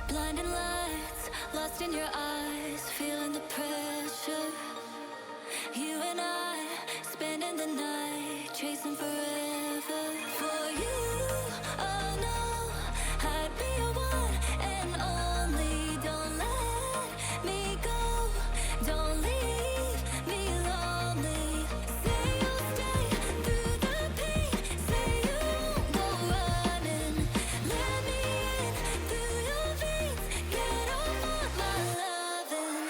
Blinding lights, lost in your eyes, feeling the pressure. You and I, spending the night, chasing forever. For you, oh no, I'd be your one and only. Don't let me go, don't leave me lonely. Say you'll stay through the pain, say you won't go running. Let me in through your veins, get off of my loving.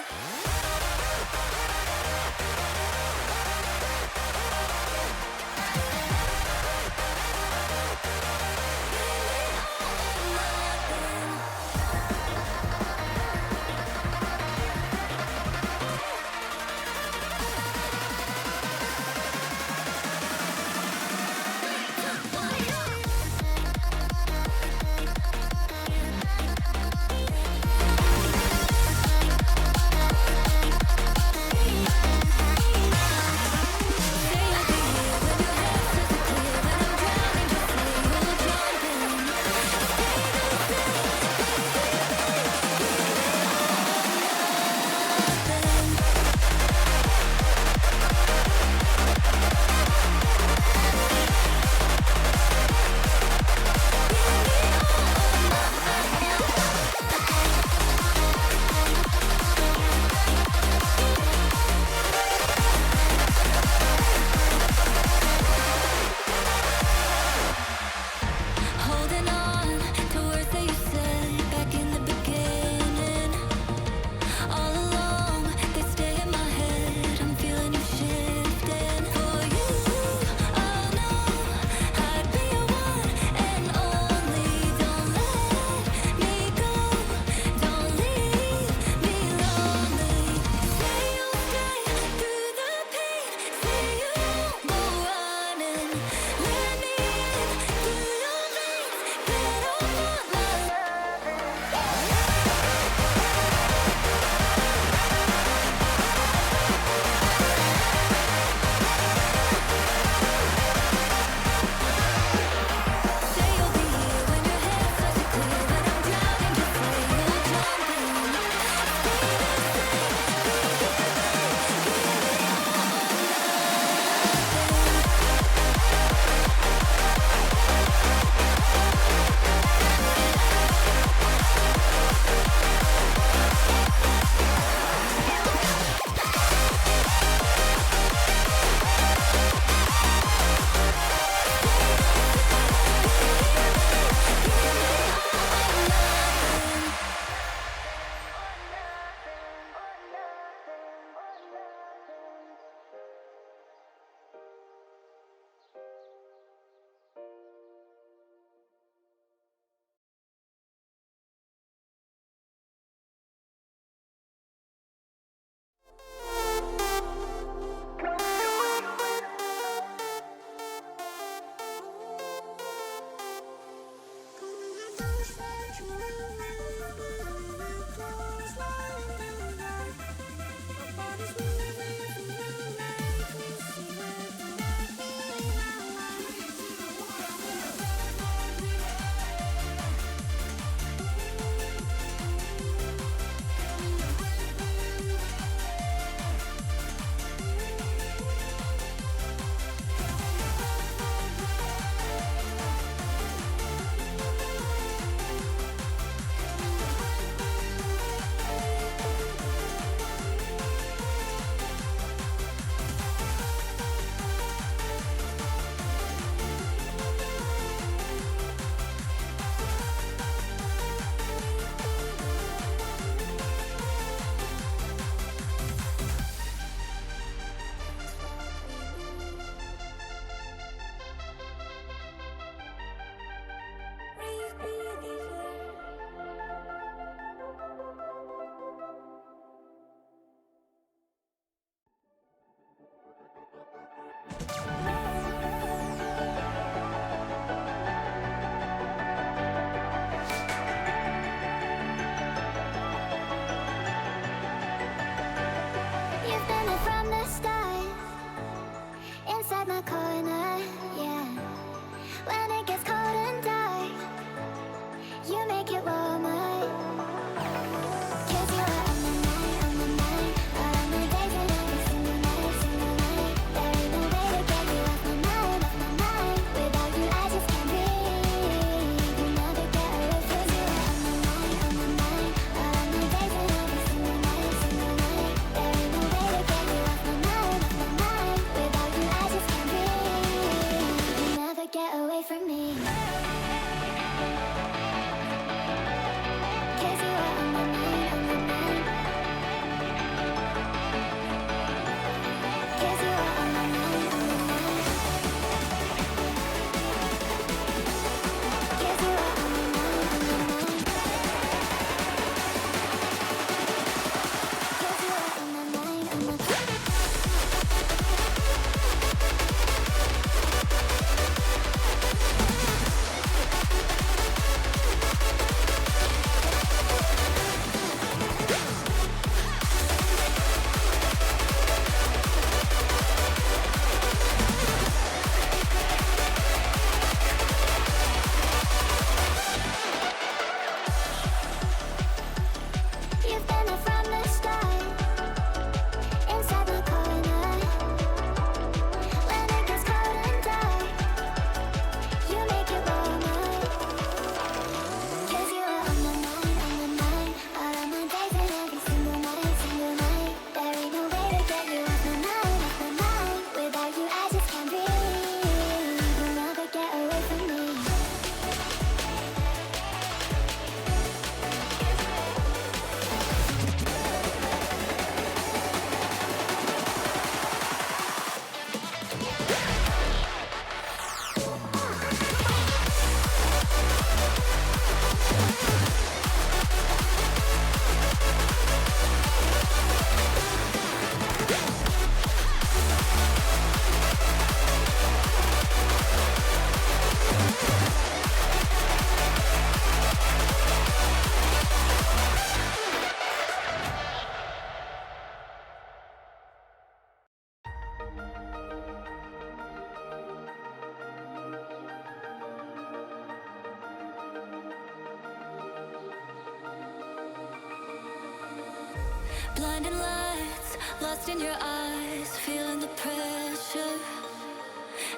Blinding lights, lost in your eyes, feeling the pressure.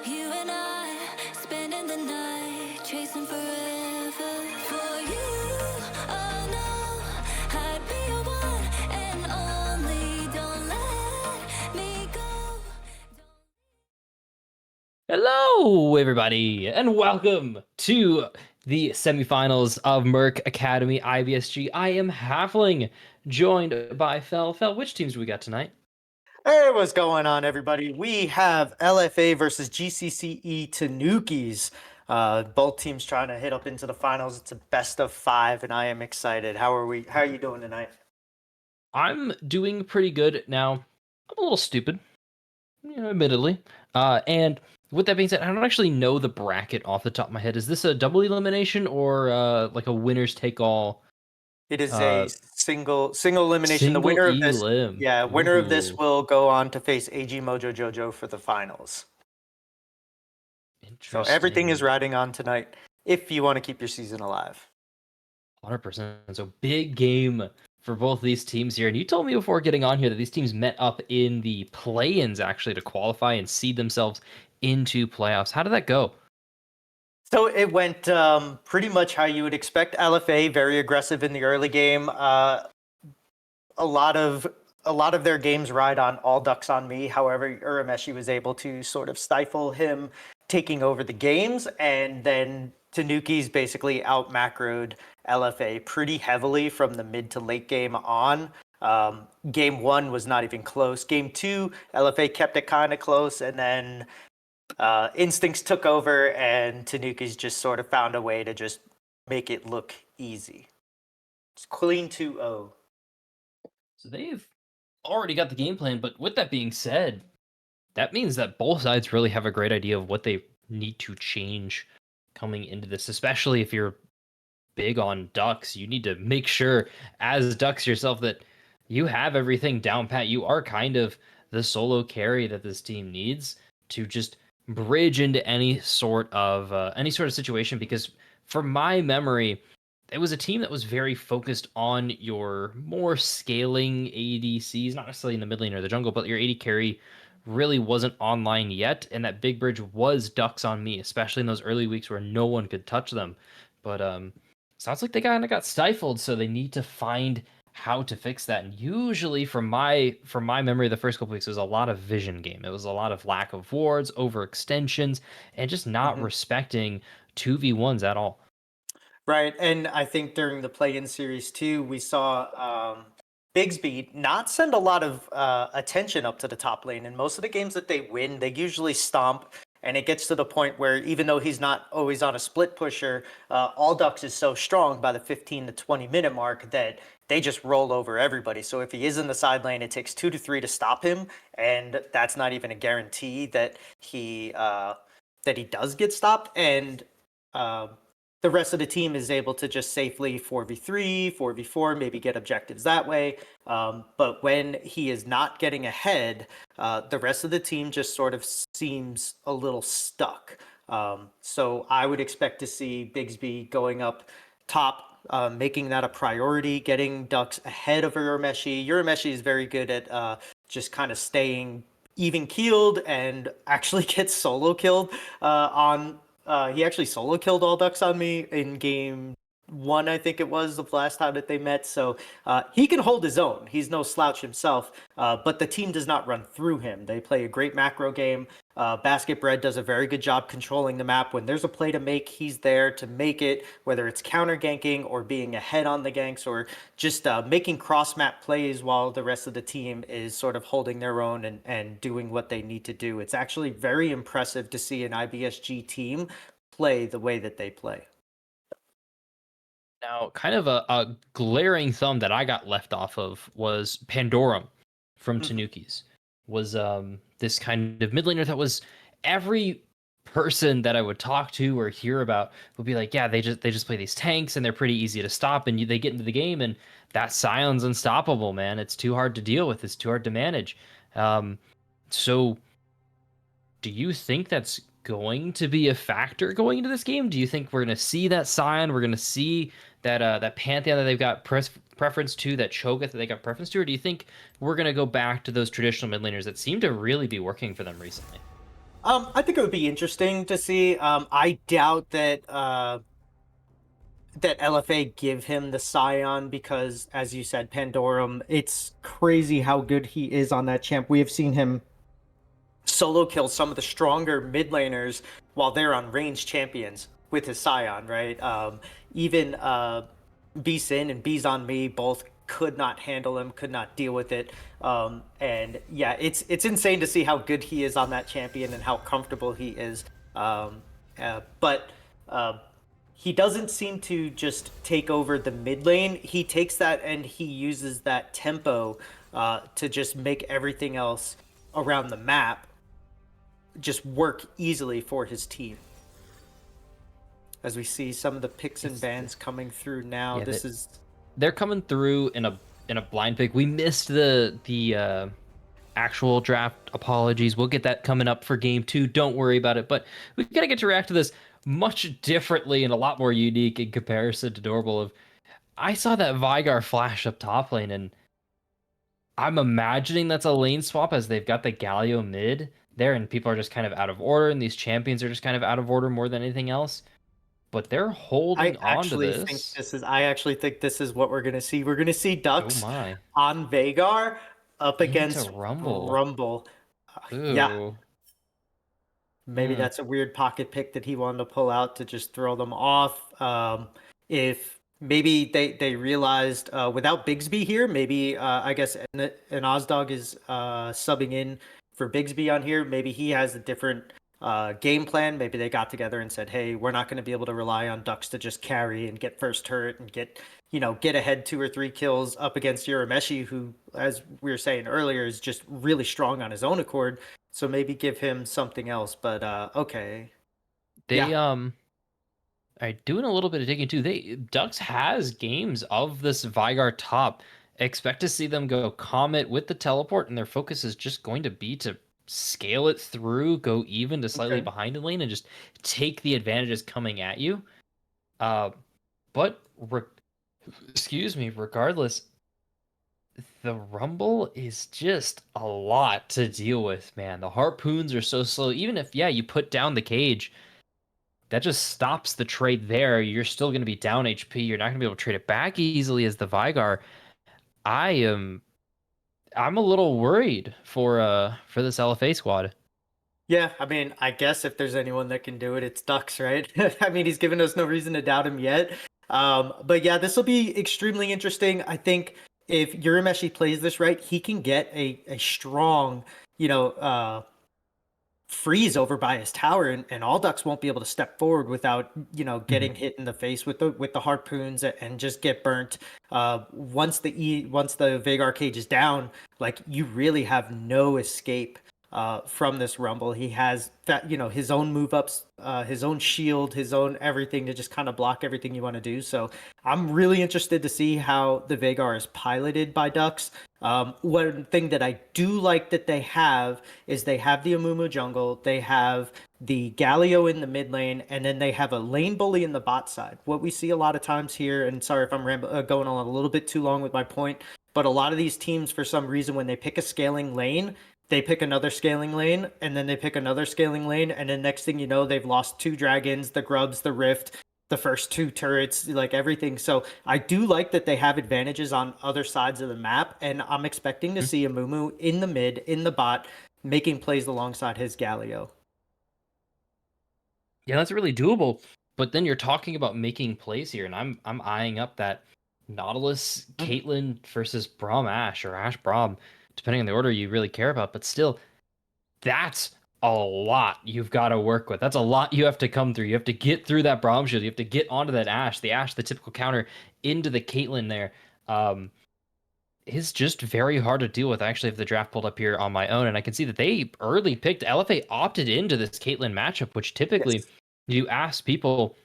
You and I, spending the night, chasing forever. For you, oh no, I'd be your one and only. Don't let me go. Hello, everybody, and welcome to the semifinals of Merc Academy IBSG. I am Halfling, joined by Fel. Fel, which teams do we got tonight? Hey, what's going on, everybody? We have LFA versus GCCE Tanukis. Both teams trying to hit up into the finals. It's a best of 5, and I am excited. How are we? How are you doing tonight? I'm doing pretty good now. I'm a little stupid, admittedly. And with that being said, I don't actually know the bracket off the top of my head. Is this a double elimination or like a winners take all? It is a Uh, single elimination. The Single winner of this, elim. yeah, winner of this Ooh, will go on to face AG Mojo Jojo for the finals. So everything is interesting. riding on tonight if you want to keep your season alive. 100%. So big game for both these teams here. And you told me before getting on here that these teams met up in the play-ins actually to qualify and seed themselves into playoffs. How did that go? So it went pretty much how you would expect. LFA very aggressive in the early game. A lot of their games ride on all ducks on me. However, Urameshi was able to sort of stifle him taking over the games, and then Tanukis basically out macroed LFA pretty heavily from the mid to late game on. Game 1 was not even close. Game 2, LFA kept it kind of close, and then instincts took over, and Tanukis just sort of found a way to just make it look easy. It's clean 2-0. So they've already got the game plan, but with that being said, that means that both sides really have a great idea of what they need to change coming into this, especially if you're big on ducks. You need to make sure, as ducks yourself, that you have everything down pat. You are kind of the solo carry that this team needs to just bridge into any sort of situation. Because from my memory, it was a team that was very focused on your more scaling ADCs, not necessarily in the mid lane or the jungle, but your AD carry really wasn't online yet, and that big bridge was ducks on me, especially in those early weeks where no one could touch them. But sounds like they kind of got stifled, so they need to find how to fix that. And usually, from my memory, the first couple weeks was a lot of vision game. It was a lot of lack of wards, overextensions, and just not respecting 2v1s at all. Right, and I think during the play-in series too, we saw Bigsby not send a lot of attention up to the top lane. In most of the games that they win, they usually stomp, and it gets to the point where even though he's not always on a split pusher, All Ducks is so strong by the 15 to 20 minute mark that they just roll over everybody. So if he is in the side lane, it takes 2 to 3 to stop him, and that's not even a guarantee that he does get stopped. And the rest of the team is able to just safely 4v3, 4v4, maybe get objectives that way. But when he is not getting ahead, the rest of the team just sort of seems a little stuck. So I would expect to see Bigsby going up top, making that a priority, getting ducks ahead of Urameshi. Urameshi is very good at just kind of staying even keeled and actually gets solo killed on he actually solo killed all ducks on me in game 1, I think it was the last time that they met. So he can hold his own. He's no slouch himself, but the team does not run through him. They play a great macro game. Basket Bread does a very good job controlling the map. When there's a play to make, he's there to make it, whether it's counter ganking or being ahead on the ganks or just making cross map plays while the rest of the team is sort of holding their own and doing what they need to do. It's actually very impressive to see an IBSG team play the way that they play. Now, kind of a glaring thumb that I got left off of was Pandorum from Tanukis. Was this kind of mid laner that was every person that I would talk to or hear about would be like, yeah, they just play these tanks and they're pretty easy to stop, and they get into the game and that Scion's unstoppable, man. It's too hard to deal with. It's too hard to manage. So do you think that's going to be a factor going into this game? Do you think we're going to see that Scion? We're going to see that Pantheon that they've got preference to, that Cho'Gath that they got preference to? Or do you think we're going to go back to those traditional mid laners that seem to really be working for them recently? I think it would be interesting to see. I doubt that that LFA give him the Scion because, as you said, Pandorum. It's crazy how good he is on that champ. We have seen him solo kill some of the stronger mid laners while they're on ranged champions with his Scion, right? Even B Sin and B's on Me both could not handle him, could not deal with it. And yeah, it's insane to see how good he is on that champion and how comfortable he is. But he doesn't seem to just take over the mid lane. He takes that and he uses that tempo to just make everything else around the map just work easily for his team. As we see some of the picks and bans coming through now, yeah, they're coming through in a blind pick. We missed the actual draft. Apologies. We'll get that coming up for game 2. Don't worry about it. But we've got to get to react to this much differently and a lot more unique in comparison to normal. Of I saw that Veigar flash up top lane, and I'm imagining that's a lane swap as they've got the Galio mid there, and people are just kind of out of order, and these champions are just kind of out of order more than anything else. But they're holding on to this. I actually think this is what we're gonna see. We're gonna see Dux Oh my. on Veigar up Into against Rumble. Rumble. Yeah, Ooh. maybe that's a weird pocket pick that he wanted to pull out to just throw them off. If maybe they realized without Bigsby here, maybe I guess an Ozdog is subbing in for Bigsby on here. Maybe he has a different game plan. Maybe they got together and said, "Hey, we're not going to be able to rely on Dux to just carry and get first turret and get ahead 2 or 3 kills up against Urameshi, who, as we were saying earlier, is just really strong on his own accord. So maybe give him something else." But okay, They are doing a little bit of digging too. Dux has games of this Veigar top. Expect to see them go Comet with the teleport, and their focus is just going to be to scale it through, go even to slightly okay. behind in lane, and just take the advantages coming at you. But excuse me, regardless, the Rumble is just a lot to deal with, man. The harpoons are so slow. Even if, yeah, you put down the cage, that just stops the trade there. You're still going to be down HP. You're not going to be able to trade it back easily as the Veigar. I'm a little worried for this LFA squad. Yeah, I mean, I guess if there's anyone that can do it, it's Dux, right? I mean, he's given us no reason to doubt him yet. But yeah, this will be extremely interesting. I think if Urameshi plays this right, he can get a strong, freeze over by his tower, and all Ducks won't be able to step forward without getting hit in the face with the harpoons and just get burnt. Once the Veigar cage is down, like, you really have no escape from this Rumble. He has that, his own move ups, his own shield, his own everything to just kind of block everything you want to do. So I'm really interested to see how the Veigar is piloted by Dux. One thing that I do like that they have is they have the Amumu jungle, they have the Galio in the mid lane, and then they have a lane bully in the bot side. What we see a lot of times here, and sorry if I'm going on a little bit too long with my point, but a lot of these teams, for some reason, when they pick a scaling lane, they pick another scaling lane, and then they pick another scaling lane, and then next thing you know, they've lost 2 dragons, the grubs, the rift, the first 2 turrets, like everything. So I do like that they have advantages on other sides of the map, and I'm expecting to see Amumu in the mid, in the bot, making plays alongside his Galio. Yeah, that's really doable. But then you're talking about making plays here, and I'm eyeing up that Nautilus Caitlyn versus Braum Ashe, or Ashe Braum, depending on the order you really care about. But still, that's a lot you've got to work with. That's a lot you have to come through. You have to get through that Braum shield. You have to get onto that Ashe. The Ashe, the typical counter, into the Caitlyn there. Is just very hard to deal with. I actually have the draft pulled up here on my own, and I can see that they early picked LFA opted into this Caitlyn matchup, which typically you ask people,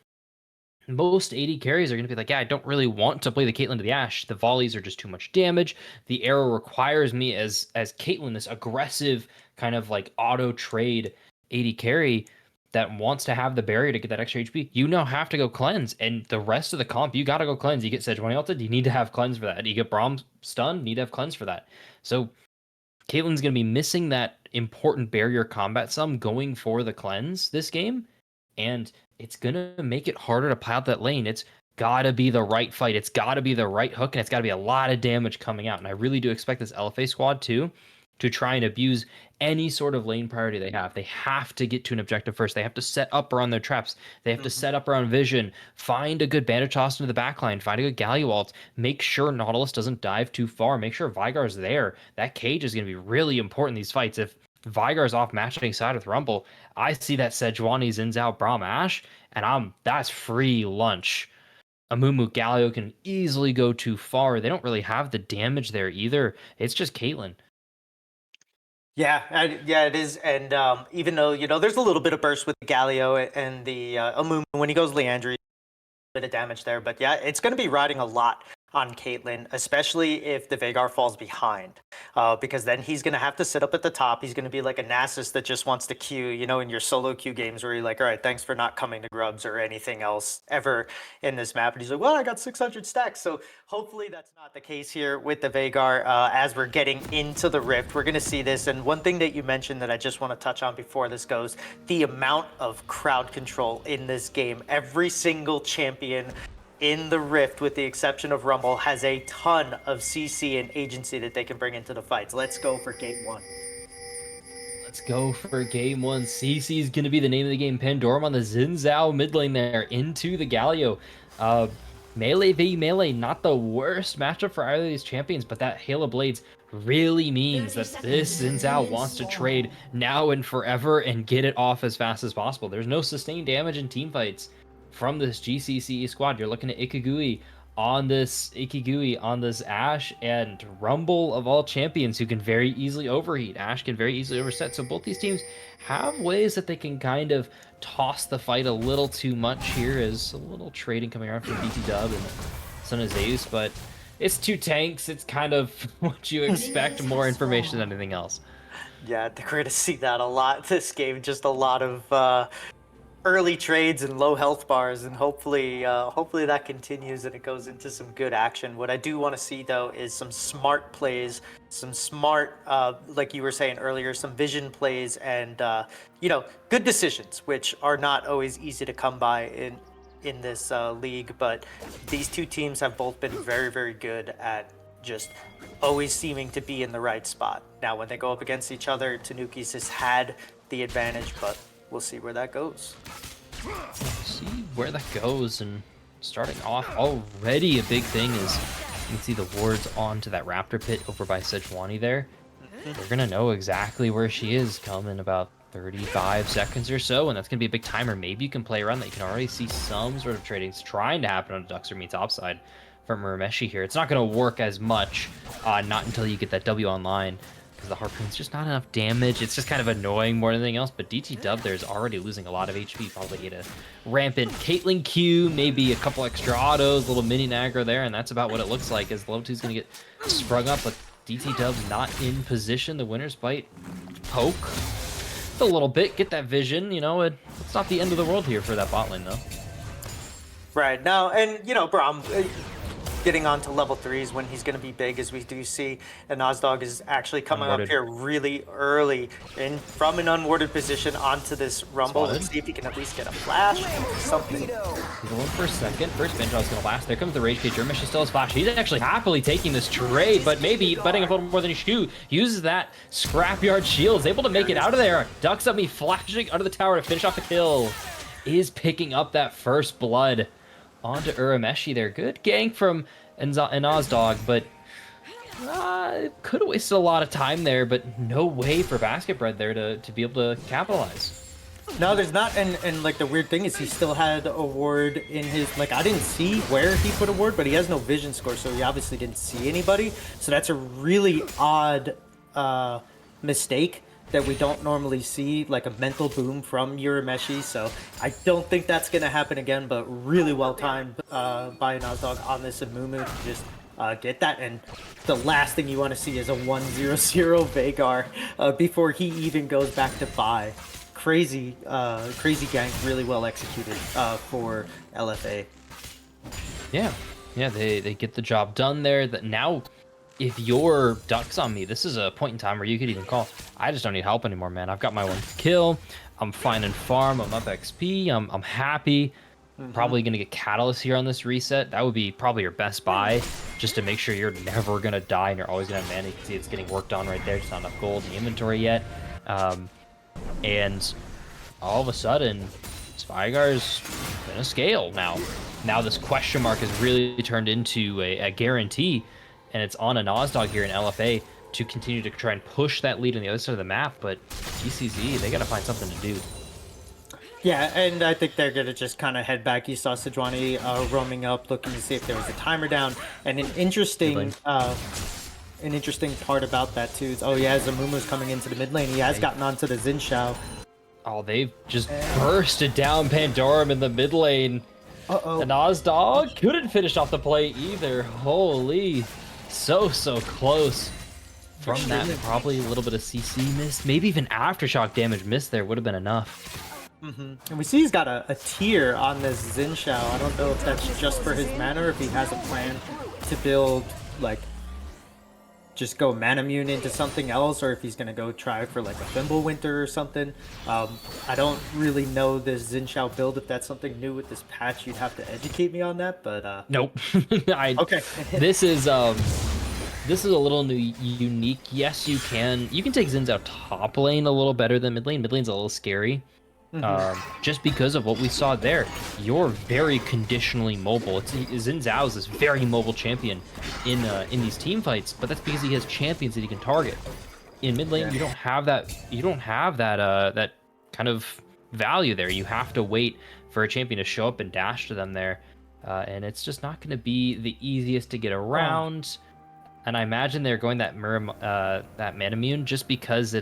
most AD carries are going to be like, yeah, I don't really want to play the Caitlyn to the Ashe. The volleys are just too much damage. The arrow requires me as Caitlyn, this aggressive kind of like auto trade AD carry, that wants to have the barrier to get that extra HP, you now have to go cleanse. And the rest of the comp, you got to go cleanse. You get Sejuani ulted, you need to have cleanse for that. You get Braum stunned, you need to have cleanse for that. So Caitlyn's going to be missing that important barrier combat sum going for the cleanse this game. And it's going to make it harder to pile that lane. It's got to be the right fight. It's got to be the right hook, and it's got to be a lot of damage coming out. And I really do expect this LFA squad too to try and abuse any sort of lane priority they have. They have to get to an objective first. They have to set up around their traps. They have to set up around vision, find a good bandage toss into the backline, find a good Galio ult, make sure Nautilus doesn't dive too far, make sure Vigar's there. That cage is going to be really important in these fights. If Vigar's off matching side with Rumble, I see that Sejuani, Xin Zhao, Braum, Ashe, and that's free lunch. Amumu, Galio can easily go too far. They don't really have the damage there either. It's just Caitlyn. Yeah, yeah, it is. And even though, there's a little bit of burst with the Galio and the Amumu, when he goes Leandry, a bit of damage there. But yeah, it's going to be riding a lot on Caitlyn, especially if the Veigar falls behind, because then he's going to have to sit up at the top. He's going to be like a Nasus that just wants to queue, in your solo queue games where you're like, all right, thanks for not coming to Grubs or anything else ever in this map. And he's like, well, I got 600 stacks. So hopefully that's not the case here with the Veigar. As we're getting into the Rift, we're going to see this. And one thing that you mentioned that I just want to touch on before this goes, the amount of crowd control in this game. Every single champion in the Rift, with the exception of Rumble, has a ton of CC and agency that they can bring into the fights. Let's go for game one. Let's go for game one. CC is going to be the name of the game. Pandorum on the Xin Zhao mid lane there into the Galio. Melee v melee, not the worst matchup for either of these champions, but that Hail of Blades really means that this Xin Zhao wants to trade now and forever and get it off as fast as possible. There's no sustained damage in team fights from this GCCE squad. You're looking at Ikigui on this Ashe, and Rumble of all champions who can very easily overheat. Ashe can very easily overset. So both these teams have ways that they can kind of toss the fight a little too much here. Is a little trading coming around from BT Dub and Son of Zeus, but it's two tanks. It's kind of what you expect, more information than anything else. Yeah, we're going to see that a lot this game. Just a lot of early trades and low health bars, and hopefully that continues and it goes into some good action. What I do want to see though is some smart plays, some smart, like you were saying earlier, some vision plays, and good decisions, which are not always easy to come by in this league. But these two teams have both been very, very good at just always seeming to be in the right spot. Now, when they go up against each other, Tanukis has had the advantage, but we'll see where that goes. See where that goes. And starting off already, a big thing is you can see the wards onto that Raptor pit over by Sejuani there. They're going to know exactly where she is come in about 35 seconds or so, and that's going to be a big timer. Maybe you can play around that. You can already see some sort of trading trying to happen on Duxer meets Topside from Murameshi here. It's not going to work as much, not until you get that W online, because the Harpoon's just not enough damage. It's just kind of annoying more than anything else, but DT Dub there is already losing a lot of HP. Probably get a rampant Caitlyn Q, maybe a couple extra autos, a little mini aggro there, and that's about what it looks like, as level 2's going to get sprung up, but DT Dub's not in position. The Winner's Bite poke a little bit, get that vision, it's not the end of the world here for that bot lane though. Right, now, and Braum getting on to level 3s when he's going to be big, as we do see. And Nozdog is actually coming up here really early from an unwarded position onto this Rumble. Let's see if he can at least get a flash or something. He's going for a second. First Benjaw's going to last. There comes the Rage Cage. Jermish still has flash. He's actually happily taking this trade, but maybe betting a little more than he should. Uses that Scrapyard Shield. Is able to make it out of there. Ducks up me flashing under the tower to finish off the kill. Is picking up that first blood onto Urameshi there. Good gank from Nozdog, but could have wasted a lot of time there, but no way for Basket Bread there to be able to capitalize. No, there's not, and like the weird thing is he still had a ward in his, I didn't see where he put a ward, but he has no vision score, so he obviously didn't see anybody. So that's a really odd mistake that we don't normally see, like a mental boom from Urameshi. So I don't think that's going to happen again, but really well timed by Nozdog on this Amumu to just get that. And the last thing you want to see is a 1-0-0 Veigar before he even goes back to buy. crazy gank, really well executed for LFA. Yeah, they get the job done there. That now, if your ducks on me, this is a point in time where you could even call, I just don't need help anymore, man. I've got my one kill. I'm fine in farm. I'm up XP. I'm happy. Probably gonna get Catalyst here on this reset. That would be probably your best buy, just to make sure you're never gonna die and you're always gonna have mana. You can see it's getting worked on right there. Just not enough gold in the inventory yet. And all of a sudden, Spygar's gonna scale now. Now this question mark has really turned into a guarantee, and it's on a Nozdog here in LFA to continue to try and push that lead on the other side of the map. But GCCE, they gotta find something to do. Yeah, and I think they're going to just kind of head back. You saw Sejuani roaming up, looking to see if there was a timer down. And an interesting part about that, too, is, oh, yeah, Zamumu's coming into the mid lane. He has gotten onto the Xin Shao. Oh, they've just bursted down Pandorum in the mid lane. Uh-oh. And Nozdog couldn't finish off the play either. Holy, so close. From that, probably a little bit of CC missed. Maybe even Aftershock damage missed there would have been enough. And we see he's got a tier on this Xin Shao. I don't know if that's just for his mana or if he has a plan to build, like, just go Manamune into something else, or if he's going to go try for, like, a Fimbulwinter or something. I don't really know this Xin Shao build. If that's something new with this patch, you'd have to educate me on that, but... Nope. Okay. This is a little unique. Yes, you can take Xin Zhao top lane a little better than mid lane. Mid lane's a little scary. Just because of what we saw there. You're very conditionally mobile. Xin Zhao is this very mobile champion in these team fights, but that's because he has champions that he can target. In mid lane, you don't have that. You don't have that kind of value there. You have to wait for a champion to show up and dash to them there, and it's just not going to be the easiest to get around. And I imagine they're going that Manamune just because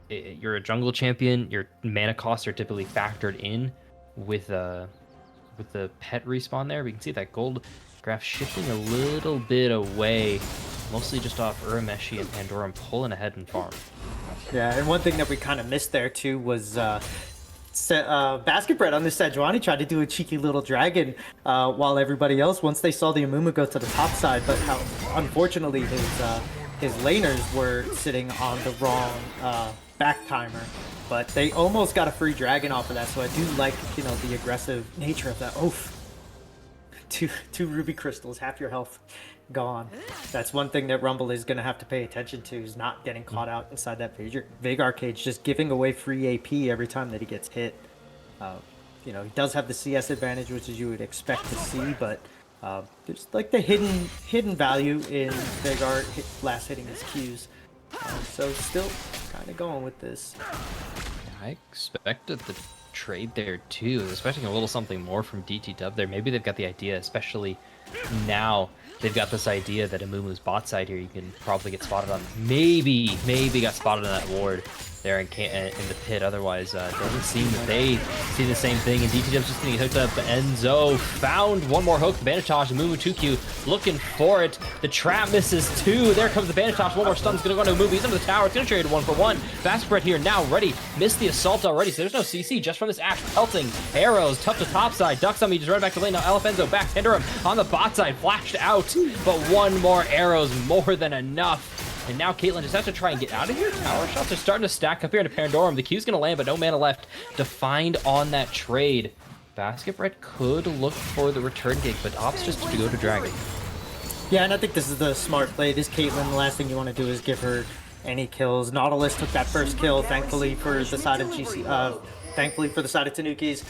you're a jungle champion. Your mana costs are typically factored in with the pet respawn there. We can see that gold graph shifting a little bit away, mostly just off Urameshi and Pandorum pulling ahead in farm. Yeah, and one thing that we kind of missed there too was Basket Bread on this Sejuani tried to do a cheeky little dragon while everybody else, once they saw the Amumu go to the top side, but how unfortunately his laners were sitting on the wrong back timer, but they almost got a free dragon off of that. So I do like, the aggressive nature of that. Oof, two ruby crystals, half your health gone. That's one thing that Rumble is going to have to pay attention to, is not getting caught out inside that Veigar cage, just giving away free AP every time that he gets hit. He does have the CS advantage, which is you would expect to see, but there's like the hidden value in Veigar last hitting his Qs. So still kind of going with this. I expected the trade there too, expecting a little something more from DT Dub there. Maybe they've got the idea, especially now they've got this idea that Amumu's bot side here, you can probably get spotted on. Maybe got spotted on that ward there in the pit. Otherwise, doesn't seem that they see the same thing. And DT Dub's just getting hooked up. Enzo found one more hook. The Banitosh, Amumu 2Q looking for it. The trap misses too. There comes the Banitosh. One more stun's gonna go into Amumu. He's under the tower. It's gonna trade 1-for-1. Fast Bread here now ready. Missed the assault already, so there's no CC just from this Ash pelting arrows. Tough to top side. Ducks on me, just right back to lane. Now Elefenzo back. Pandorum on the bot side, flashed out, but one more arrow's more than enough. And now Caitlyn just has to try and get out of here. Tower shots are starting to stack up here into Pandorum. The Q's gonna land, but no mana left to find on that trade. Basket Bread could look for the return gig, but opts just to go to Dragon. Yeah, and I think this is the smart play. This Caitlyn, the last thing you want to do is give her any kills. Nautilus took that first kill, thankfully for the side of thankfully for the side of Tanukis.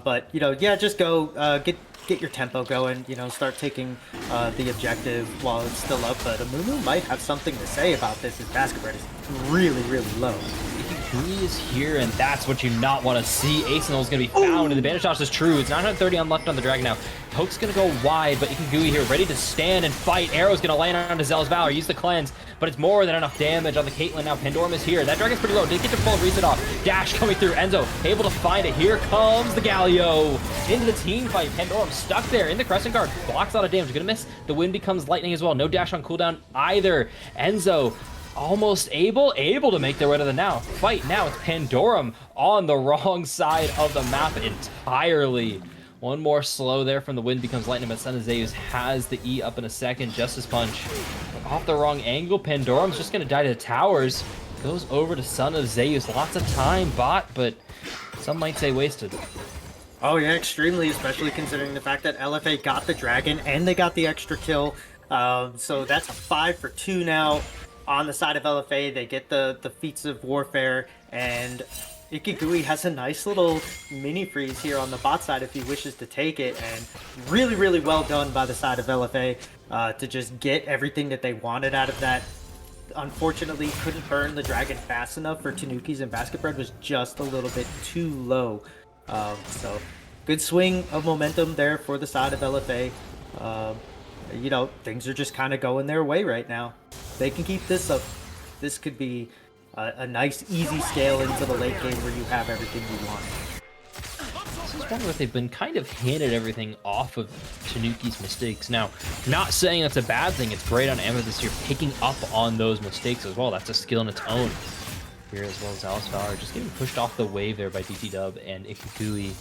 But just go get your tempo going, start taking the objective while it's still up. But Amumu might have something to say about this, as Basket Bread is really, really low. He is here, and that's what you not want to see. Asenol is going to be found, and the Banishtosh is true. It's 930 on left on the Dragon now. Poke's going to go wide, but Ikigui here ready to stand and fight. Arrow's going to land onto Zell's Valor. Use the cleanse, but it's more than enough damage on the Caitlyn now. Pandorum is here. That Dragon's pretty low. Didn't get to pull reset off. Dash coming through. Enzo able to find it. Here comes the Galio into the team fight. Pandorum stuck there in the Crescent Guard. Blocks a lot of damage. Going to miss. The wind becomes lightning as well. No dash on cooldown either. Enzo almost able to make their way to the fight. Now it's Pandorum on the wrong side of the map entirely. One more slow there from the wind becomes lightning, but Son of Zeus has the E up in a second. Justice Punch off the wrong angle. Pandorum's just gonna die to the towers. Goes over to Son of Zeus. Lots of time bot, but some might say wasted. Oh yeah, extremely, especially considering the fact that LFA got the dragon and they got the extra kill. So that's a 5 for 2 now on the side of LFA. They get the feats of warfare, and Ikigui has a nice little mini freeze here on the bot side if he wishes to take it, and really, really well done by the side of LFA to just get everything that they wanted out of that. Unfortunately, couldn't burn the dragon fast enough for Tanukis, and Basket Bread was just a little bit too low. So good swing of momentum there for the side of LFA. You know, things are just kind of going their way right now. They can keep this up. This could be a nice, easy scale into the late game where you have everything you want. This is one where they've been kind of handed everything off of Tanuki's mistakes. Now, not saying that's a bad thing. It's great on Amethyst here, picking up on those mistakes as well. That's a skill in its own. Here as well as Alice Valor just getting pushed off the wave there by DT Dub and Ikigui.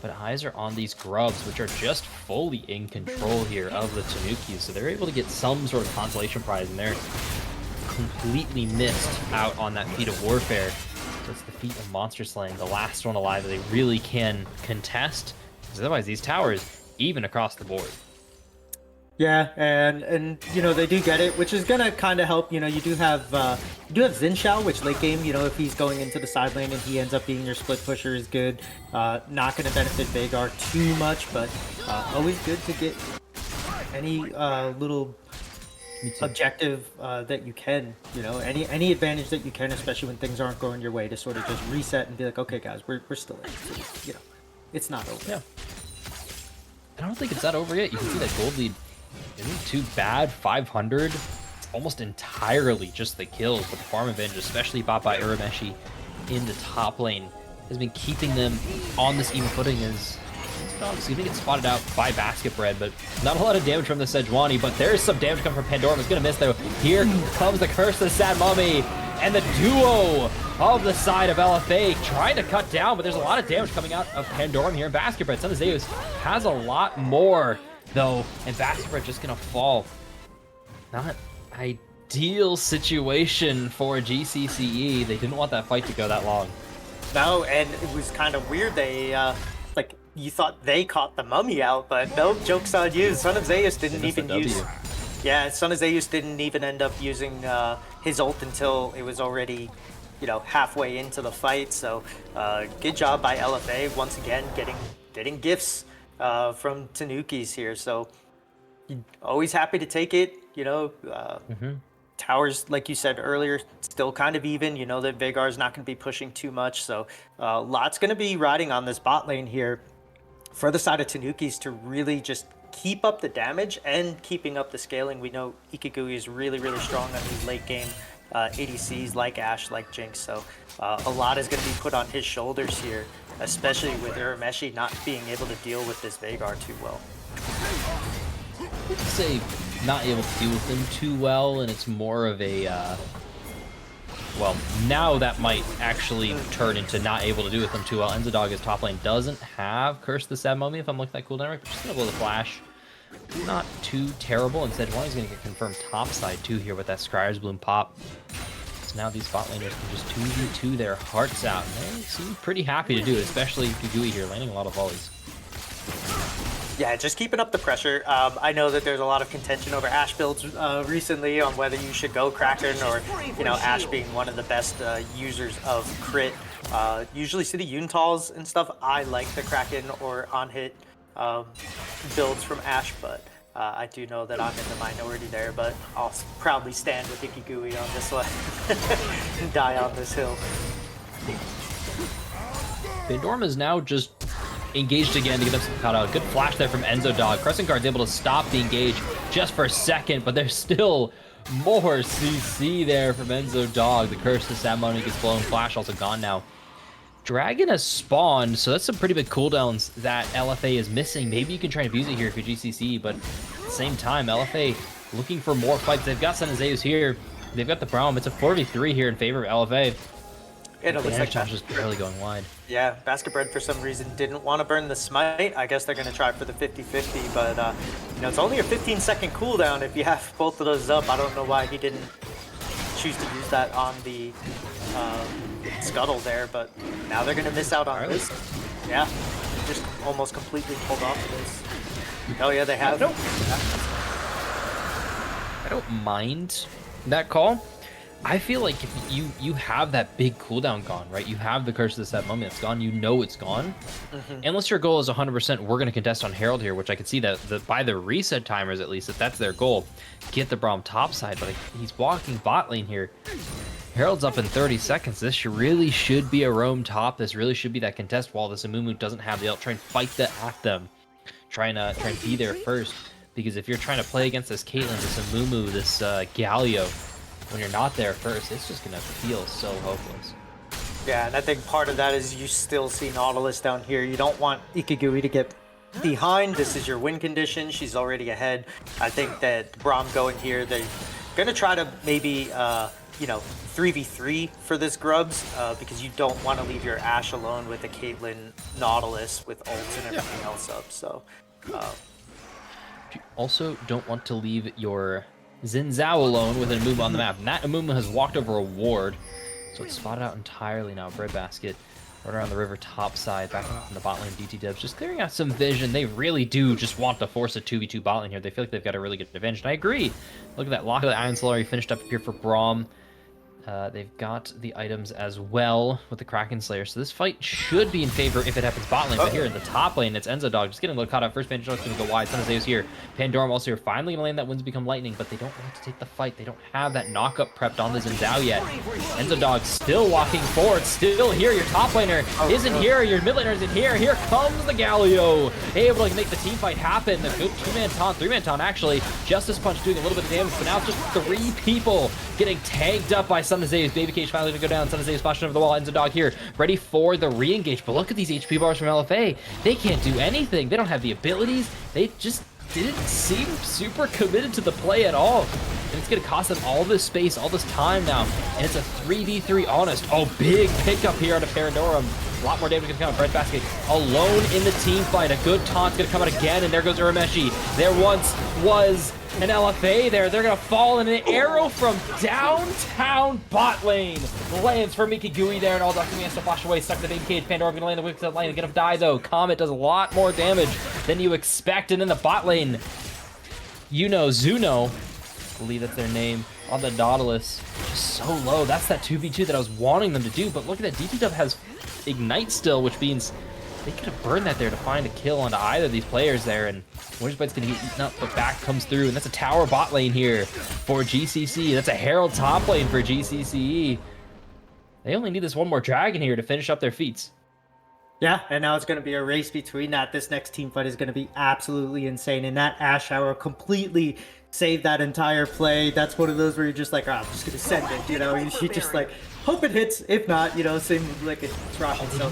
But eyes are on these grubs, which are just fully in control here of the Tanukis. So they're able to get some sort of consolation prize, and they're completely missed out on that feat of warfare. So it's the feat of monster slaying, the last one alive that they really can contest, because otherwise these towers even across the board. Yeah, and you know, they do get it, which is gonna kind of help. You know, you do have Xin Shao, which late game, you know, if he's going into the side lane and he ends up being your split pusher, is good. Not gonna benefit Veigar too much, but always good to get any little objective that you can. You know, any advantage that you can, especially when things aren't going your way, to sort of just reset and be like, okay, guys, we're still in. So, you know, it's not over. Yeah, I don't think it's not over yet. You can see that gold lead isn't too bad. 500. It's almost entirely just the kills, but the farm advantage, especially bought by Urameshi in the top lane, has been keeping them on this even footing. As obviously they get spotted out by Basket Bread, but not a lot of damage from the Sejuani. But there is some damage coming from Pandorum. It's gonna miss though. Here comes the Curse of the Sad Mummy, and the duo of the side of LFA trying to cut down, but there's a lot of damage coming out of Pandorum here. And Basket Bread, Son of Zeus has a lot more though, and Basket Bread just gonna fall. Not ideal situation for GCCE. They didn't want that fight to go that long. No, and it was kind of weird. They like, you thought they caught the mummy out, but nope, joke's on you. Son of Zeus didn't even use. Yeah, Son of Zeus didn't even end up using his ult until it was already, you know, halfway into the fight. So good job by LFA once again, getting gifts from Tanukis here. So always happy to take it. You know, towers, like you said earlier, still kind of even. You know that Veigar's not going to be pushing too much, so lots going to be riding on this bot lane here for the side of Tanukis to really just keep up the damage and keeping up the scaling. We know Ikigui is really, really strong on these late game ADCs like Ashe, like Jinx, so a lot is going to be put on his shoulders here, especially with Urameshi not being able to deal with this Veigar too well. I'd say not able to deal with them too well, and it's more of a well, now that might actually turn into not able to do with them too well. Enzodog, his top lane, doesn't have Curse the Sad Mummy, if I'm looking at that cooldown right, but just gonna blow the flash. Not too terrible. Instead, one is gonna get confirmed top side too here with that Scryer's Bloom pop. So now these bot laners can just 2v2 their hearts out, and they seem pretty happy to do it, especially Kugui here, landing a lot of volleys. Yeah, just keeping up the pressure. I know that there's a lot of contention over Ashe builds recently on whether you should go Kraken or, you know, Ashe being one of the best users of crit. Usually see the Untals and stuff. I like the Kraken or on-hit builds from Ashe, but I do know that I'm in the minority there, but I'll proudly stand with Ikigui on this one and die on this hill. Pandorum is now just engaged again to get them caught out. Good flash there from Enzodog. Crescent Guard's able to stop the engage just for a second, but there's still more CC there from Enzodog. The Curse to Sad Mummy gets blown. Flash also gone now. Dragon has spawned, so that's some pretty big cooldowns that LFA is missing. Maybe you can try and abuse it here for GCC, but at the same time, LFA looking for more fights. They've got Son of Zeus here. They've got the Braum. It's a 4v3 here in favor of LFA. And it looks like Josh is barely going wide. Yeah, Basket Bread for some reason didn't want to burn the smite. I guess they're going to try for the 50-50, but you know, it's only a 15-second cooldown if you have both of those up. I don't know why he didn't choose to use that on the scuttle there, but now they're going to miss out on this. Yeah, just almost completely pulled off of this. Oh yeah, they have. I don't mind that call. I feel like if you have that big cooldown gone, right? You have the Curse of the Set Mummy that's gone. You know it's gone. Unless your goal is 100%, we're going to contest on Herald here, which I could see that by the reset timers, at least, if that's their goal, get the Braum topside. But he's walking bot lane here. Herald's up in 30 seconds. This really should be a roam top. This really should be that contest while this Amumu doesn't have the ult. Try and fight that at them. Try and be there first. Because if you're trying to play against this Caitlyn, this Amumu, this Galio, when you're not there first, it's just gonna feel so hopeless. Yeah, and I think part of that is you still see Nautilus down here. You don't want Ikigui to get behind. This is your win condition. She's already ahead. I think that Braum going here, they're gonna try to maybe you know, 3v3 for this Grubs, because you don't want to leave your Ashe alone with a Caitlyn Nautilus with ults and everything else up. So you also don't want to leave your Xin Zhao alone with an Amumu on the map. And that Amumu has walked over a ward, so it's spotted out entirely now. Breadbasket right around the river top side, back in the bot lane. DT Dubs just clearing out some vision. They really do just want to force a 2v2 bot lane here. They feel like they've got a really good advantage, and I agree. Look at that lock of the Iron Solari finished up here for Braum. They've got the items as well with the Kraken Slayer, so this fight should be in favor if it happens bot lane. But here in the top lane, it's Enzo Dog just getting a little caught up. First Bandage Dog's going to go wide. Son of Zeus here. Pandorum also here. Finally going to land that Winds Become Lightning, but they don't want to take the fight. They don't have that knockup prepped on the Xin Zhao yet. Enzo Dog still walking forward, still here. Your top laner isn't here. Your mid laner isn't here. Here comes the Galio, able to make the team fight happen. A good two-man taunt, three-man taunt actually. Justice Punch doing a little bit of damage, but now it's just 3 people getting tagged up by Son of Zeus. Baby Cage finally gonna go down. Son of Zeus flashing over the wall. Enzo Dog here, ready for the re-engage. But look at these HP bars from LFA. They can't do anything. They don't have the abilities. They just didn't seem super committed to the play at all. And it's gonna cost them all this space, all this time now. And it's a 3v3 honest. Oh, big pickup here out of Pandorum. A lot more damage gonna come out. Breadbasket alone in the team fight. A good taunt's gonna come out again, and there goes Urameshi. There once was an LFA there. They're gonna fall in an arrow from downtown bot lane. Lands for Ikigui there, and all Dr. has to flash away. Stuck in the baby cage. Pandorum gonna land the whip to the lane and gonna die though. Comet does a lot more damage than you expect, and in the bot lane, you know, Zuno, I believe that's their name, on the Nautilus, just so low. That's that 2v2 that I was wanting them to do, but look at that. DT Dub has Ignite still, which means they could have burned that there to find a kill onto either of these players there, and Winterbite's gonna get eaten up, but back comes through, and that's a tower bot lane here for GCCE. That's a Herald top lane for GCCE. They only need this one more dragon here to finish up their feats. yeah, and now it's going to be a race between that. This next team fight is going to be absolutely insane, and that Ashe Hour completely saved that entire play. That's one of those where you're just like, oh, I'm just going to send it, you know? You just like, hope it hits. If not, you know, same like it's Russian. So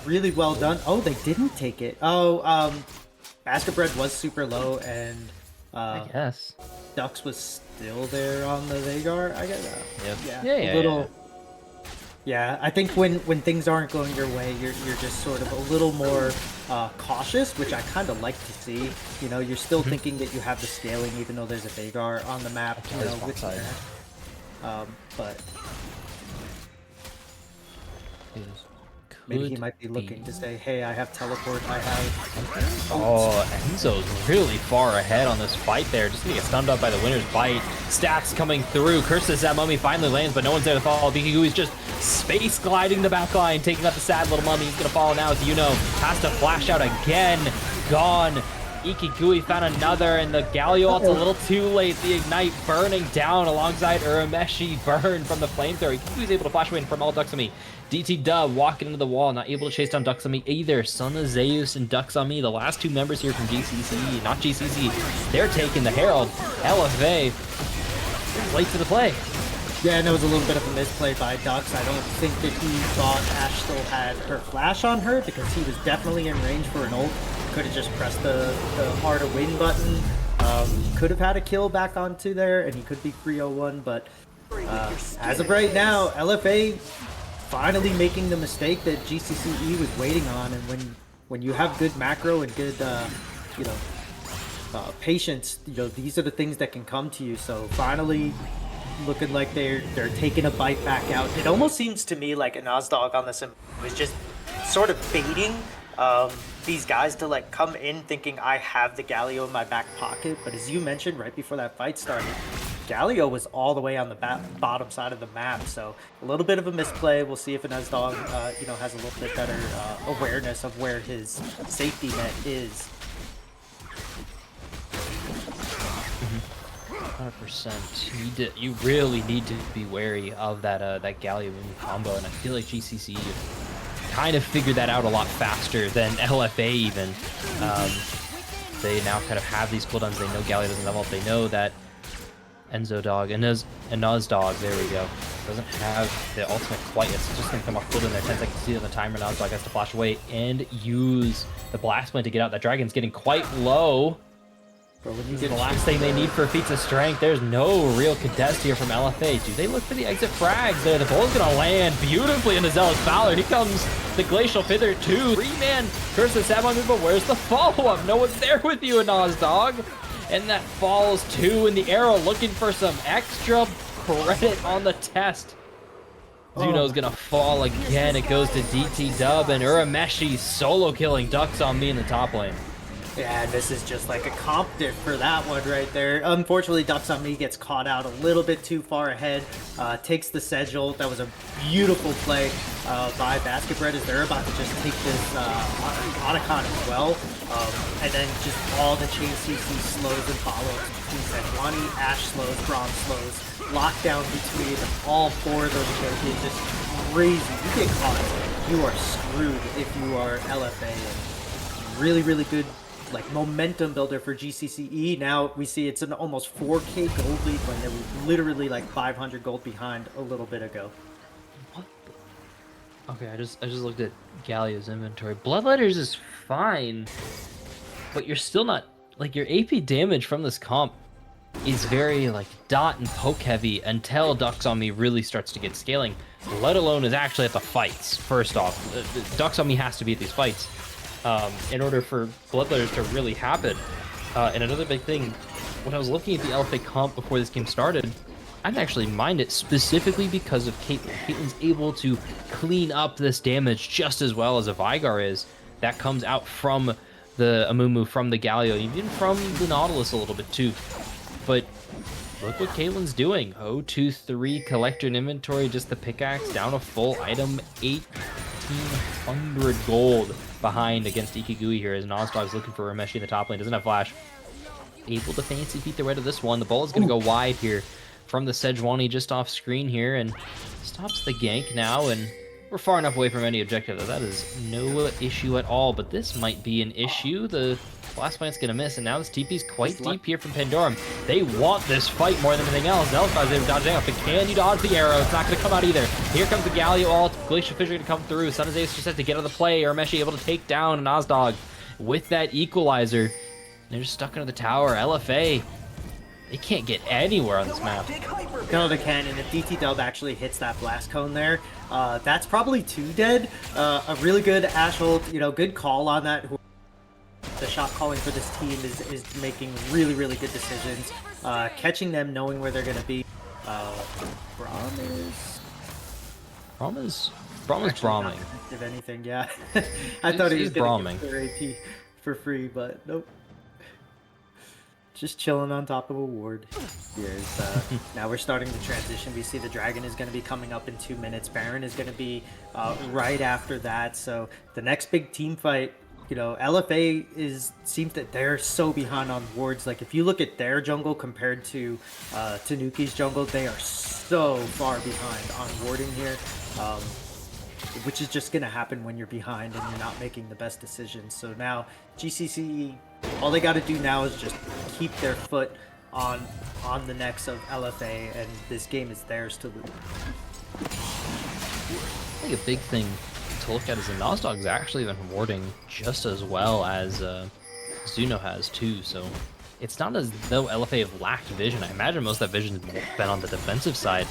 really well done. Oh, they didn't take it. Oh, Basket Bread was super low, and I guess Dux was still there on the Veigar, I guess. Yeah. Yeah, I think when things aren't going your way, you're just sort of a little more cautious, which I kind of like to see. You know, you're still thinking that you have the scaling, even though there's a Veigar on the map. You know, with that. But maybe he might be looking to say, "Hey, I have teleport. I have." Oh, Enzo's really far ahead on this fight there. Just gonna get stunned up by the winner's bite. Stacks coming through. Curses that mummy finally lands, but no one's there to follow. Ikigui's just space gliding the back line, taking out the sad little mummy. He's gonna fall now, as you know. Has to flash out again. Gone. Ikigui found another, and the Galio ult's a little too late. The Ignite burning down alongside Urameshi, burn from the flamethrower. Ikigui's able to flash away from all Duxami. DT Dub walking into the wall, not able to chase down Duxami either. Son of Zeus and Duxami, the last two members here from GCCE, not GCC, they're taking the Herald. LFA, late to the play. Yeah, and it was a little bit of a misplay by Dux. I don't think that he thought Ashe still had her flash on her, because he was definitely in range for an ult. Could have just pressed the R to win button. He could have had a kill back onto there, and he could be 3-0-1, but as of right now, LFA finally making the mistake that GCCE was waiting on, and when you have good macro and good, you know, patience, you know, these are the things that can come to you. So finally, looking like they're taking a bite back out. It almost seems to me like Anazdog on this was just sort of baiting these guys to like come in thinking I have the Galio in my back pocket. But as you mentioned right before that fight started, Galio was all the way on the bottom side of the map. So a little bit of a misplay. We'll see if Anazdog, you know, has a little bit better awareness of where his safety net is. 100%. You really need to be wary of that that Galio combo, and I feel like GCC kind of figured that out a lot faster than LFA even. They now kind of have these cooldowns. They know Galio doesn't level up. They know that Nazdog, there we go, doesn't have the ultimate quite yet. It's just going to come off cooldown there. 10 seconds to see on the timer. Nazdog has to flash away and use the Blast Plant to get out. That Dragon's getting quite low. This is the last thing they need for feats of strength. There's no real contest here from LFA. Do they look for the exit frags there? The bull's gonna land beautifully into Zealous Valor. Here comes the Glacial Pither too. 3-man Curse of Sabon move, but where's the follow-up? No one's there with you, Nazdog. And that falls too, and the arrow looking for some extra credit on the test. Zuno's gonna fall again. It goes to DT Dub, and Urameshi solo killing Ducks on me in the top lane. Yeah, this is just like a comp diff for that one right there. Unfortunately, Ducks on Me gets caught out a little bit too far ahead. Takes the Sedge ult. That was a beautiful play by Basket Bread as they're about to just take this Otacon as well. And then just all the chain CC slows and follows between Sejuani, Ashe slows, Braum slows. Lockdown between all four of those champions, just crazy. You get caught, you are screwed if you are LFA. And really, really good like momentum builder for GCCE. Now we see it's an almost 4K gold lead when they were literally like 500 gold behind a little bit ago. What the? Okay, I just looked at Galio's inventory. Bloodletters is fine, but you're still not, like, your AP damage from this comp is very like dot and poke heavy until Ducks on Me really starts to get scaling, let alone is actually at the fights. First off, Ducks on Me has to be at these fights in order for Bloodletters to really happen. And another big thing, when I was looking at the LFA comp before this game started, I actually mined it specifically because of Caitlyn. Caitlyn's able to clean up this damage just as well as a Vigar is. That comes out from the Amumu, from the Galio, even from the Nautilus a little bit too. But look what Caitlyn's doing. 0-2-3 collector in inventory, just the pickaxe, down a full item, 1,800 gold behind against Ikigui here as Nazdog's looking for Rameshi in the top lane. Doesn't have flash. Able to fancy feet their way to this one. The ball is going to go wide here from the Sejuani just off screen here and stops the gank now, and we're far enough away from any objective that that is no issue at all, but this might be an issue. The Blast Plant's going to miss, and now this TP's quite deep here from Pandorum. They want this fight more than anything else. Zelfaz, they're dodging out, but can you dodge the arrow? It's not going to come out either. Here comes the Galio ult. Glacial Fissure going to come through. Sun Azaeus just has to get out of the play. Urameshi able to take down Nazdog with that equalizer. They're just stuck under the tower. LFA, they can't get anywhere on this map. No, they can, and if DT Dub actually hits that blast cone there, that's probably 2 dead. A really good Ashe ult, you know, good call on that. The shot calling for this team is making really, really good decisions. Catching them, knowing where they're going to be. Braum is Brauming. If anything, yeah. I thought he was going to get their AP for free, but nope. Just chilling on top of a ward. Here's now we're starting to transition. We see the dragon is going to be coming up in 2 minutes. Baron is going to be right after that. So the next big team fight, you know, LFA seems that they're so behind on wards. Like if you look at their jungle compared to Tanukis jungle, they are so far behind on warding here. Which is just going to happen when you're behind and you're not making the best decisions. So now GCCE, all they got to do now is just keep their foot on the necks of LFA, and this game is theirs to lose. I think a big thing to look at is the Nazdog's actually been warding just as well as Zuno has too. So it's not as though LFA have lacked vision. I imagine most of that vision has been on the defensive side.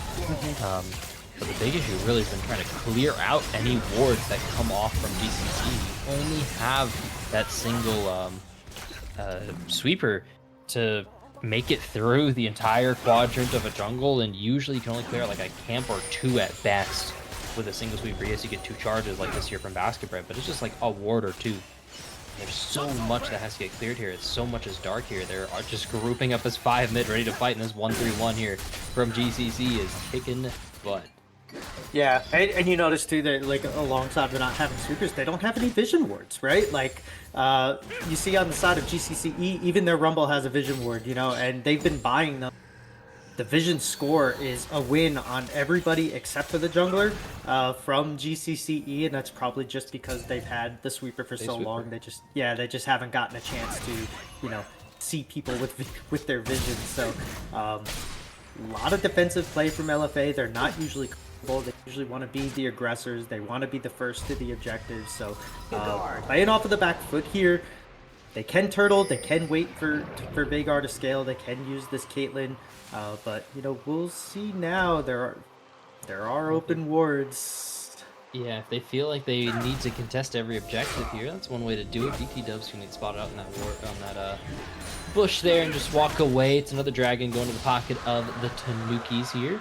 But the big issue really has been trying to clear out any wards that come off from GCC. You only have that single sweeper to make it through the entire quadrant of a jungle, and usually you can only clear like a camp or 2 at best with a single sweeper. Yes, you get 2 charges like this here from Basket Bread, but it's just like a ward or 2. There's so much that has to get cleared here. It's so much is dark here. They're just grouping up as 5 mid, ready to fight, and this 1-3-1 here from GCC is kicking butt. Yeah, and you notice too that like alongside with not having sweepers, they don't have any vision wards, right? Like you see on the side of GCCE, even their Rumble has a vision ward, you know, and they've been buying them. The vision score is a win on everybody except for the jungler from GCCE, and that's probably just because they've had the sweeper for so long. They just haven't gotten a chance to, you know, see people with their vision. So a lot of defensive play from LFA. They're not usually comfortable. They usually want to be the aggressors. They want to be the first to the objective. So playing off of the back foot here. They can turtle, they can wait for Veigar to scale, they can use this Caitlyn, but you know, we'll see now. There are open wards. Yeah, if they feel like they need to contest every objective here, that's one way to do it. DT Dubs can get spotted out in that ward, on that bush there and just walk away. It's another dragon going to the pocket of the Tanukis here.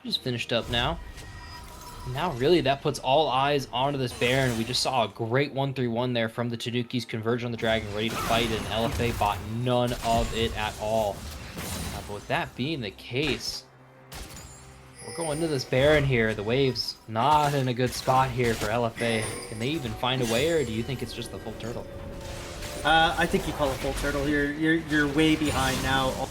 Just finished up now. Now, really, that puts all eyes onto this Baron. We just saw a great 1-3-1 there from the Tanukis, converge on the dragon, ready to fight it, and LFA bought none of it at all. But with that being the case, we're going to this Baron here. The wave's not in a good spot here for LFA. Can they even find a way, or do you think it's just the full turtle? I think you call it full turtle here. You're way behind now. All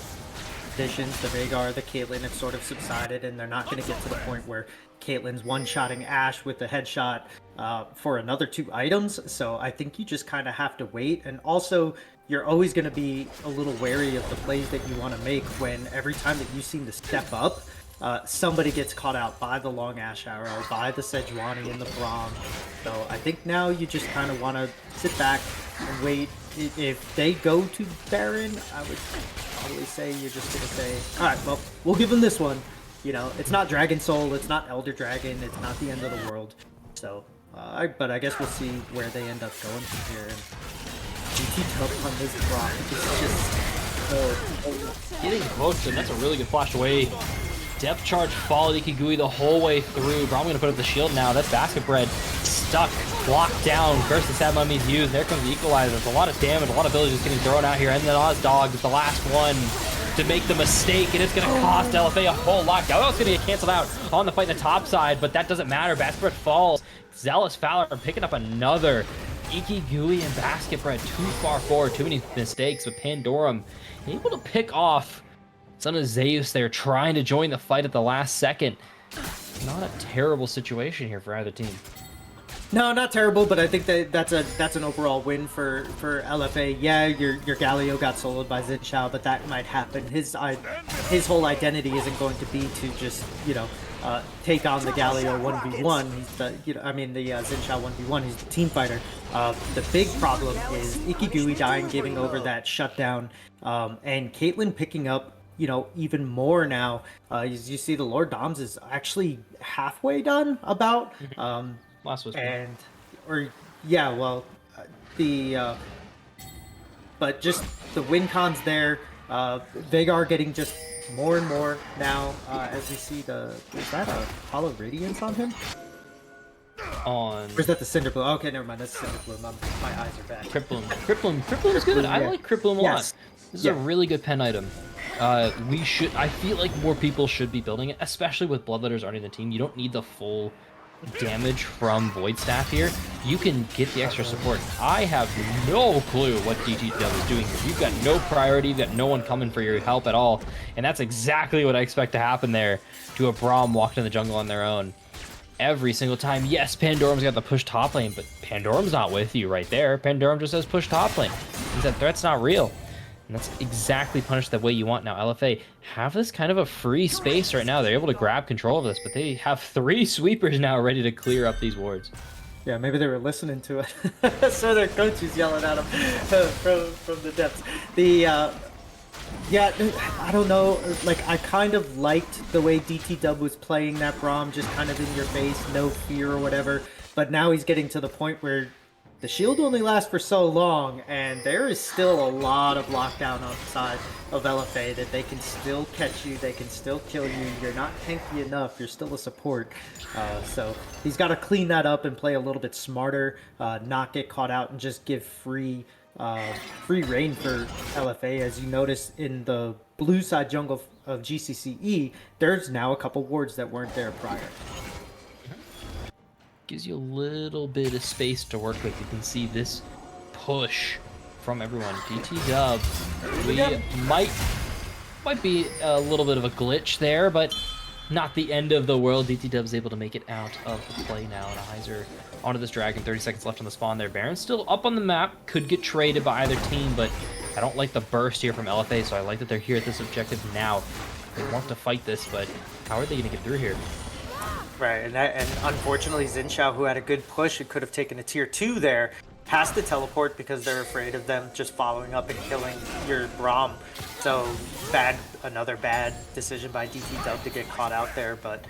additions, the Veigar, the Caitlyn, it's sort of subsided, and they're not going to get to the point where Caitlyn's one-shotting Ashe with the headshot for another 2 items. So I think you just kind of have to wait. And also, you're always going to be a little wary of the plays that you want to make when every time that you seem to step up, somebody gets caught out by the long Ashe arrow, by the Sejuani and the Braum. So I think now you just kind of want to sit back and wait. If they go to Baron, I would probably say you're just going to say, all right, well, we'll give them this one. You know, it's not Dragon Soul, it's not Elder Dragon, it's not the end of the world. So, but I guess we'll see where they end up going from here. And GT Dub on this rock is just getting close, and that's a really good flash away. Depth charge followed Ikigui the whole way through. Braum going to put up the shield now. That's Basket Bread stuck, blocked down. First the Sad Mummy's used. There comes the Equalizer. There's a lot of damage, a lot of villages getting thrown out here. And then Ozdog is the last one to make the mistake, and it's going to cost LFA a whole lot. Galio's going to get canceled out on the fight in the top side, but that doesn't matter. Basket Bread falls. Zealous Fowler picking up another. Ikigui and Basket Bread too far forward, too many mistakes, but Pandorum able to pick off Son of Zeus there, trying to join the fight at the last second. Not a terrible situation here for either team. No, not terrible, but I think that's an overall win for LFA. Yeah, your Galio got soloed by Xin Zhao, but that might happen. His whole identity isn't going to be to just, you know, take on the Galio 1v1. He's the, you know, I mean the Xin Zhao 1v1. He's the team fighter. The big problem is Ikigui dying, giving over that shutdown, and Caitlyn picking up, you know, even more now. As you see, the Lord Doms is actually halfway done about. Last was but just the win cons there. Veigar getting just more and more now as we see is that a Hollow Radiance on him? On. Or is that the Cinder Bloom? Okay, never mind. That's Cinder Bloom. My eyes are bad. Crypt Bloom is good. I like Crypt Bloom a lot. This is a really good pen item. I feel like more people should be building it, especially with Bloodletters already in the team. You don't need the full damage from Void Staff here. You can get the extra support. I have no clue what DT Dub is doing here. You've got no priority, you've got no one coming for your help at all, and that's exactly what I expect to happen there to a Braum walked in the jungle on their own. Every single time. Yes, Pandorum's got the push top lane, but Pandorum's not with you right there. Pandorum just says push top lane. That threat's not real. And that's exactly punished the way you want now. LFA have this kind of a free space right now. They're able to grab control of this, but they have 3 sweepers now ready to clear up these wards. Yeah, maybe they were listening to it. So their coach is yelling at them from the depths. Yeah, I don't know. Like, I kind of liked the way DT Dub was playing that Braum, just kind of in your face, no fear or whatever. But now he's getting to the point where the shield only lasts for so long, and there is still a lot of lockdown on the side of LFA that they can still catch you, they can still kill you. You're not tanky enough. You're still a support. So he's got to clean that up and play a little bit smarter, not get caught out, and just give free reign for LFA. As you notice in the blue side jungle of GCCE, there's now a couple wards that weren't there prior. Gives you a little bit of space to work with. You can see this push from everyone. DT Dub, we might be a little bit of a glitch there, but not the end of the world. DT Dub's able to make it out of the play now, and Heiser onto this dragon. 30 seconds left on the spawn there. Baron's still up on the map, could get traded by either team, but I don't like the burst here from LFA, so I like that they're here at this objective now. They want to fight this, but how are they going to get through here? Right, and unfortunately Zinshao, who had a good push, who could have taken a tier 2 there, has to teleport because they're afraid of them just following up and killing your Braum. So another bad decision by DT Dub to get caught out there, but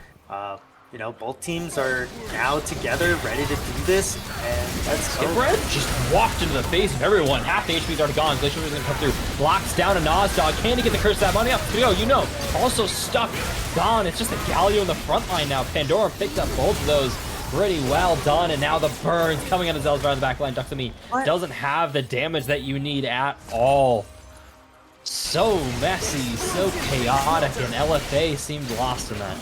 you know, both teams are now together, ready to do this, and let's go. Red just walked into the face of everyone. Half the HP's already gone. Glacier was gonna come through. Blocks down a Nozdog. Can he get the curse of that money up? Go, you know. Also stuck, gone. It's just a Galio in the front line now. Pandora picked up both of those. Pretty well done, and now the burns coming out of Zelzbar on the back line. Duxami doesn't have the damage that you need at all. So messy, so chaotic, and LFA seemed lost in that.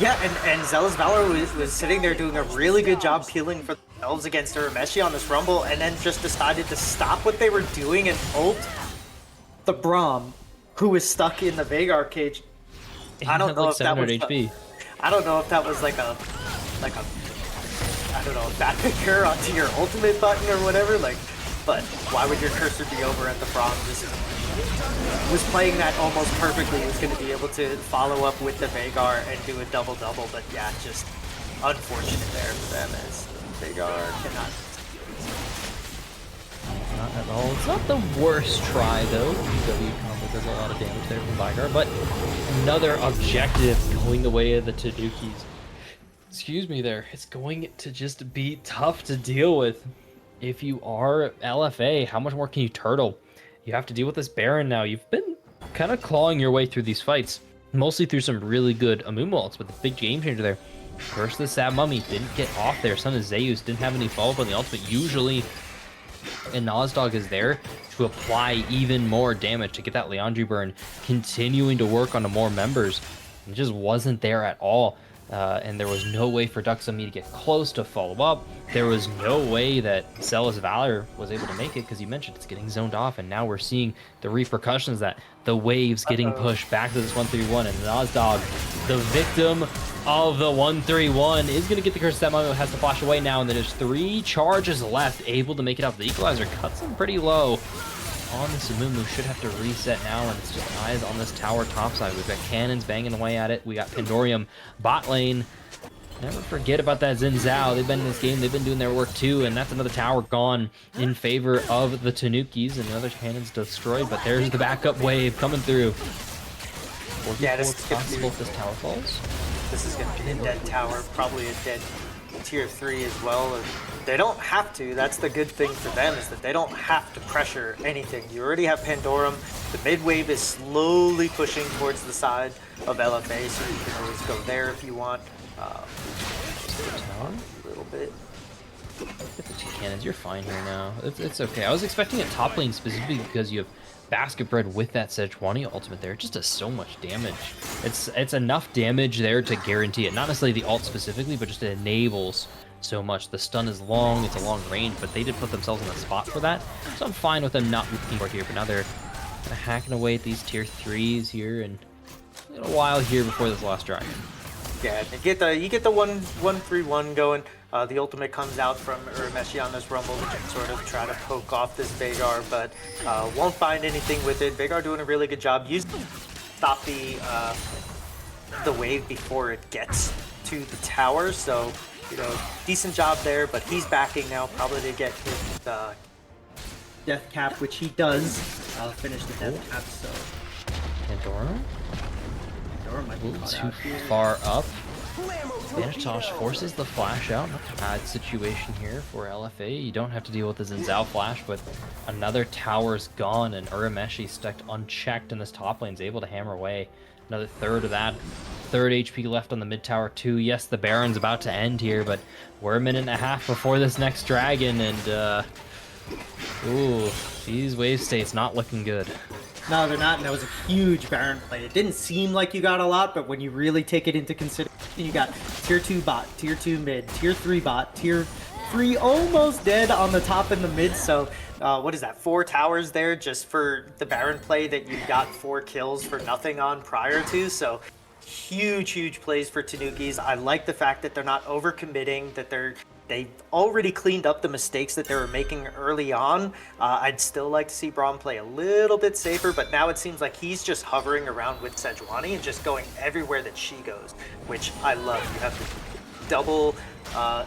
Yeah, and Zealous Valor was sitting there doing a really good job peeling for themselves against Urameshi on this Rumble, and then just decided to stop what they were doing and ult the Braum, who was stuck in the Veigar cage. I don't know if that was HP. I don't know if that was like a I don't know, back picker onto your ultimate button or whatever, like, but why would your cursor be over at the Braum? Just was playing that almost perfectly. He was going to be able to follow up with the Veigar and do a double-double, but yeah, just unfortunate there for them as Veigar cannot. Not at all. It's not the worst try, though. PW combo does a lot of damage there from Veigar, but another objective going the way of the Tanukis. Excuse me there. It's going to just be tough to deal with. If you are LFA, how much more can you turtle? You have to deal with this Baron now. You've been kind of clawing your way through these fights, mostly through some really good Amumu ults, but the big game changer there. First, the Sad Mummy didn't get off there. Son of Zeus didn't have any follow-up on the ultimate. Usually, and Nozdog is there to apply even more damage to get that Leandri burn, continuing to work onto more members. It just wasn't there at all. And there was no way for Duxami to get close to follow up. There was no way that Zealous Valor was able to make it, because you mentioned it's getting zoned off, and now we're seeing the repercussions that the waves getting pushed back to this 1-3-1, and Nozdog, the victim of the 1-3-1, is going to get the curse. That moment has to flash away now, and there's 3 charges left, able to make it out. The equalizer cuts him pretty low on the Amumu. Should have to reset now, and it's just eyes on this tower topside. We've got cannons banging away at it. We got Pandorium bot lane. Never forget about that Xin Zhao. They've been in this game. They've been doing their work too, and that's another tower gone in favor of the Tanukis, and another cannon's destroyed, but there's the backup wave coming through. Yeah, this is possible if this tower falls. This is going to be a dead tower, probably a dead tier 3 as well. They don't have to. That's the good thing for them, is that they don't have to pressure anything. You already have Pandorum. The mid wave is slowly pushing towards the side of LFA, so you can always go there if you want. A little bit. Get the 2 cannons. You're fine here now. It's okay. I was expecting a top lane specifically because you have Basket Bread with that Sejuani ultimate there. It just does so much damage. It's enough damage there to guarantee it. Not necessarily the ult specifically, but just it enables so much. The stun is long, it's a long range, but they did put themselves in the spot for that. So I'm fine with them not looking for it here, but now they're kind of hacking away at these tier 3s here, and a little while here before this last dragon. Yeah, you get the 1-3-1 going. The ultimate comes out from Urameshi on this Rumble to sort of try to poke off this Veigar, but won't find anything with it. Veigar doing a really good job. Stop the wave before it gets to the tower, so, you know, decent job there, but he's backing now, probably to get his death cap, which he does finish the death cap. So Pandora? Pandora might be A little caught too out here. far up. Vanish forces the flash out. Not a bad situation here for LFA. You don't have to deal with the Zinzao flash, but another tower's gone, and Urameshi stuck unchecked in this top lane is able to hammer away. Another third of that. Third HP left on the mid tower too. Yes, the Baron's about to end here, but we're a minute and a half before this next dragon, and ooh, these wave states not looking good. No, they're not, and that was a huge Baron play. It didn't seem like you got a lot, but when you really take it into consideration, you got tier 2 bot, tier 2 mid, tier 3 bot, tier 3 almost dead on the top and the mid, so what is that, 4 towers there just for the Baron play that you got 4 kills for nothing on prior to, so huge plays for Tanukis. I like the fact that they're not overcommitting, that they've already cleaned up the mistakes that they were making early on. I'd still like to see Braum play a little bit safer, but now it seems like he's just hovering around with Sejuani and just going everywhere that she goes, which I love. You have the double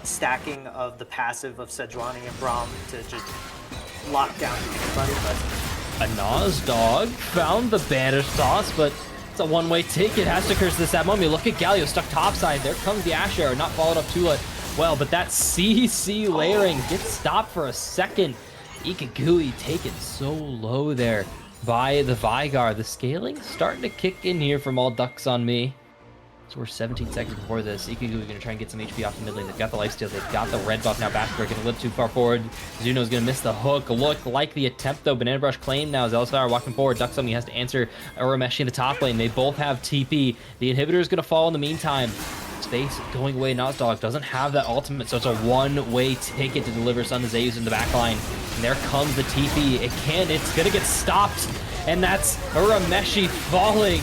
stacking of the passive of Sejuani and Braum to just lock down anybody. A Nas dog found the Banish sauce, but it's a one-way ticket. Has to curse this at moment. Look at Galio stuck topside. There comes the Ash Arrow, not followed up too well, but that CC layering gets stopped for a second. Ikagui taken so low there by the Vigar. The scaling starting to kick in here from all ducks on me. So we're 17 seconds before this. Ikagui gonna try and get some HP off the mid lane. They've got the lifesteal, they've got the red buff now. Bashford getting a little too far forward. Zuno's gonna miss the hook. Look like the attempt though. Banana Brush claim now. Zealous Fire walking forward. Duxum, he has to answer Urameshi in the top lane. They both have TP. The inhibitor is gonna fall in the meantime. Space going away. Nozdog doesn't have that ultimate, so it's a one-way ticket to deliver Sun to Zeus in the back line. And there comes the TP. It's gonna get stopped, and that's Urameshi falling.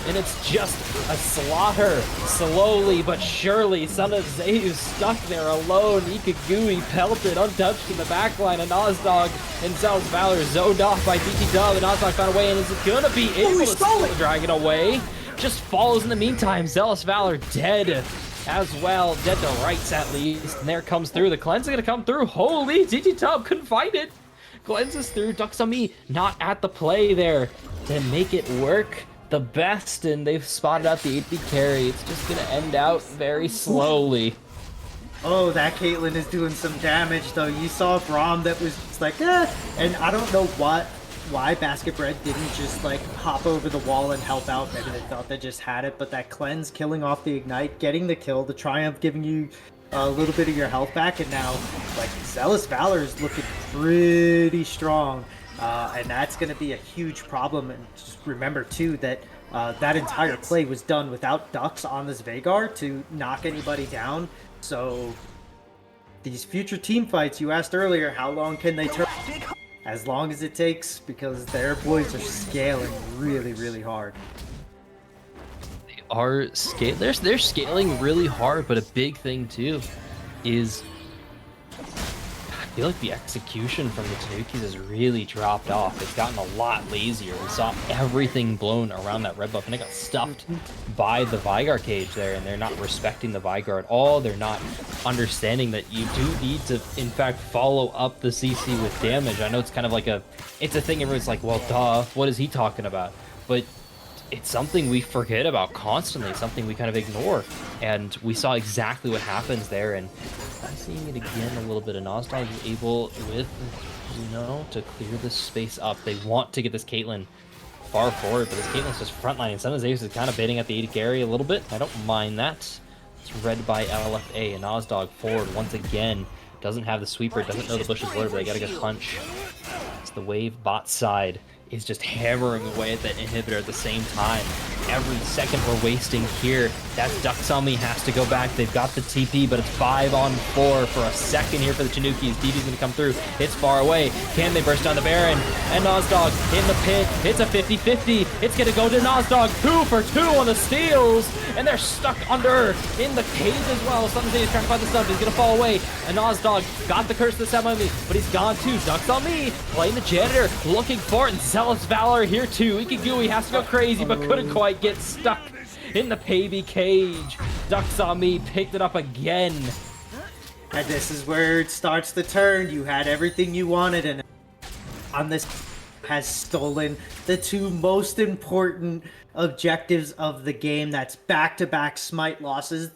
And it's just a slaughter, slowly but surely. Son of Zeus stuck there alone. Ikagui pelted, untouched in the backline. And Nozdog and Zealous Valor zoned off by DT Dub. And Nozdog found a way, and is gonna be able to steal the dragon away. Just follows in the meantime. Zealous Valor dead as well. Dead to rights at least. And there comes through. The cleanse is gonna come through. Holy, DT Dub couldn't find it. Cleanses through. Duxami not at the play there to make it work the best, and they've spotted out the 8B carry. It's just gonna end out very slowly. Oh, that Caitlyn is doing some damage though. You saw Braum that was just like, eh. And I don't know why Basket Bread didn't just like hop over the wall and help out. Maybe they thought they just had it, but that cleanse killing off the ignite, getting the kill, the triumph giving you a little bit of your health back, and now like Zealous Valor is looking pretty strong. And that's going to be a huge problem. And just remember, too, that that entire play was done without Dux on this Veigar to knock anybody down. So these future team fights, you asked earlier, how long can they turn? As long as it takes, because their boys are scaling really hard. They are they're scaling really hard, but a big thing, too, is I feel like the execution from the Tanukis has really dropped off. It's gotten a lot lazier. We saw everything blown around that red buff, and it got stuffed by the Vigar cage there, and they're not respecting the Vigar at all. They're not understanding that you do need to, in fact, follow up the CC with damage. I know it's kind of like it's a thing everyone's like, well, duh, what is he talking about? But it's something we forget about constantly, something we kind of ignore. And we saw exactly what happens there, and I'm seeing it again a little bit. And Nozdog is able with to clear this space up. They want to get this Caitlyn far forward, but this Caitlyn's just frontlining. Son of Zeus is kind of baiting at the AD carry a little bit. I don't mind that. It's read by LFA, and Nozdog forward once again. Doesn't have the sweeper, doesn't know the bush is loaded, but they gotta get punch. It's the wave bot side is just hammering away at that inhibitor at the same time. Every second we're wasting here, that Duxami has to go back. They've got the TP, but it's 5-on-4 for a second here for the Tanukis. DD's gonna come through. It's far away. Can they burst down the Baron? And Nozdog in the pit. It's a 50-50. It's gonna go to Nozdog. 2 for 2 on the steals. And they're stuck under in the cage as well. Sunday is trying to find the stun. He's gonna fall away. And Nozdog got the curse this time on me, but he's gone too. Duxami playing the janitor, looking for it. And Zealous Valor here too. Ikagui has to go crazy, but couldn't quite get stuck in the baby cage. Duxami picked it up again. And this is where it starts to turn. You had everything you wanted, and on this has stolen the two most important objectives of the game. That's back-to-back smite losses.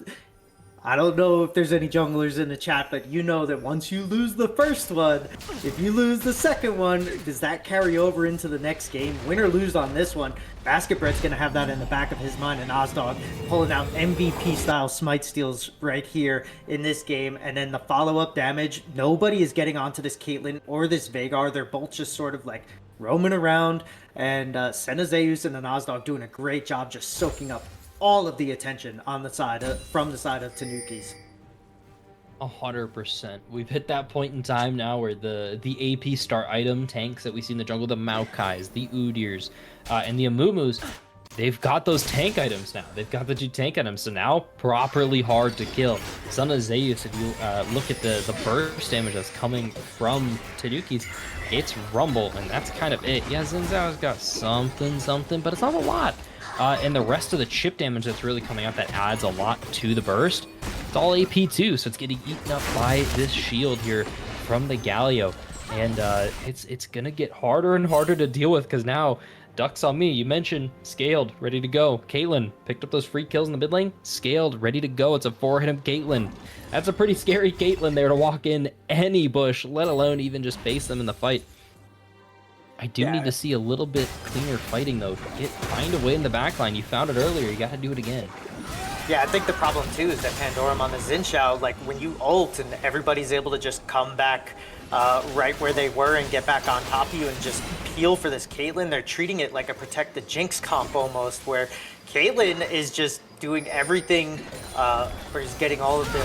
I don't know if there's any junglers in the chat, but you know that once you lose the first one, if you lose the second one, does that carry over into the next game? Win or lose on this one, Basket Bread's going to have that in the back of his mind, and Ozdog pulling out MVP-style smite steals right here in this game. And then the follow-up damage, nobody is getting onto this Caitlyn or this Veigar. They're both just sort of like roaming around, and Senna Zeus and Ozdog doing a great job just soaking up all of the attention on the side from the side of Tanukis. 100%. We've hit that point in time now where the AP start item tanks that we see in the jungle, the Maokais, the Udyrs, and the Amumus, they've got those tank items now. They've got the two tank items, so now properly hard to kill. Son of Zeus, if you look at the burst damage that's coming from Tanukis, it's Rumble, and that's kind of it. Yeah, Xin Zhao's got something, but it's not a lot. And the rest of the chip damage that's really coming out that adds a lot to the burst, it's all AP too, so it's getting eaten up by this shield here from the Galio. And it's going to get harder and harder to deal with, because now Ducks on me, you mentioned, scaled, ready to go. Caitlyn picked up those free kills in the mid lane, scaled, ready to go. It's a 4-hit Caitlyn. That's a pretty scary Caitlyn there to walk in any bush, let alone even just base them in the fight. I do need to see a little bit cleaner fighting, though. Find a way in the backline. You found it earlier. You got to do it again. Yeah, I think the problem, too, is that Pandorum on the Xin Zhao, like, when you ult and everybody's able to just come back right where they were and get back on top of you and just peel for this Caitlyn, they're treating it like a Protect the Jinx comp almost, where Caitlyn is just doing everything, or he's getting all of the...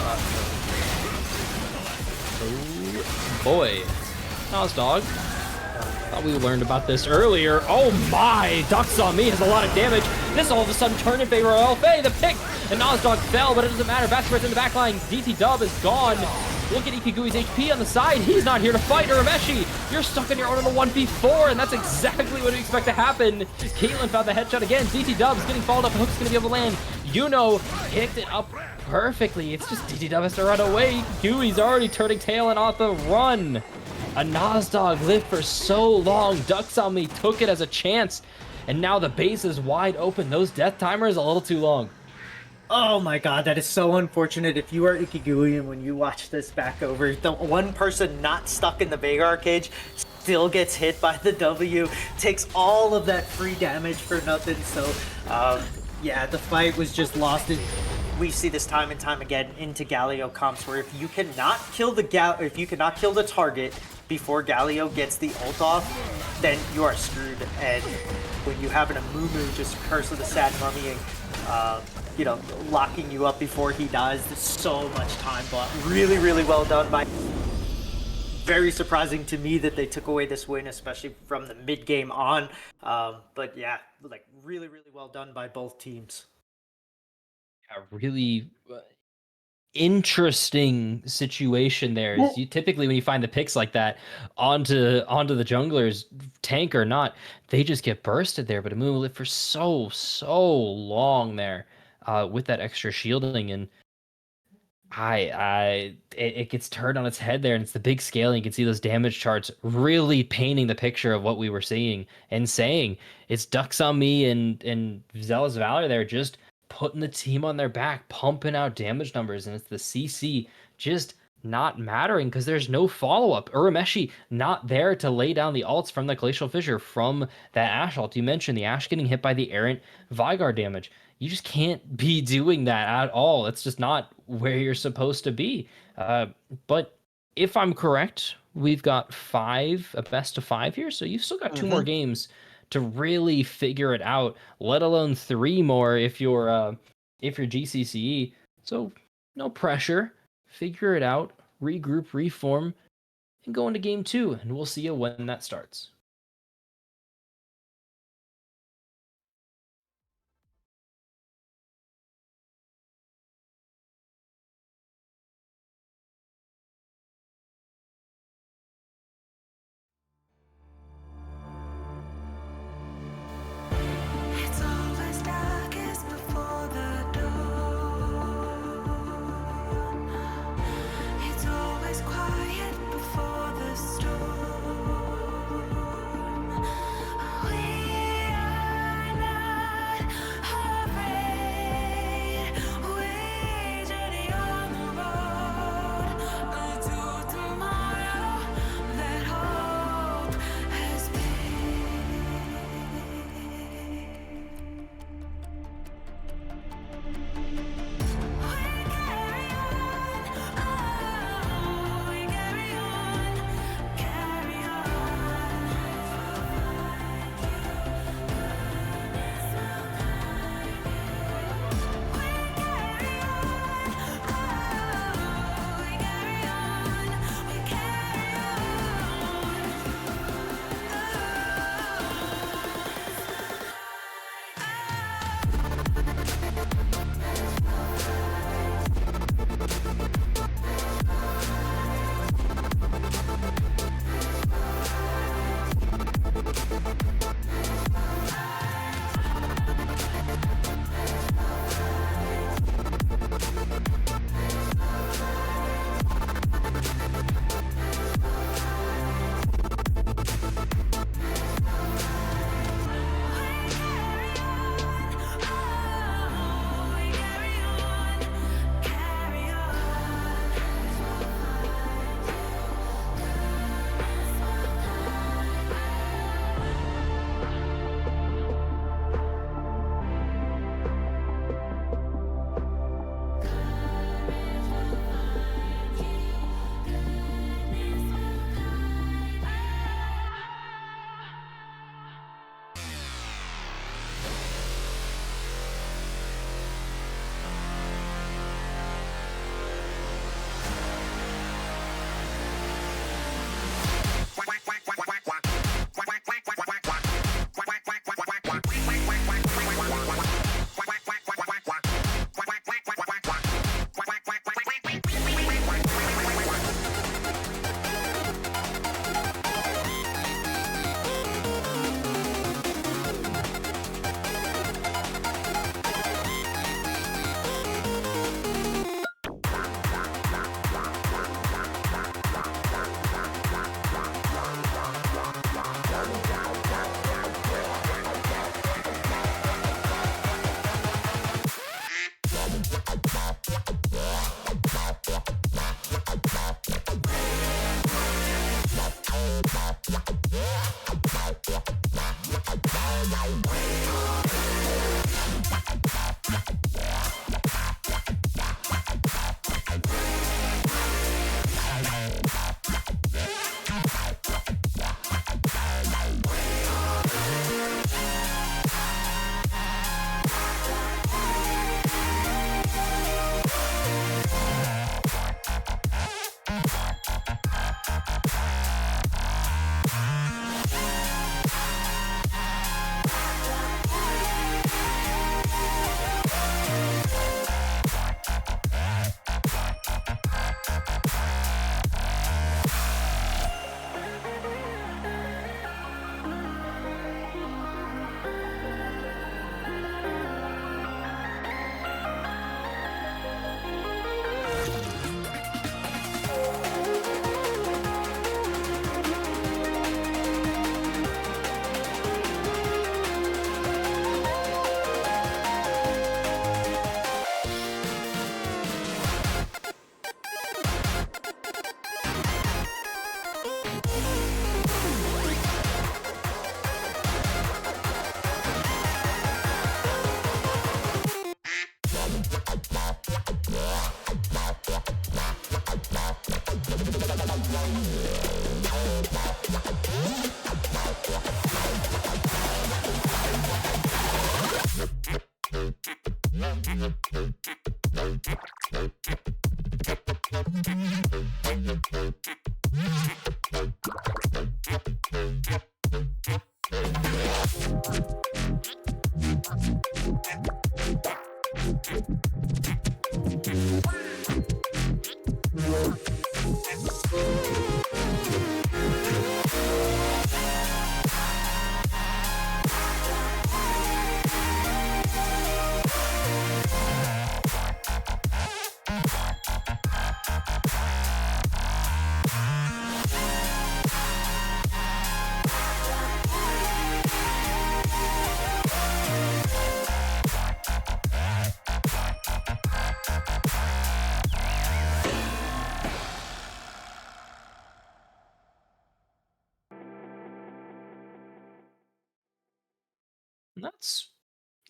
Oh, boy. Ozdog. Thought we learned about this earlier. Oh my! Ducks on me has a lot of damage. This all of a sudden turned in favor of LFA. The pick! And Ozdog fell, but it doesn't matter. Basket in the back line. DT Dub is gone. Look at Ikigui's HP on the side. He's not here to fight. Urameshi, you're stuck on your own in a 1v4, and that's exactly what we expect to happen. Caitlyn found the headshot again. DT Dub's getting followed up. Hook's gonna be able to land. Yuno picked it up perfectly. It's just DT Dub has to run away. Gui's already turning tail and off the run. A Ozdog lived for so long. Ducks on me took it as a chance, and now the base is wide open. Those death timers a little too long. Oh my god, that is so unfortunate. If you are Ikigui and when you watch this back over, the one person not stuck in the Veigar cage still gets hit by the W, takes all of that free damage for nothing. So, yeah, the fight was just lost. We see this time and time again into Galio comps where if you cannot kill the target before Galio gets the ult off, then you are screwed. And when you have an Amumu just Curse of the Sad Mummying, you know, locking you up before he dies, there's so much time bought. Really, really well done by... Very surprising to me that they took away this win, especially from the mid game on. But yeah, like really, really well done by both teams. A really interesting situation there. You typically, when you find the picks like that onto the junglers, tank or not, they just get bursted there. But Amumu lived for so long there with that extra shielding, and it gets turned on its head there, and it's the big scaling. You can see those damage charts really painting the picture of what we were seeing and saying. It's Ducks on me and Zealous Valor there just putting the team on their back, pumping out damage numbers, and it's the CC just not mattering because there's no follow-up. Urameshi not there to lay down the ults from the Glacial Fissure from that Ashe ult. You mentioned the Ashe getting hit by the errant Veigar damage. You just can't be doing that at all. It's just not where you're supposed to be. But if I'm correct, we've got a best of 5 here, so you've still got 2 more games to really figure it out, let alone 3 more if you're GCCE. So no pressure. Figure it out, regroup, reform, and go into game 2, and we'll see you when that starts. It's always darkest before the dawn. It's always quiet before the storm.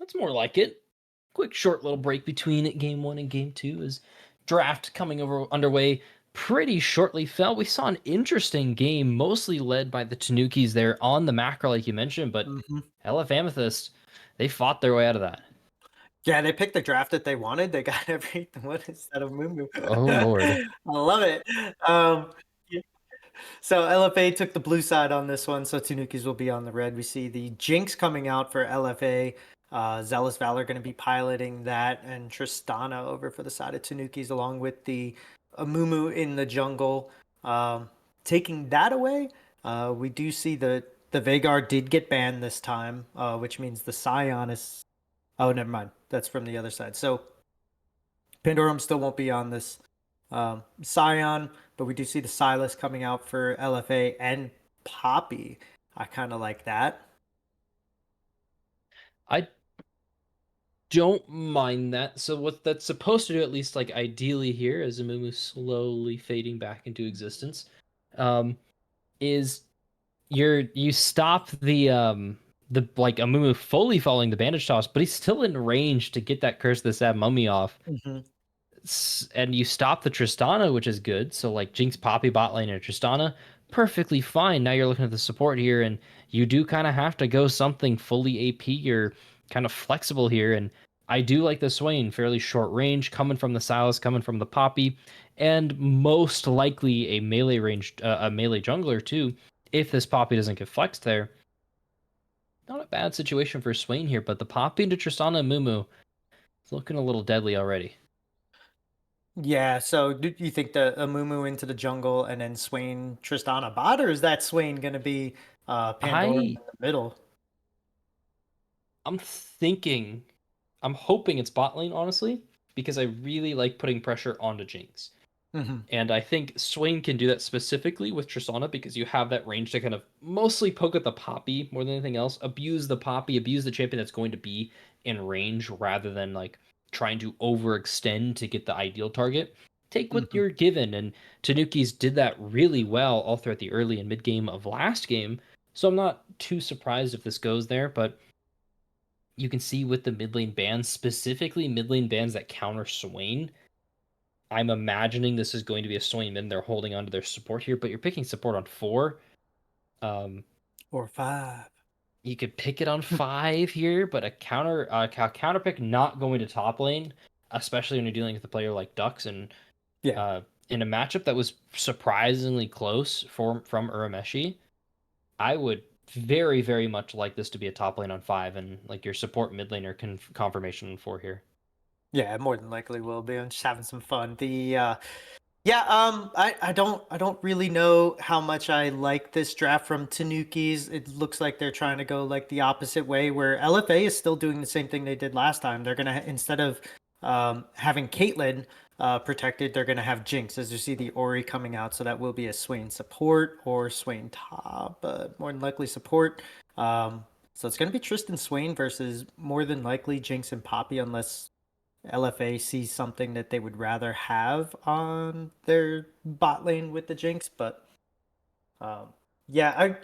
That's more like it. Quick, short little break between game one and game two as draft coming over underway pretty shortly. Fell. We saw an interesting game, mostly led by the Tanukis there on the macro, like you mentioned, but LF Amethyst, they fought their way out of that. Yeah, they picked the draft that they wanted. They got everything. What is that, a moo? Oh Lord. I love it. Yeah. So LFA took the blue side on this one, so Tanukis will be on the red. We see the Jinx coming out for LFA. Zealous Valor going to be piloting that, and Tristana over for the side of Tanukis, along with the Amumu in the jungle. Taking that away, we do see the Veigar did get banned this time, which means the Scion is. Oh, never mind. That's from the other side. So Pandorum still won't be on this Scion, but we do see the Silas coming out for LFA and Poppy. I kind of like that. I don't mind that. So what that's supposed to do, at least like ideally here, as Amumu slowly fading back into existence, is you stop the like Amumu fully following the bandage toss, but he's still in range to get that curse of the Sad Mummy off. And you stop the Tristana, which is good. So like Jinx, Poppy, bot lane, and Tristana, perfectly fine. Now you're looking at the support here, and you do kind of have to go something fully AP. You're kind of flexible here, and I do like the Swain, fairly short range, coming from the Silas, coming from the Poppy, and most likely a melee range, a melee jungler too. If this Poppy doesn't get flexed there, not a bad situation for Swain here. But the Poppy into Tristana and Mumu, it's looking a little deadly already. Yeah, so do you think the Amumu into the jungle and then Swain Tristana bot, or is that Swain going to be Pandorum in the middle? I'm hoping it's bot lane, honestly, because I really like putting pressure onto Jinx. And I think Swain can do that specifically with Tristana because you have that range to kind of mostly poke at the Poppy more than anything else. Abuse the Poppy, abuse the champion that's going to be in range rather than like trying to overextend to get the ideal target. Take what you're given, and Tanukis did that really well all throughout the early and mid game of last game. So I'm not too surprised if this goes there, but you can see with the mid lane bans, specifically mid lane bans that counter Swain, I'm imagining this is going to be a Swain mid. They're holding on to their support here, but you're picking support on 4. Or 5. You could pick it on 5 here, but a counter pick not going to top lane, especially when you're dealing with a player like Dux and in a matchup that was surprisingly close from Urameshi, I would very, very much like this to be a top lane on 5 and like your support mid laner confirmation on 4 here. Yeah, more than likely will be. I'm just having some fun. I don't really know how much I like this draft from Tanukis. It looks like they're trying to go like the opposite way, where LFA is still doing the same thing they did last time. They're gonna, instead of having Caitlyn protected, they're gonna have Jinx, as you see the Ori coming out. So that will be a Swain support or Swain top, but more than likely support. So it's gonna be Tristan Swain versus more than likely Jinx and Poppy, unless LFA sees something that they would rather have on their bot lane with the Jinx. But yeah,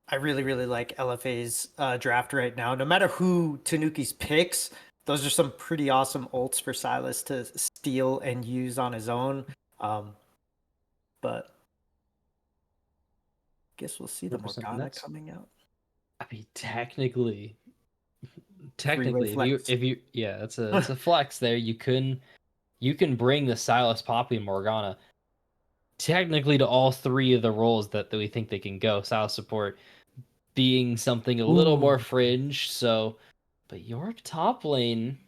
I really, really like LFA's draft right now. No matter who Tanukis picks, those are some pretty awesome ults for Silas to steal and use on his own. But I guess we'll see the Morgana coming out. I mean, technically, if you yeah, that's a flex there. You can bring the Silas, Poppy, and Morgana technically to all 3 of the roles that we think they can go. Silas support being something a little more fringe. So, but your top lane,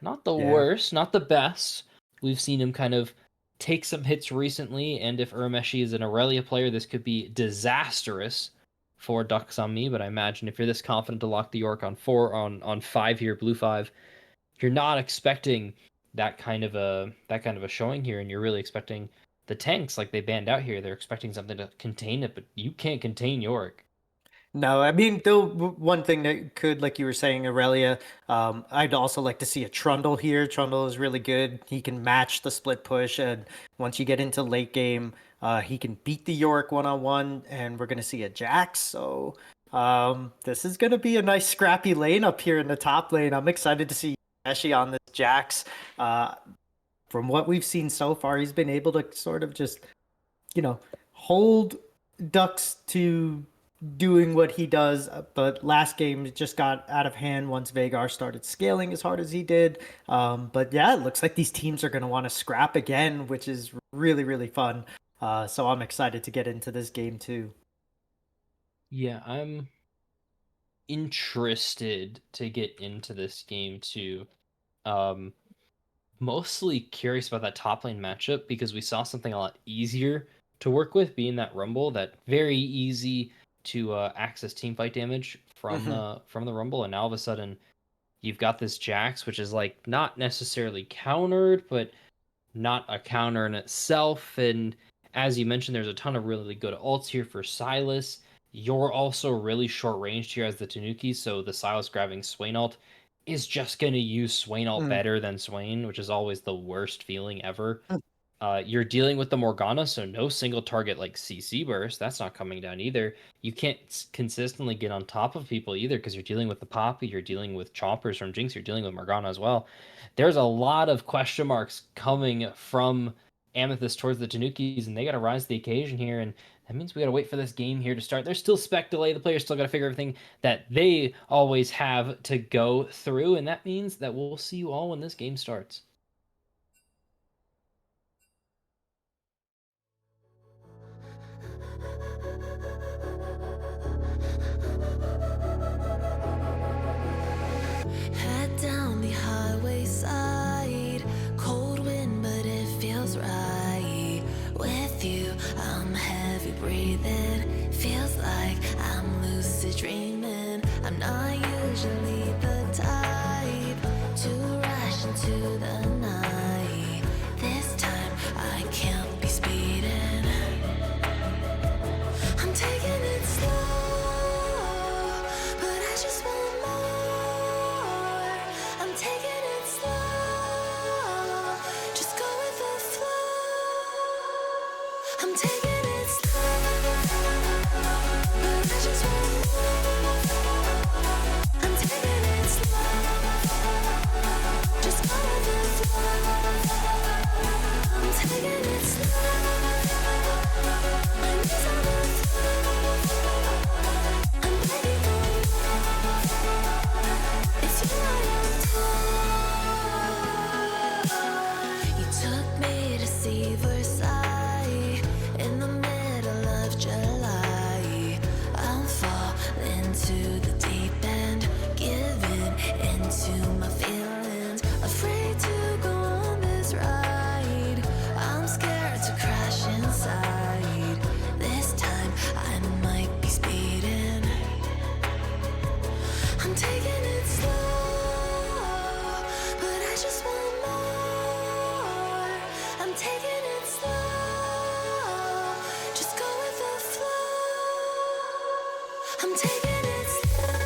Not the Yeah. worst, not the best. We've seen him kind of take some hits recently, and if Urameshi is an Aurelia player, this could be disastrous for Ducks on me. But I imagine if you're this confident to lock the York on 5 here, blue 5, you're not expecting that kind of a showing here, and you're really expecting the tanks like they banned out here. They're expecting something to contain it, but you can't contain York. No, I mean, though, one thing that could, like you were saying, Aurelia, I'd also like to see a Trundle here. Trundle is really good. He can match the split push, and once you get into late game, he can beat the York one-on-one, and we're going to see a Jax. So this is going to be a nice scrappy lane up here in the top lane. I'm excited to see Meshi on this Jax. From what we've seen so far, he's been able to sort of just, hold Ducks to doing what he does, but last game it just got out of hand once Vagar started scaling as hard as he did. But yeah, it looks like these teams are going to want to scrap again, which is really, really fun. So I'm excited to get into this game too. Yeah, I'm interested to get into this game too. Um, Mostly curious about that top lane matchup because we saw something a lot easier to work with, being that Rumble, that very easy to access team fight damage from Mhm. the Rumble, and now all of a sudden you've got this Jax, which is like not necessarily countered, but not a counter in itself. And as you mentioned, there's a ton of really good ults here for Silas. You're also really short ranged here as the Tanuki, so the Silas grabbing Swain ult is just going to use Swain ult Mm. better than Swain, which is always the worst feeling ever. You're dealing with the Morgana, so no single target like CC burst. That's not coming down either. You can't consistently get on top of people either because you're dealing with the Poppy, you're dealing with Chompers from Jinx, you're dealing with Morgana as well. There's a lot of question marks coming from Amethyst towards the Tanukis, and they got to rise to the occasion here. And that means we got to wait for this game here to start. There's still spec delay. The players still got to figure everything that they always have to go through, and that means that we'll see you all when this game starts. Head down the highway side, cold wind, but it feels right. With you, I'm heavy breathing. Feels like I'm lucid dreaming. I'm not usually the type to rush into the night. This time I can't be speeding. I'm taking it slow, but I just want more. I'm taking it slow, just go with the flow. I'm taking it slow, but I just want more. I'm taking it slow, just go with the flow. I'm taking it slow. My knees on the I'm begging for you. It's you I am. You took me to see Versailles in the middle of July. I'm falling to the deep end, giving into my feelings, afraid to go on this ride. I'm scared to crash inside. This time I might be speeding. I'm taking it slow, but I just want more. I'm taking it slow, just go with the flow. I'm taking it slow.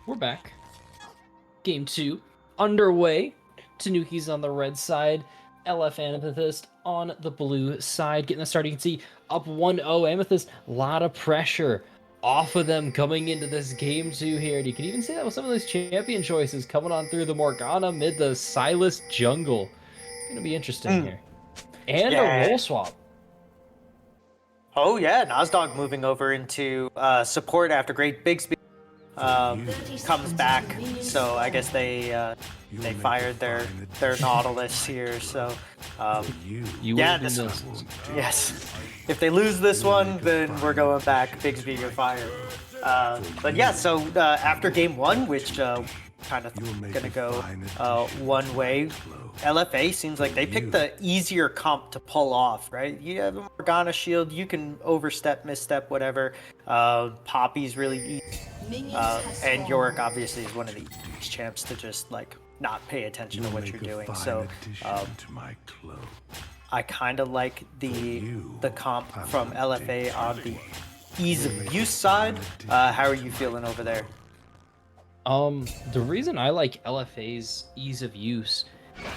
We're back. Game 2 underway. Tanukis on the red side. LF Amethyst on the blue side. Getting the start, you can see up 1-0. Amethyst, a lot of pressure off of them coming into this game 2 here. And you can even see that with some of those champion choices coming on through the Morgana mid the Silas jungle. It's going to be interesting here. And a role swap. Oh yeah, Nozdog moving over into support after great Bigsby comes back. So I guess they fired their Nautilus here. So yes, if they lose this one, then we're going back. Bigsby, you're fired. But yeah, so after game 1, which kind of gonna go one way. LFA seems like they picked the easier comp to pull off, right? You have a Morgana shield, you can overstep, misstep, whatever. Poppy's really easy. And Yorick obviously is one of the easiest champs to just like not pay attention to what you're doing. So I kind of like the comp from LFA on the ease of use side. How are you feeling over there? The reason I like LFA's ease of use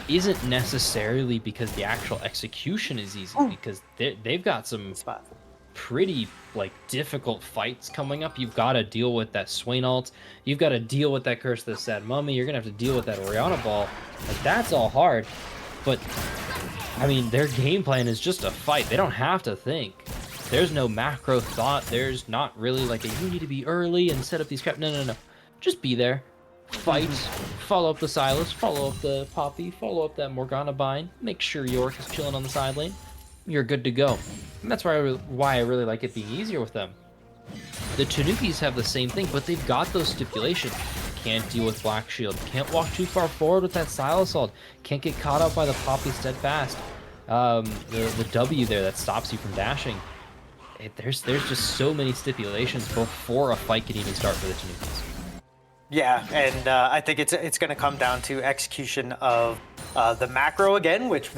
isn't necessarily because the actual execution is easy, because they've got some pretty like difficult fights coming up. You've got to deal with that Swain ult, you've got to deal with that Curse of the Sad Mummy, you're gonna have to deal with that Orianna ball. Like, that's all hard, but I mean, their game plan is just a fight. They don't have to think. There's no macro thought. There's not really like a you need to be early and set up these crap. No. Just be there. Fight, follow up the Silas, follow up the Poppy, follow up that Morgana bind, make sure York is chilling on the side lane. You're good to go. And that's why I really like it being easier with them. The Tanukis have the same thing, but they've got those stipulations. Can't deal with Black Shield, can't walk too far forward with that Silas ult, can't get caught up by the Poppy Steadfast. The W there that stops you from dashing. There's just so many stipulations before a fight can even start for the Tanukis. Yeah, and I think it's going to come down to execution of the macro again, which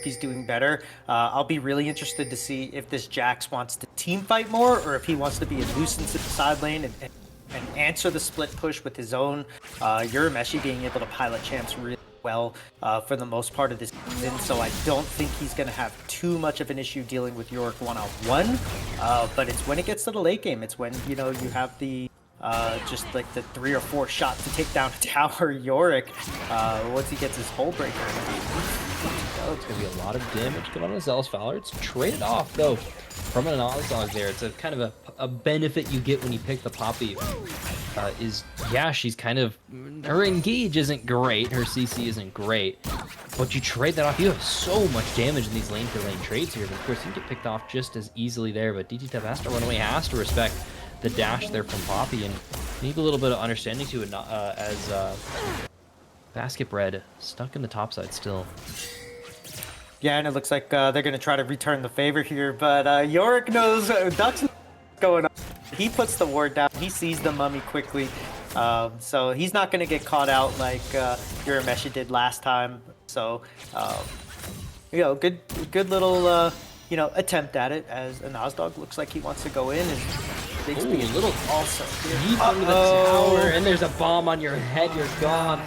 he's doing better. I'll be really interested to see if this Jax wants to team fight more, or if he wants to be a nuisance at the side lane and answer the split push with his own. Urameshi being able to pilot champs really well for the most part of this season, so I don't think he's going to have too much of an issue dealing with Yorick one-on-one. But it's when it gets to the late game, it's when you have the just like the 3 or 4 shots to take down a tower Yorick once he gets his hull breaker. It's going to be a lot of damage coming on the Zealous Fowler. It's traded off, though, from an Nozdog there. It's a kind of a benefit you get when you pick the Poppy. She's kind of... Her engage isn't great. Her CC isn't great. But you trade that off. You have so much damage in these lane-for-lane trades here. But, of course, you get picked off just as easily there. But DT has to run away, has to respect the dash there from Poppy, and need a little bit of understanding to it as Basket Bread stuck in the top side still. Yeah, and it looks like they're going to try to return the favor here, but Yorick knows Duck's going on. He puts the ward down. He sees the mummy quickly, so he's not going to get caught out like Urameshi did last time. So, good little attempt at it, as a Nozdog looks like he wants to go in, and Bigsby a little also deep under the tower, and there's a bomb on your head. You're gone.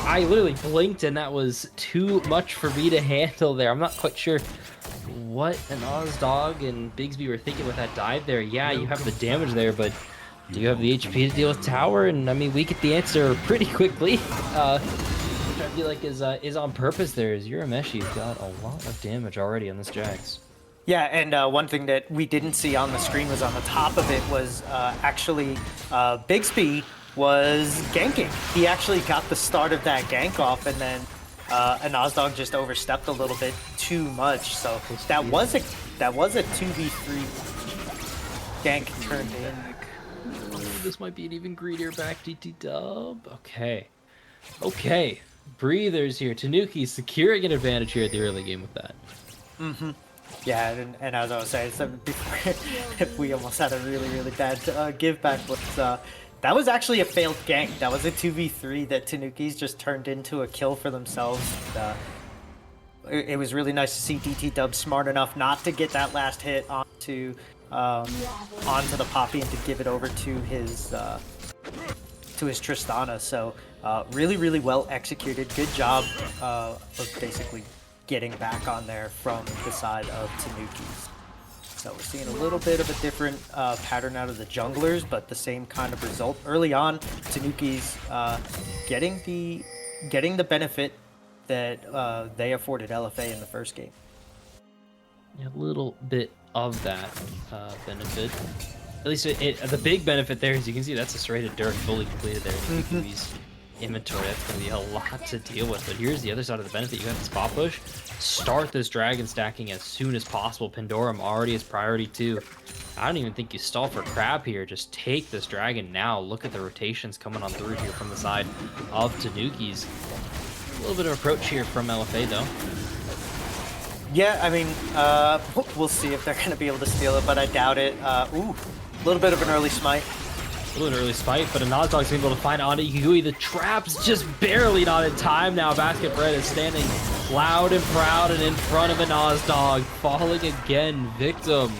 I literally blinked, and that was too much for me to handle there. I'm not quite sure what an Nozdog and Bigsby were thinking with that dive there. Yeah, you have the damage there, but do you have the HP to deal with tower? And I mean, we get the answer pretty quickly. Which I feel like is on purpose there, is Urameshi's got a lot of damage already on this Jax. Yeah, and one thing that we didn't see on the screen was on the top of it was actually Bigsby was ganking. He actually got the start of that gank off, and then Nozdog just overstepped a little bit too much. So that was a 2v3 gank turned in. Oh, this might be an even greedier back DT dub. Okay. Breathers here. Tanuki securing an advantage here at the early game with that. Yeah, and as I was saying before, we almost had a really bad give back. But that was actually a failed gank. That was a 2v3 that Tanukis just turned into a kill for themselves. It was really nice to see DT Dub smart enough not to get that last hit onto onto the Poppy and to give it over to his Tristana. So really, really well executed. Good job of basically getting back on there from the side of Tanukis. So we're seeing a little bit of a different pattern out of the junglers, but the same kind of result. Early on, Tanukis getting the benefit that they afforded LFA in the first game. A little bit of that benefit. At least the big benefit there, as you can see, that's a serrated Dirk fully completed there. Tanuki's inventory, that's going to be a lot to deal with. But here's the other side of the benefit. You have the spot push. Start this dragon stacking as soon as possible. Pandorum already is priority 2. I don't even think you stall for crab here. Just take this dragon now. Look at the rotations coming on through here from the side of Tanukis. A little bit of approach here from LFA, though. Yeah, I mean, we'll see if they're going to be able to steal it, but I doubt it. Ooh, a little bit of an early smite. A little early spite, but a Nazdog's able to find onto Yui. The trap's just barely not in time now. Basket Bread is standing loud and proud and in front of a Nazdog, falling again, victim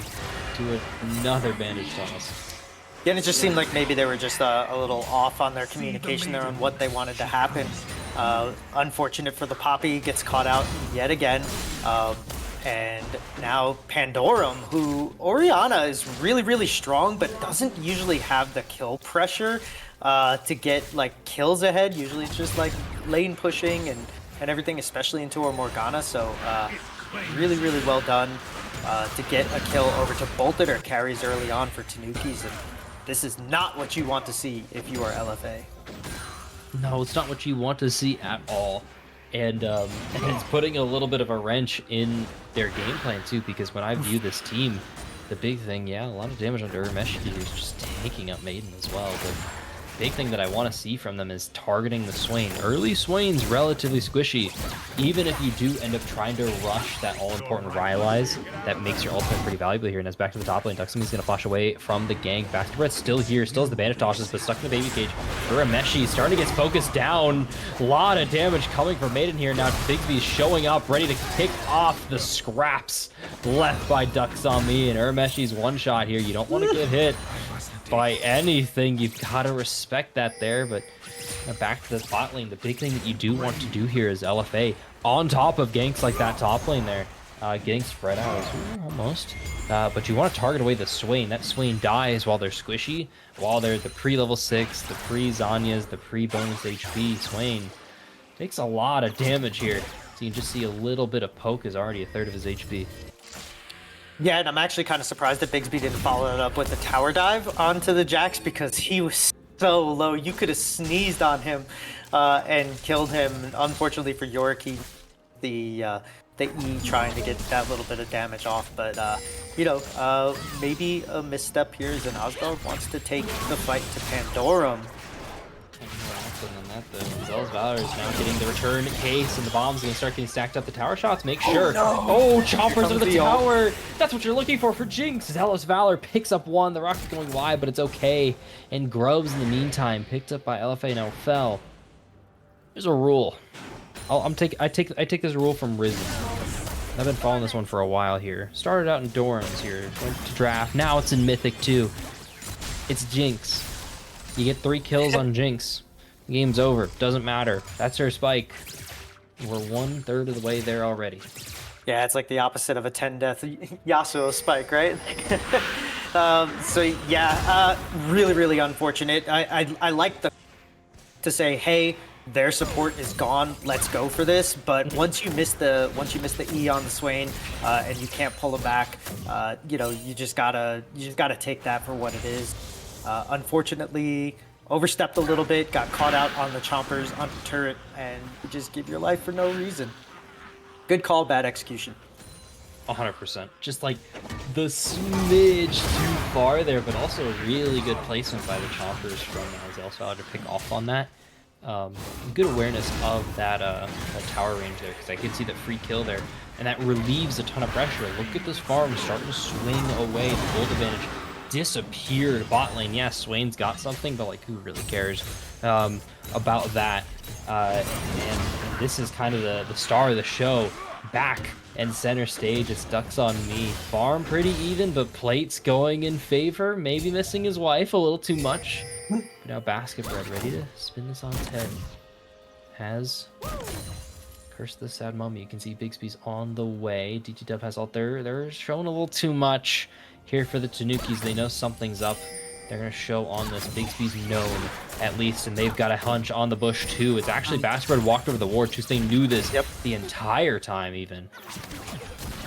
to another bandage toss. Yeah, and it just seemed like maybe they were just a little off on their communication there on what they wanted to happen. Unfortunate for the Poppy, gets caught out yet again. And now Pandorum, who Orianna is really, really strong, but doesn't usually have the kill pressure to get like kills ahead. Usually it's just like lane pushing and everything, especially into a Morgana. So really, really well done to get a kill over to Bolted or carries early on for Tanukis. And this is not what you want to see if you are LFA. No, it's not what you want to see at all. And it's putting a little bit of a wrench in their game plan too, because when I view this team, the big thing, yeah, a lot of damage under Urmesh here is just taking up Maiden as well. But big thing that I want to see from them is targeting the Swain. Early Swain's relatively squishy. Even if you do end up trying to rush that all-important Rylai's, that makes your ultimate pretty valuable here. And that's back to the top lane. Duxami's going to flash away from the gank. Basket still here, still has the bandage tosses, but stuck in the baby cage. Urameshi starting to get focused down. A lot of damage coming from Maiden here. Now Bigsby's showing up, ready to kick off the scraps left by Duxami. And Urameshi's one shot here. You don't want to get hit by anything. You've got to respect that there, but back to the bot lane. The big thing that you do want to do here is LFA on top of ganks like that top lane there, getting spread out almost, but you want to target away the Swain. That Swain dies while they're squishy, while they're the pre-level 6, the pre-Zanyas, the pre-bonus HP. Swain takes a lot of damage here, so you can just see a little bit of poke is already a third of his HP. Yeah, and I'm actually kind of surprised that Bigsby didn't follow it up with the tower dive onto the Jax, because he was so low. You could have sneezed on him and killed him. Unfortunately for Yorick, he the E trying to get that little bit of damage off. But you know, maybe a misstep here as an Asgard wants to take the fight to Pandorum. Zealous Valor is now getting the return case, and the bomb's going to start getting stacked up. The tower shots, make sure. Oh, choppers over the tower. That's what you're looking for Jinx. Zealous Valor picks up one. The rocket's going wide, but it's okay. And Groves, in the meantime, picked up by LFA, now fell. There's a rule. I take this rule from Risen. I've been following this one for a while here. Started out in Dorms here, went to draft. Now it's in Mythic 2. It's Jinx. You get 3 kills on Jinx. Game's over. Doesn't matter. That's her spike. We're 1/3 of the way there already. Yeah, it's like the opposite of a 10-death Yasuo spike, right? So yeah, really, really unfortunate. I like to say, hey, their support is gone. Let's go for this. But once you miss the E on the Swain and you can't pull it back, you know, you just gotta take that for what it is. Unfortunately, overstepped a little bit, got caught out on the chompers, on the turret, and you just give your life for no reason. Good call, bad execution. 100%. Just like the smidge too far there, but also a really good placement by the chompers from Zealous Valor to pick off on that. Good awareness of that tower range there, because I could see that free kill there, and that relieves a ton of pressure. Look at this farm starting to swing away. The gold advantage disappeared. Bot lane, yes, Swain's got something, but like, who really cares about that? And this is kind of the star of the show. Back And center stage, it's Ducks on Me. Farm pretty even, but Plate's going in favor. Maybe missing his wife a little too much. But now Basket Bread ready to spin this on its head. Has Curse of the Sad Mummy. You can see Bigsby's on the way. DT Dub has out there. They're showing a little too much here for the Tanukis. They know something's up. They're going to show on this. Bigsby's known, at least, and they've got a hunch on the bush, too. It's actually Basket walked over the ward, too, so they knew this the entire time, even.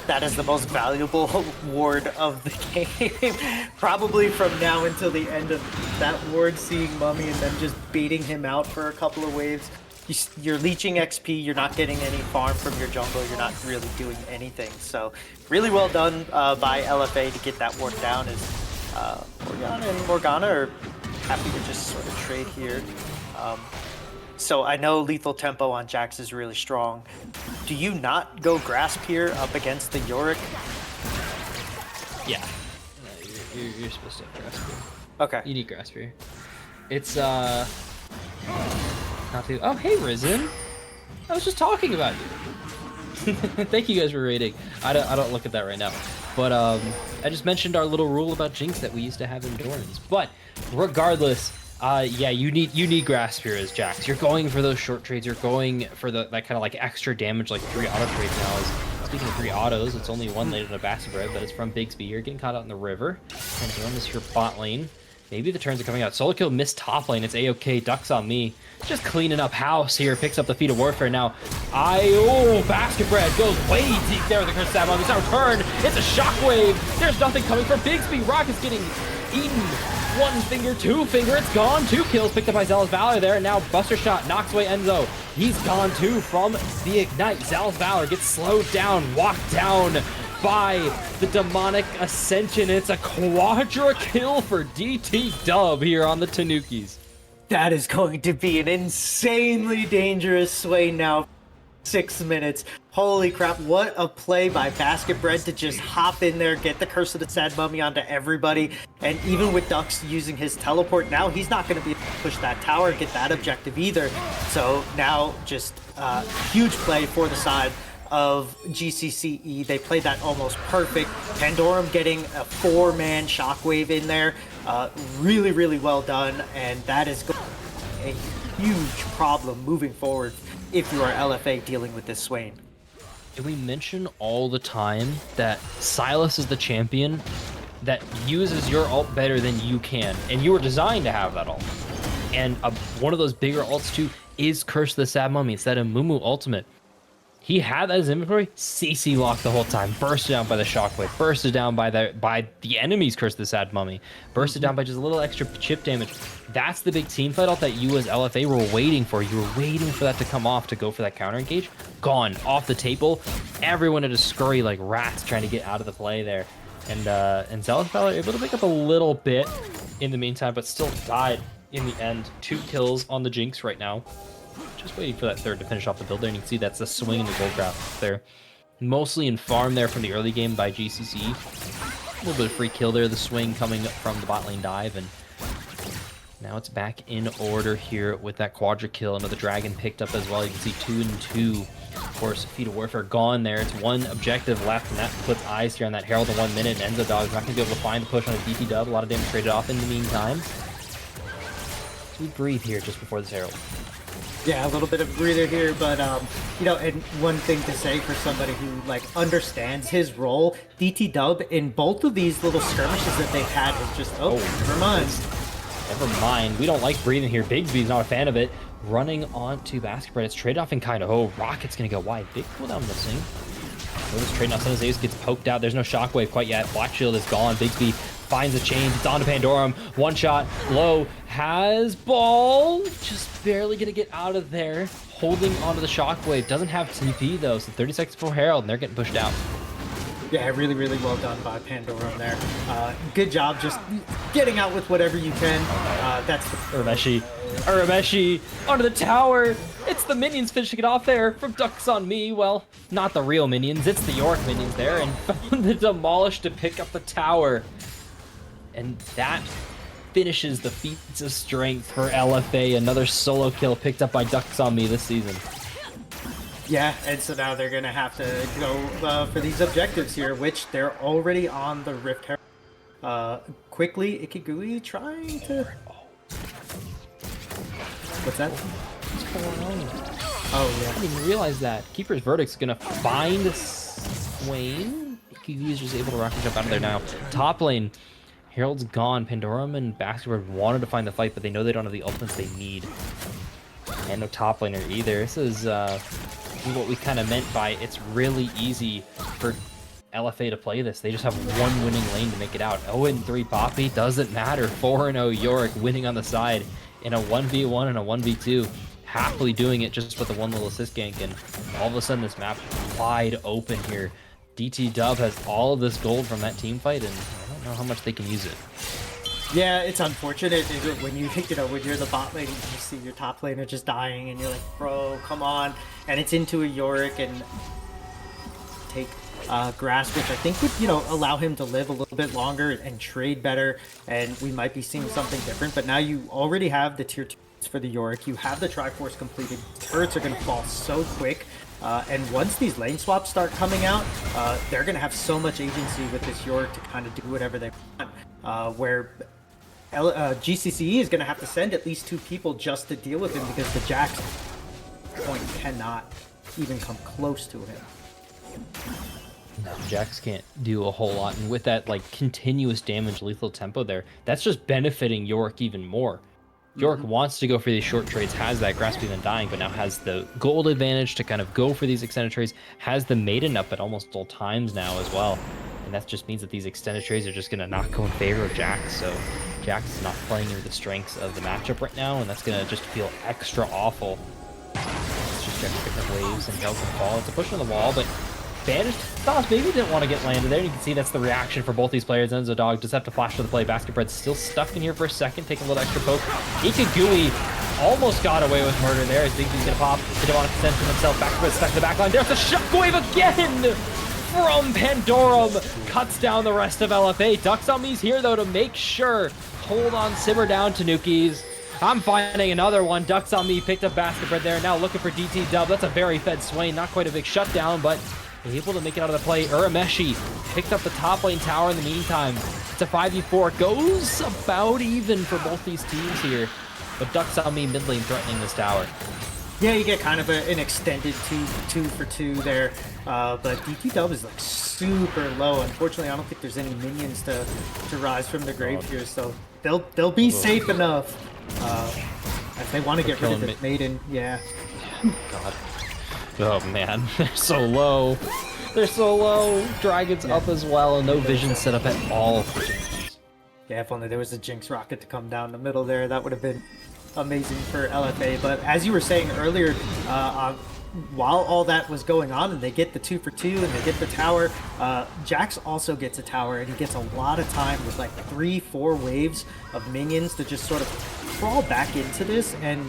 That is the most valuable ward of the game. Probably from now until the end of that ward, seeing Mummy and then just beating him out for a couple of waves. You're leeching XP, you're not getting any farm from your jungle, you're not really doing anything. So really well done by LFA to get that ward down. As Orianna and Morgana are happy to just sort of trade here. So I know lethal tempo on Jax is really strong. Do you not go grasp here up against the Yorick? Yeah. No, you're supposed to have grasp here. Okay. You need grasp here. It's not too. Oh, hey Risen. I was just talking about you. Thank you guys for rating. I don't look at that right now. But I just mentioned our little rule about Jinx that we used to have in Dorans. But regardless, yeah, you need grasp here as Jax. You're going for those short trades. You're going for that kind of like extra damage, like 3 auto trades now. Speaking of 3 autos, it's only 1 later than a Basket Bread, but it's from Bigsby. You're getting caught out in the river. And Dorm is here bot lane. Maybe the turns are coming out. Solo kill missed top lane. It's A-OK. Ducks on Me. Just cleaning up house here. Picks up the Feet of Warfare now. Basket Bread goes way deep there with the Curse Stab on this turn. It's a shockwave. There's nothing coming for Bigsby. Rocket's getting eaten. 1 finger, 2 finger. It's gone. 2 kills picked up by Zealous Valor there. And now Buster Shot knocks away Enzo. He's gone too from the Ignite. Zealous Valor gets slowed down, walked down by the Demonic Ascension. It's a quadra kill for DT Dub here on the Tanukis. That is going to be an insanely dangerous Swain now. 6 minutes. Holy crap, what a play by Basket Bread to just hop in there, get the Curse of the Sad Mummy onto everybody. And even with Ducks using his teleport, now he's not going to be able to push that tower, get that objective either. So now just huge play for the side of GCCE. They played that almost perfect. Pandorum getting a 4-man shockwave in there. Really, really well done. And that is going to be a huge problem moving forward if you are LFA dealing with this Swain. And we mention all the time that Sylas is the champion that uses your ult better than you can. And you were designed to have that ult. And one of those bigger ults too is Curse of the Sad Mummy. It's that Amumu ultimate. He had that in his inventory, CC locked the whole time, bursted down by the shockwave, bursted down by the enemy's Curse of the Sad Mummy, bursted down by just a little extra chip damage. That's the big team fight ult that you as LFA were waiting for. You were waiting for that to come off to go for that counter engage. Gone, off the table. Everyone had to scurry like rats trying to get out of the play there. And Zealous Valor able to pick up a little bit in the meantime, but still died in the end. 2 kills on the Jinx right now. Just waiting for that third to finish off the build there, and you can see that's the swing in the gold graph there. Mostly in farm there from the early game by GCCE. A little bit of free kill there, the swing coming from the bot lane dive, and now it's back in order here with that quadra kill. Another dragon picked up as well. You can see 2 and 2. Of course, Feet of Warfare gone there. It's 1 objective left, and that puts eyes here on that Herald in 1 minute. And Enzo Dog's not going to be able to find the push on a DT Dub. A lot of damage traded off in the meantime. So we breathe here just before this Herald. Yeah, a little bit of a breather here, but you know, and one thing to say for somebody who like understands his role, DT Dub in both of these little skirmishes that they've had has just never mind. Never mind. We don't like breathing here. Bigsby's not a fan of it. Running on to Basket Bread. It's trade off in kind of. Oh, Rocket's gonna go wide. Big cooldown missing. Notice trading off. Son Zeus gets poked out. There's no shockwave quite yet. Black Shield is gone. Bigsby finds a chain. It's on to Pandorum. 1 shot. Low has ball. Just barely gonna get out of there. Holding onto the shockwave. Doesn't have TP though. So 30 seconds before Herald, and they're getting pushed out. Yeah, really, really well done by Pandorum there. Good job just getting out with whatever you can. That's the Urameshi onto the tower. It's the minions finishing it off there from Ducks on Me. Well, not the real minions. It's the York minions there. And found the Demolish to pick up the tower. And that finishes the feats of strength for LFA. Another solo kill picked up by Ducks on Me this season. Yeah, and so now they're gonna have to go for these objectives here, which they're already on the Rift Herald. Quickly, Ikigui trying to. What's that? What's going on? Oh yeah. I didn't even realize that. Keeper's Verdict's gonna find Swain. Ikigui's just able to rocket jump out of there now. Top lane, Herald's gone. Pandorum and Basketball wanted to find the fight, but they know they don't have the ultimates they need. And no top laner either. This is what we kind of meant by it's really easy for LFA to play this. They just have one winning lane to make it out. 0-3 Poppy, doesn't matter. 4-0 Yorick winning on the side in a 1v1 and a 1v2. Happily doing it just with the one little assist gank, and all of a sudden this map wide open here. DT Dub has all of this gold from that team fight, and I don't know how much they can use it. Yeah, it's unfortunate when when you're the bot lane, you see your top laner just dying, and you're like, bro, come on. And it's into a Yorick and take Grasp, which I think would, allow him to live a little bit longer and trade better, and we might be seeing something different. But now you already have the tier 2 for the Yorick, you have the Triforce completed, turrets are going to fall so quick, and once these lane swaps start coming out, they're going to have so much agency with this Yorick to kind of do whatever they want, where GCCE is going to have to send at least 2 people just to deal with him, because the Jax point cannot even come close to him. No, Jax can't do a whole lot, and with that continuous damage lethal tempo there, that's just benefiting Yorick even more. Yorick wants to go for these short trades, has that Grasp even dying, but now has the gold advantage to kind of go for these extended trades, has the Maiden up at almost all times now as well. And that just means that these extended trades are just going to not go in favor of Jax. So Jax is not playing into the strengths of the matchup right now, and that's going to just feel extra awful. Let's just check different waves, and Hells can fall. It's a push on the wall, but Banished thought maybe didn't want to get landed there. You can see that's the reaction for both these players. Enzo Dog just have to flash to the play. Basket Bread's still stuck in here for a second, taking a little extra poke. Ikigui almost got away with murder there. I think he's going to pop the demonic descent from himself. Basket Bread stuck in the back line. There's a shockwave again from Pandorum. Cuts down the rest of LFA. Ducks on me's here, though, to make sure. Hold on, simmer down, Tanukis. I'm finding another one. Ducks on me, picked up Basket Bread there. Now looking for DT Dub. That's a very fed Swain. Not quite a big shutdown, but able to make it out of the play. Urameshi picked up the top lane tower in the meantime. It's a 5v4. Goes about even for both these teams here. But Ducks on me mid lane threatening this tower. Yeah, you get kind of an extended two for two there. But DT Dub is super low. Unfortunately, I don't think there's any minions to rise from the grave here. So they'll be safe enough. If they want to get rid of the Maiden, yeah. God. Oh man, they're so low. They're so low. Dragon's up as well, and no vision set up at all for Jinx. Yeah, if only there was a Jinx rocket to come down the middle there, that would have been amazing for LFA. But as you were saying earlier, while all that was going on, and they get the 2 for 2, and they get the tower, Jax also gets a tower, and he gets a lot of time with 3-4 waves of minions to just sort of crawl back into this and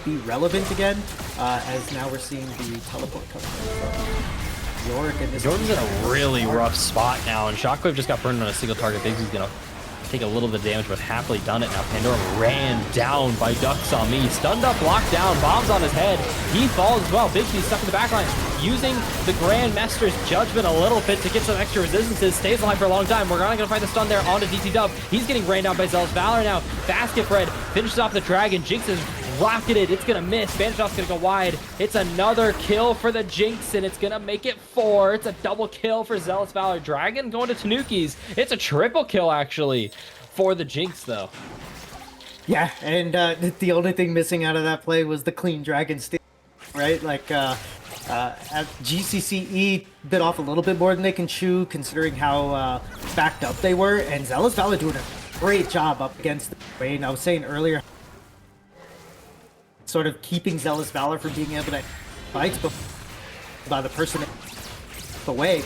be relevant again, as now we're seeing the teleport coming from Yorick. And Jordan's in a really rough spot now, and Shockwave just got burned on a single target. Bigsy's gonna take a little bit of damage, but happily done it. Now Pandorum ran down by Ducks on me. Stunned up, locked down, bombs on his head. He falls as well. Bigsy's stuck in the backline, using the Grandmaster's Judgment a little bit to get some extra resistances. Stays alive for a long time. We're not gonna find the stun there onto DT Dub. He's getting rained down by Zealous Valor now. Basket Bread finishes off the Dragon. Jinx is rocketed. It's gonna miss. Banishoff's gonna go wide. It's another kill for the Jinx, and it's gonna make it 4. It's a double kill for Zealous Valor. Dragon going to Tanukis. It's a triple kill actually for the Jinx though. Yeah, and the only thing missing out of that play was the clean Dragon steal, right? GCCE bit off a little bit more than they can chew, considering how backed up they were, and Zealous Valor doing a great job up against the Wayne. I was saying earlier, sort of keeping Zealous Valor from being able to fight by the person away.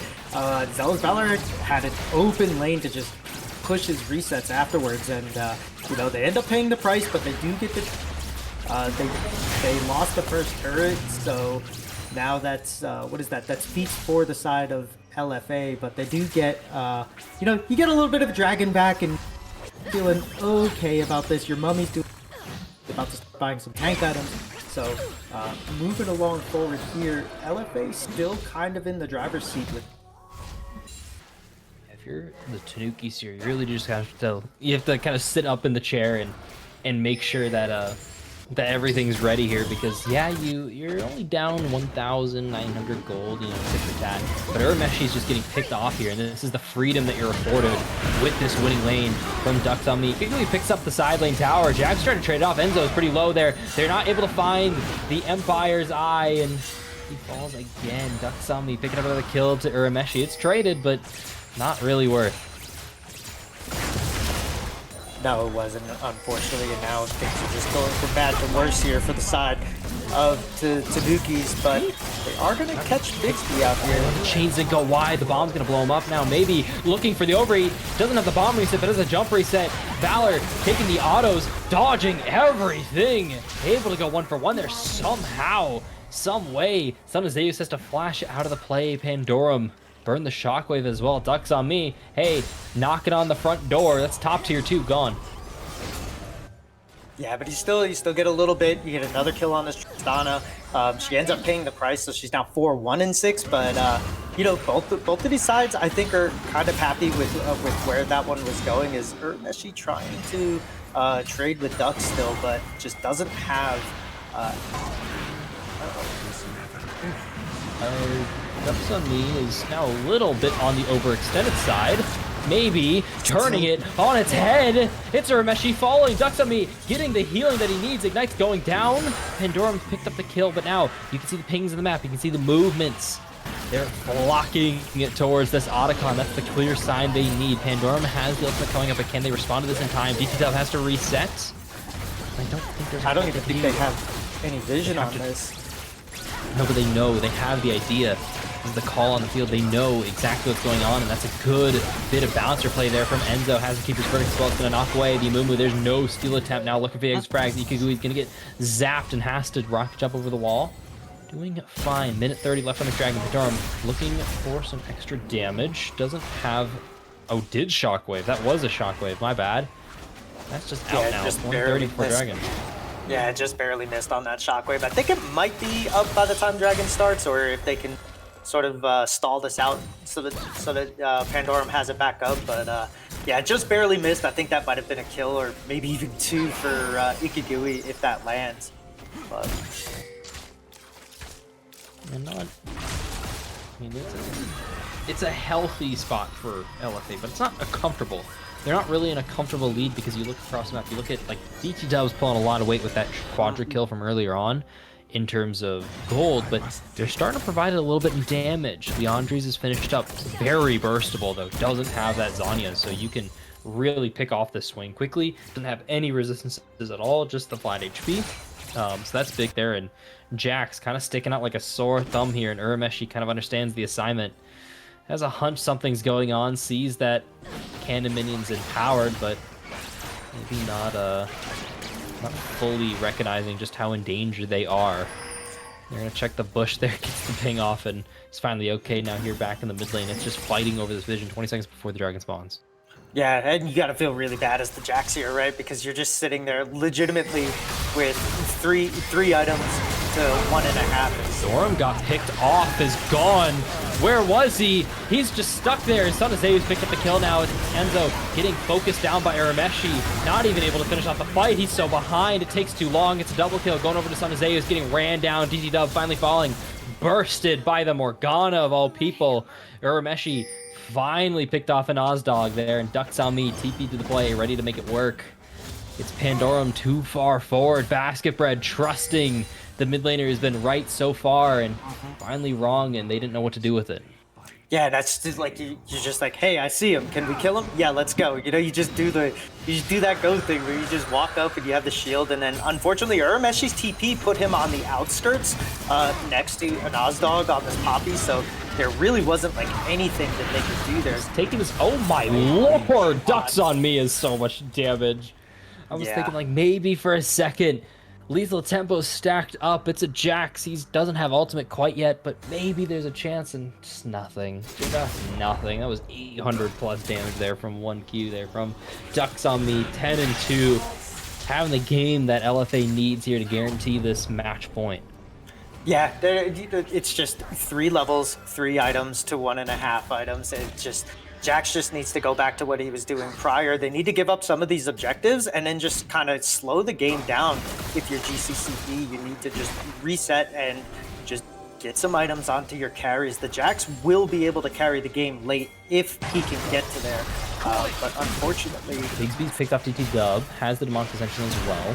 Zealous Valor had an open lane to just push his resets afterwards, and they end up paying the price, but they do get the they lost the first turret, so now that's what is that? That's feats for the side of LFA, but they do get you get a little bit of a dragon back and feeling okay about this. Your mummy's doing about to start buying some tank items, So moving along forward here, LFA still kind of in the driver's seat with. If you're the Tanukis here, you really just have to kind of sit up in the chair and make sure that that everything's ready here, because yeah, you're only down 1,900 gold, you know, tit for tat, but Urmeshi's just getting picked off here, and this is the freedom that you're afforded with this winning lane from Ducks on Me. Quickly picks up the side lane tower. Jack's trying to trade it off. Enzo's pretty low there. They're not able to find the Empire's Eye, and he falls again. Ducks on Me picking up another kill to Urameshi. It's traded, but not really worth. No, it wasn't, unfortunately, and now things are just going from bad to worse here for the side of Tanukis, but they are going to catch Bixby out here. The chains didn't go wide. The bomb's going to blow him up now. Maybe looking for the overeat. Doesn't have the bomb reset, but has a jump reset. Valor taking the autos, dodging everything. Able to go 1-for-1 there somehow, some way. Son of Zeus has to flash it out of the play. Pandorum burn the shockwave as well. Ducks on Me. Hey, knocking on the front door. That's top tier 2 gone. Yeah, but you still get a little bit. You get another kill on this Tristana. She ends up paying the price, so she's now 4-1-6. But you know, both of these sides, I think, are kind of happy with where that one was going. Is Urmeshi trying to trade with Ducks still, but just doesn't have. Ducks on Me is now a little bit on the overextended side. Maybe turning it on its head. It's Urameshi falling. Ducks on Me getting the healing that he needs. Ignite's going down. Pandorum picked up the kill, but now you can see the pings in the map. You can see the movements. They're blocking it towards this Otacon. That's the clear sign they need. Pandorum has the ultimate coming up, but can they respond to this in time? DTW has to reset. I don't even think they have any vision on this. No, but they know. They have the idea. This is the call on the field. They know exactly what's going on, and that's a good bit of bouncer play there from Enzo. Has to keep his verdict spell. It's going to knock away the Amumu. There's no steal attempt now. Looking for the X frags. Ikagui's going to get zapped and has to rocket jump over the wall. Doing fine. Minute 30 left on the Dragon. Pandorum looking for some extra damage. Doesn't have... Oh, did Shockwave. That was a Shockwave. My bad. That's just out now. Just 130 for Dragon. Yeah, just barely missed on that Shockwave. I think it might be up by the time Dragon starts, or if they can sort of stall this out so that Pandorum has it back up. But yeah, just barely missed. I think that might have been a kill, or maybe even 2 for Ikigui if that lands. But it's a healthy spot for LFA, but it's not a comfortable. They're not really in a comfortable lead, because you look across the map, you look at, like, DTW's pulling a lot of weight with that quadra kill from earlier on in terms of gold, but they're starting to provide a little bit in damage. Leandri's is finished up. Very burstable, though. Doesn't have that Zanya, so you can really pick off this swing quickly. Doesn't have any resistances at all, just the flat HP. So that's big there, and Jack's kind of sticking out like a sore thumb here, and Urameshi kind of understands the assignment. Has a hunch something's going on, sees that cannon minion's empowered, but maybe not fully recognizing just how in danger they are. They're gonna check the bush there, gets the ping off, and it's finally okay now here back in the mid lane. It's just fighting over this vision 20 seconds before the dragon spawns. yeah, and you got to feel really bad as the Jacks here, right? Because you're just sitting there legitimately with three items to 1.5. Zoram got picked off, is gone. Where was he? He's just stuck there. Son of Zeus picked up the kill now. It's Enzo getting focused down by Urameshi. Not even able to finish off the fight. He's so behind. It takes too long. It's a double kill going over to Son of Zeus, getting ran down. DT Dub finally falling. Bursted by the Morgana of all people. Urameshi finally picked off an Ozdog there, and Ducks on Me, TP to the play, ready to make it work. It's Pandorum too far forward. Basket Bread trusting the mid laner has been right so far, and finally wrong, and they didn't know what to do with it. Yeah, that's just like you're just like, hey, I see him. Can we kill him? Yeah, let's go. You know, you just do that go thing where you just walk up and you have the shield, and then unfortunately Urmeshi's TP put him on the outskirts next to an Ozdog on this Poppy, so there really wasn't like anything that they could do there. Taking this, oh my lord, Ducks on Me is so much damage. I was thinking like maybe for a second lethal tempo stacked up. It's a Jax. He doesn't have ultimate quite yet, but maybe there's a chance, and just nothing. Just nothing. That was 800 plus damage there from 1Q there from Ducks on Me. 10 and 2. having the game that LFA needs here to guarantee this match point. Yeah, it's just 3 levels, 3 items to 1.5 items. It's just Jax just needs to go back to what he was doing prior. They need to give up some of these objectives and then just kind of slow the game down. If you're GCCE, you need to just reset and just get some items onto your carries. The Jax will be able to carry the game late if he can get to there. But unfortunately, Bigsby's picked off DT Dub, has the demonic ascension as well.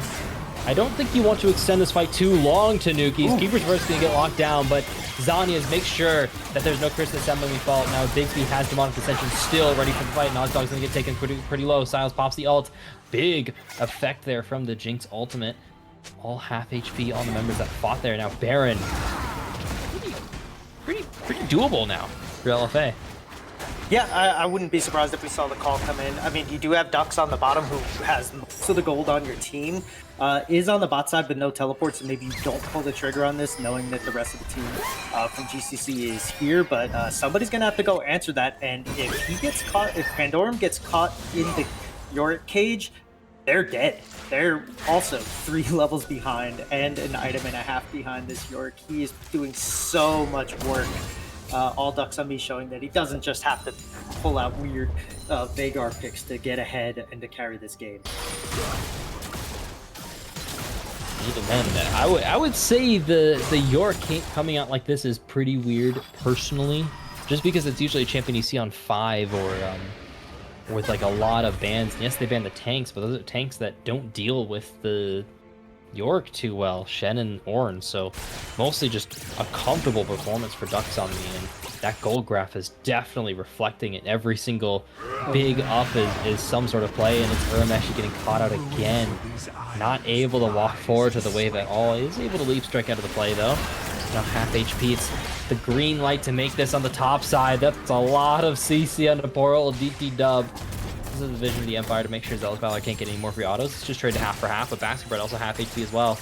I don't think you want to extend this fight too long, Tanukis. Keeper's first going to get locked down, but Zhonya's makes sure that there's no Chris Assembly fault. Now Bigsby has demonic ascension still ready for the fight. Nogdog's going to get taken pretty low. Silence pops the ult. Big effect there from the Jinx ultimate. All half HP on the members that fought there. Now Baron, pretty doable now for LFA. yeah, I wouldn't be surprised if we saw the call come in. I mean, you do have Dux on the bottom who has most of the gold on your team. Is on the bot side with no teleports, and maybe you don't pull the trigger on this knowing that the rest of the team from GCC is here, but somebody's gonna have to go answer that, and if he gets caught, if Pandorum gets caught in the Yorick cage, they're dead. They're also 3 levels behind and an item and a half behind this Yorick. He is doing so much work. All Ducks on me showing that he doesn't just have to pull out weird Vagar picks to get ahead and to carry this game. Even then, I would say the Yorick coming out like this is pretty weird personally, just because it's usually a champion you see on 5 or with like a lot of bans. Yes, they ban the tanks, but those are tanks that don't deal with the Yorick too well, Shen and Ornn, so mostly just a comfortable performance for Dux on me, and that gold graph is definitely reflecting it. Every single big up is some sort of play, and it's Urameshi getting caught out again. Not able to walk forward to the wave at all. He is able to leap strike out of the play though. Now half HP, it's the green light to make this on the top side. That's a lot of CC on the poor old DT Dub. This is the vision of the Empire to make sure Zealous Valor can't get any more free autos. It's just trade to half for half, but Basket Bread also half HP as well.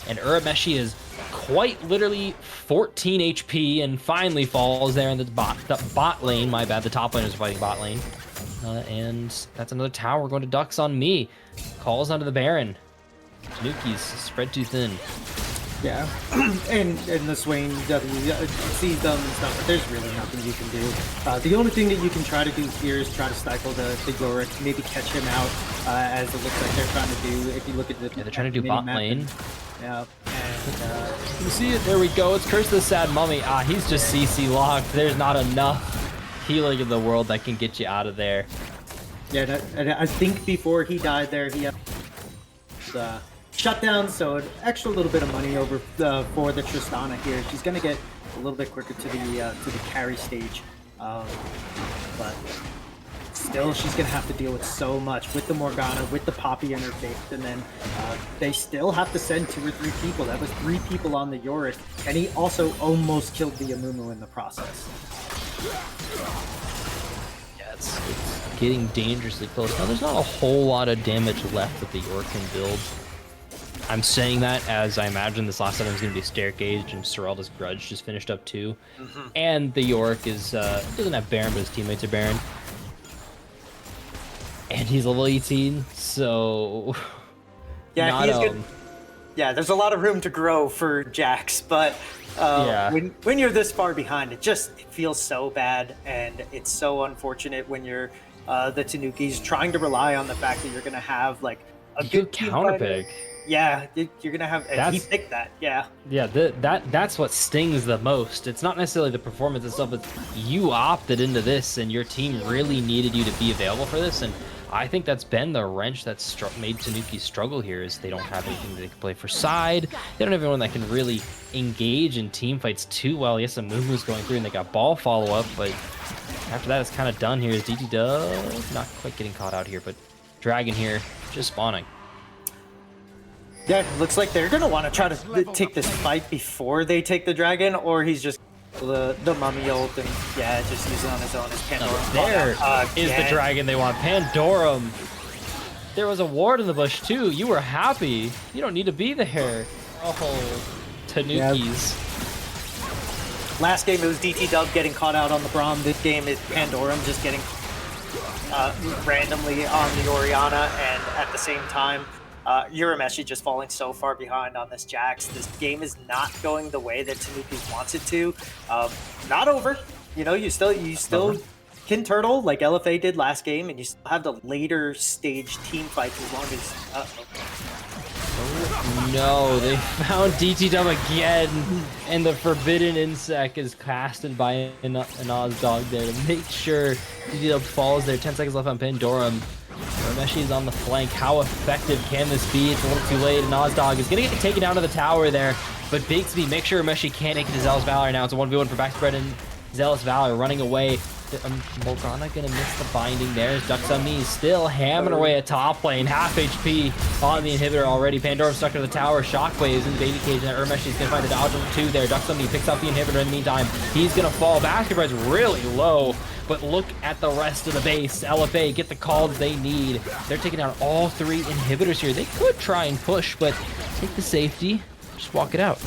And Urameshi is quite literally 14 HP and finally falls there in the bot lane. My bad, the top lane is fighting bot lane. And that's another tower going to Dux on me. Calls onto the Baron. Tanukis spread too thin. Yeah, and the Swain W sees them and stuff, but there's really nothing you can do. The only thing that you can try to do here is try to stifle the Yorick, maybe catch him out, as it looks like they're trying to do. If you look at the they're trying to do bot lane. Yeah, and you see it. There we go. It's Curse the Sad Mummy. He's just CC locked. There's not enough healing in the world that can get you out of there. Yeah, and I think before he died there, he had shutdown, so an extra little bit of money over for the Tristana here. She's gonna get a little bit quicker to the carry stage, but still she's gonna have to deal with so much with the Morgana, with the Poppy in her face, and then they still have to send 2 or 3 people. That was 3 people on the Yorick, and he also almost killed the Amumu in the process. Yeah, it's getting dangerously close. Now there's not a whole lot of damage left that the Yorick can build. I'm saying that as I imagine this last item is going to be Staircase, and Seralda's Grudge just finished up too. And the Yorick is doesn't have Baron, but his teammates are Baron. And he's level 18, so Yeah, he's good. Yeah, there's a lot of room to grow for Jax, but when you're this far behind, it feels so bad, and it's so unfortunate when you're the Tanukis trying to rely on the fact that you're going to have like a good counter pick. Yeah, you're gonna have. And he picked that. Yeah. Yeah, that's what stings the most. It's not necessarily the performance itself. It's you opted into this, and your team really needed you to be available for this. And I think that's been the wrench that's made Tanuki struggle here. Is they don't have anything they can play for side. They don't have anyone that can really engage in team fights too well. Yes, Amumu's going through, and they got ball follow up, but after that, it's kind of done here. Is DT Dub not quite getting caught out here, but Dragon here just spawning. Yeah, it looks like they're gonna want to try to take this fight before they take the dragon, or he's just the mummy ult and just use it on his own as Pandorum. There is the dragon they want. Pandorum. There was a ward in the bush too. You were happy. You don't need to be there. Oh, Tanukis. Yep. Last game it was DT Dub getting caught out on the Braum. This game is Pandorum just getting randomly on the Orianna, and at the same time Urameshi just falling so far behind on this Jax. This game is not going the way that Tanukis wants it to. Not over. You know, you still can turtle like LFA did last game, and you still have the later stage team fights as long as. Oh no, they found DT Dub again, and the Forbidden Insect is casted by an Oz Dog there to make sure DT Dub falls there. 10 seconds left on Pandorum. Urameshi is on the flank. How effective can this be? It's a little too late, and Oz Dog is going to get taken out of the tower there. But Bigsby, make sure Urameshi can't make it to Zealous Valor now. It's a 1v1 for Backspread and Zealous Valor running away. Morgana gonna miss the binding there. Ducks on knees, still hammering away at top lane. Half HP on the inhibitor already. Pandorum stuck to the tower. Shockwaves in the baby cage, and Urameshi is gonna find a dodge on 2 there. Ducks on knee picks up the inhibitor in the meantime. He's gonna fall. Basketball's really low, but look at the rest of the base. LFA get the call that they need. They're taking out all 3 inhibitors here. They could try and push, but take the safety. Just walk it out.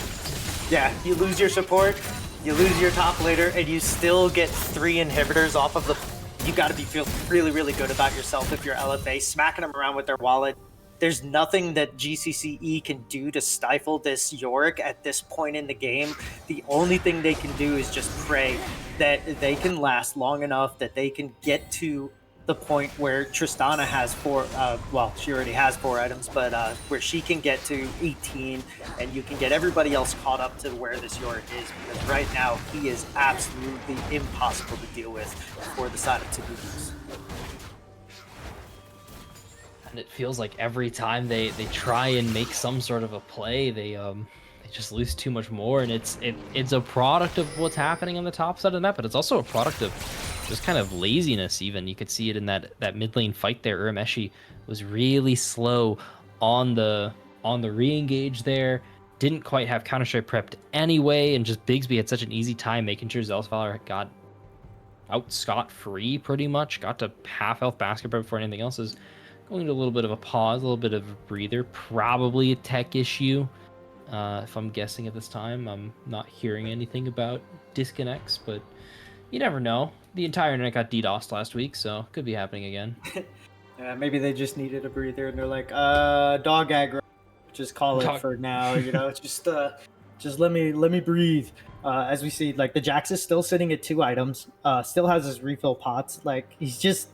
Yeah, you lose your support. You lose your top laner, and you still get 3 inhibitors off of the. You got to be feeling really, really good about yourself if you're LFA, smacking them around with their wallet. There's nothing that GCCE can do to stifle this Yorick at this point in the game. The only thing they can do is just pray that they can last long enough that they can get to the point where Tristana has 4, well, she already has 4 items, but where she can get to 18, and you can get everybody else caught up to where this Yorick is, because right now he is absolutely impossible to deal with for the side of Tanukis. And it feels like every time they try and make some sort of a play, they just lose too much more, and it's a product of what's happening on the top side of the map, but it's also a product of just kind of laziness. Even you could see it in that mid lane fight there. Urameshi was really slow on the re-engage there, didn't quite have Counter-Strike prepped anyway, and just Bigsby had such an easy time making sure Zealous Valor got out scot-free pretty much, got to half health Basketball before anything else is going to a little bit of a pause, a little bit of a breather, probably a tech issue. If I'm guessing at this time, I'm not hearing anything about disconnects, but you never know. The entire internet got DDoSed last week, so could be happening again. Yeah, maybe they just needed a breather, and they're like, dog aggro, just call it for now, you know, just let me breathe. As we see, like, the Jax is still sitting at 2 items, still has his refill pots. Like, he's just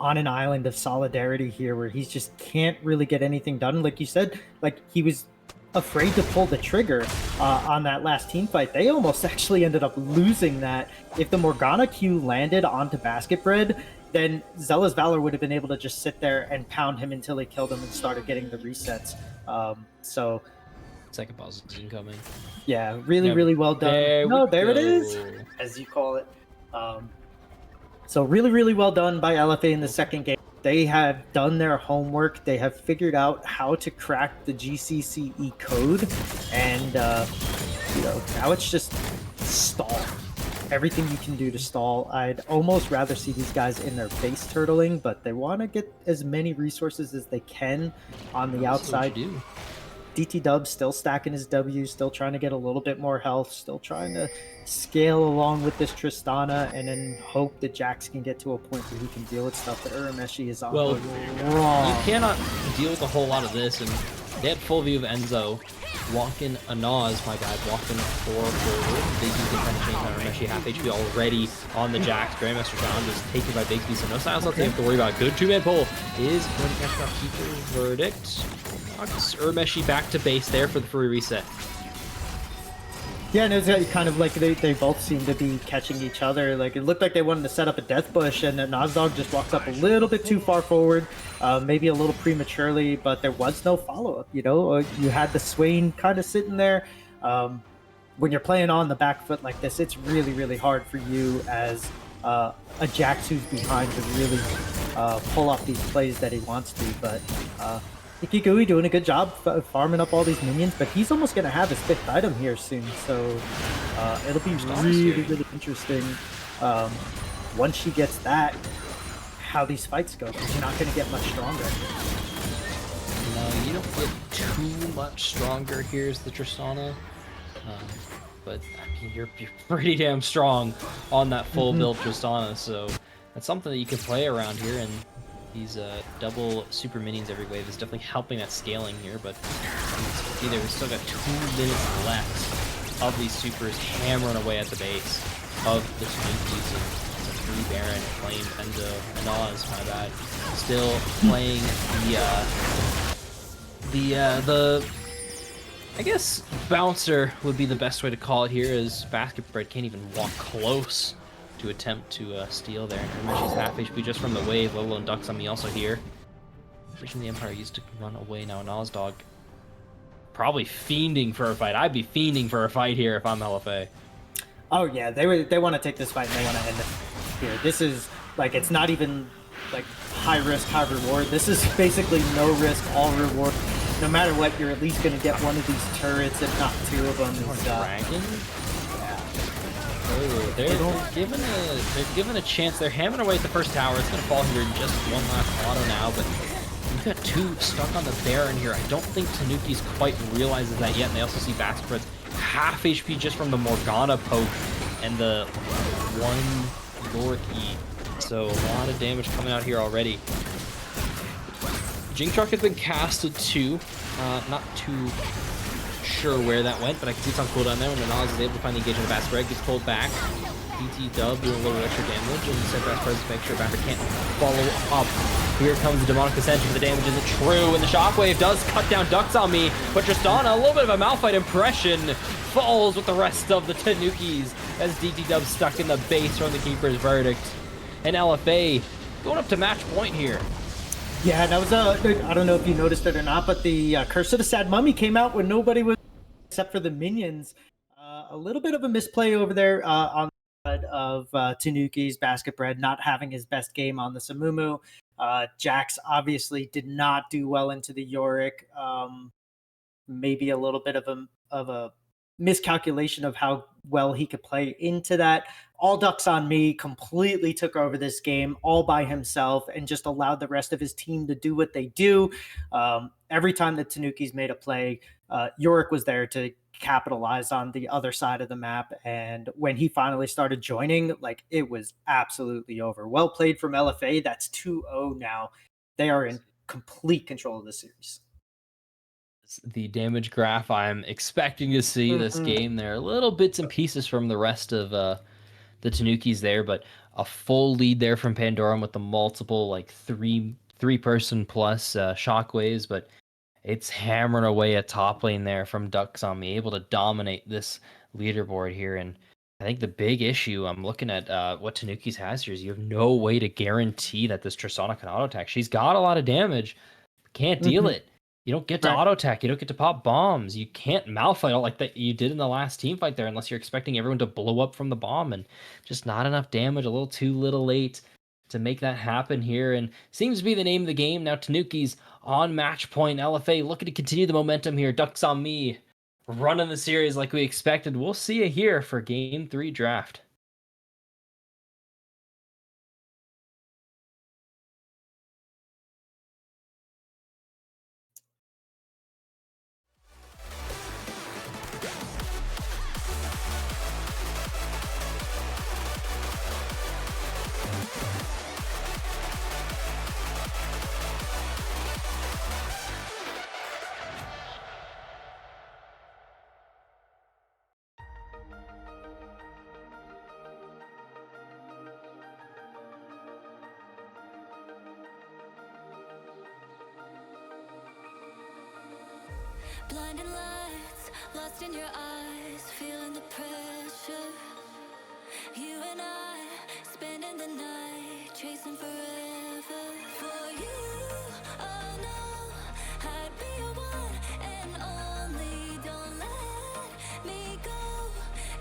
on an island of solidarity here, where he's just can't really get anything done. Like you said, like, he was afraid to pull the trigger on that last team fight. They almost actually ended up losing that. If the Morgana Q landed onto Basketbread, then Zealous Valor would have been able to just sit there and pound him until he killed him and started getting the resets. So second pause is incoming. Yeah, really well done. There it is, as you call it. So really well done by LFA in the second game. They have done their homework. They have figured out how to crack the GCCE code, and you know, now it's just stall. Everything you can do to stall. I'd almost rather see these guys in their base turtling, but they want to get as many resources as they can on the outside. DT Dub still stacking his W, still trying to get a little bit more health, still trying to scale along with this Tristana, and then hope that Jax can get to a point where he can deal with stuff that Urameshi is on. Well, wrong. You cannot deal with a whole lot of this, and they had full view of Enzo walking a Nas, my bad, walking forward. They can kind of change that. Urameshi half HP already on the Jax. Grandmaster John is taken by Bigsby, so no silence left. They have to worry about. Good 2-man pull is going to catch off Keeper's verdict. Urameshi back to base there for the free reset. Yeah, and it was kind of like they both seemed to be catching each other. Like, it looked like they wanted to set up a death bush, and then Nozdog just walks up a little bit too far forward, maybe a little prematurely, but there was no follow-up, you know? You had the Swain kind of sitting there. When you're playing on the back foot like this, it's really hard for you as a Jax who's behind to really pull off these plays that he wants to, but Ikigui doing a good job farming up all these minions, but he's almost going to have his 5th item here soon, so it'll be really interesting once she gets that, how these fights go, because you're not going to get much stronger. No, you don't get too much stronger here as the Tristana, but I mean, you're pretty damn strong on that full build Tristana, so that's something that you can play around here, and These double super minions every wave is definitely helping that scaling here, but see there, we still got 2 minutes left of these supers hammering away at the base of the Tanukis, and it's a 3 Baron, Flame, Enzo, and Oz, my bad. Still playing the I guess bouncer would be the best way to call it here, as Basket Bread can't even walk close to attempt to steal there. And she's half HP just from the wave, let alone Ducks on me also here. Vision the Empire used to run away now. Nozdog probably fiending for a fight. I'd be fiending for a fight here if I'm LFA. Oh yeah, they want to take this fight and they want to end it here. This is like, it's not even like high risk, high reward. This is basically no risk, all reward. No matter what, you're at least gonna get one of these turrets, if not 2 of them. Dragon? Oh, they're given a chance. They're hammering away at the first tower. It's gonna fall here in just one last auto now, but you've got 2 stuck on the Baron here. I don't think Tanukis quite realizes that yet, and they also see Basketbread's half HP just from the Morgana poke and the 1 Lord E. So a lot of damage coming out here already. Jink Truck has been casted too. Not too sure where that went, but I can see it's on cooldown there when the Nas is able to find the engagement of Basket gets pulled back. DT Dub doing a little extra damage, and Sent Basket to make sure Basket can't follow up. Here comes the Demonic Ascension, but the damage isn't true, and the Shockwave does cut down Ducks on me, but Tristana, a little bit of a Malphite impression, falls with the rest of the Tanukis as DT Dub stuck in the base from the Keeper's Verdict. And LFA going up to match point here. Yeah, that was I don't know if you noticed it or not, but the Curse of the Sad Mummy came out when nobody was except for the minions. A little bit of a misplay over there on the side of Tanukis, Basket Bread not having his best game on the Samumu. Jax obviously did not do well into the Yorick. Maybe a little bit of a miscalculation of how well he could play into that. All Ducks on me completely took over this game all by himself and just allowed the rest of his team to do what they do. Every time the Tanukis made a play, Yorick was there to capitalize on the other side of the map. And when he finally started joining, like, it was absolutely over. Well played from LFA. That's 2-0 now. They are in complete control of the series. The damage graph I'm expecting to see this game. There are little bits and pieces from the rest of the Tanukis there, but a full lead there from Pandorum with the multiple like three person plus shockwaves, but it's hammering away at top lane there from Ducks on me, able to dominate this leaderboard here. And I think the big issue I'm looking at what Tanukis has here is you have no way to guarantee that this Tristana can auto attack. She's got a lot of damage, can't deal it. You don't get to auto attack. You don't get to pop bombs. You can't Malphite all like that you did in the last team fight there, unless you're expecting everyone to blow up from the bomb, and just not enough damage. A little too little late to make that happen here, and seems to be the name of the game now. Tanukis on match point. LFA looking to continue the momentum here. Ducks on me, running the series like we expected. We'll see you here for Game 3 draft. Blinding lights, lost in your eyes, feeling the pressure. You and I, spending the night, chasing forever. For you, oh no, I'd be your one and only. Don't let me go,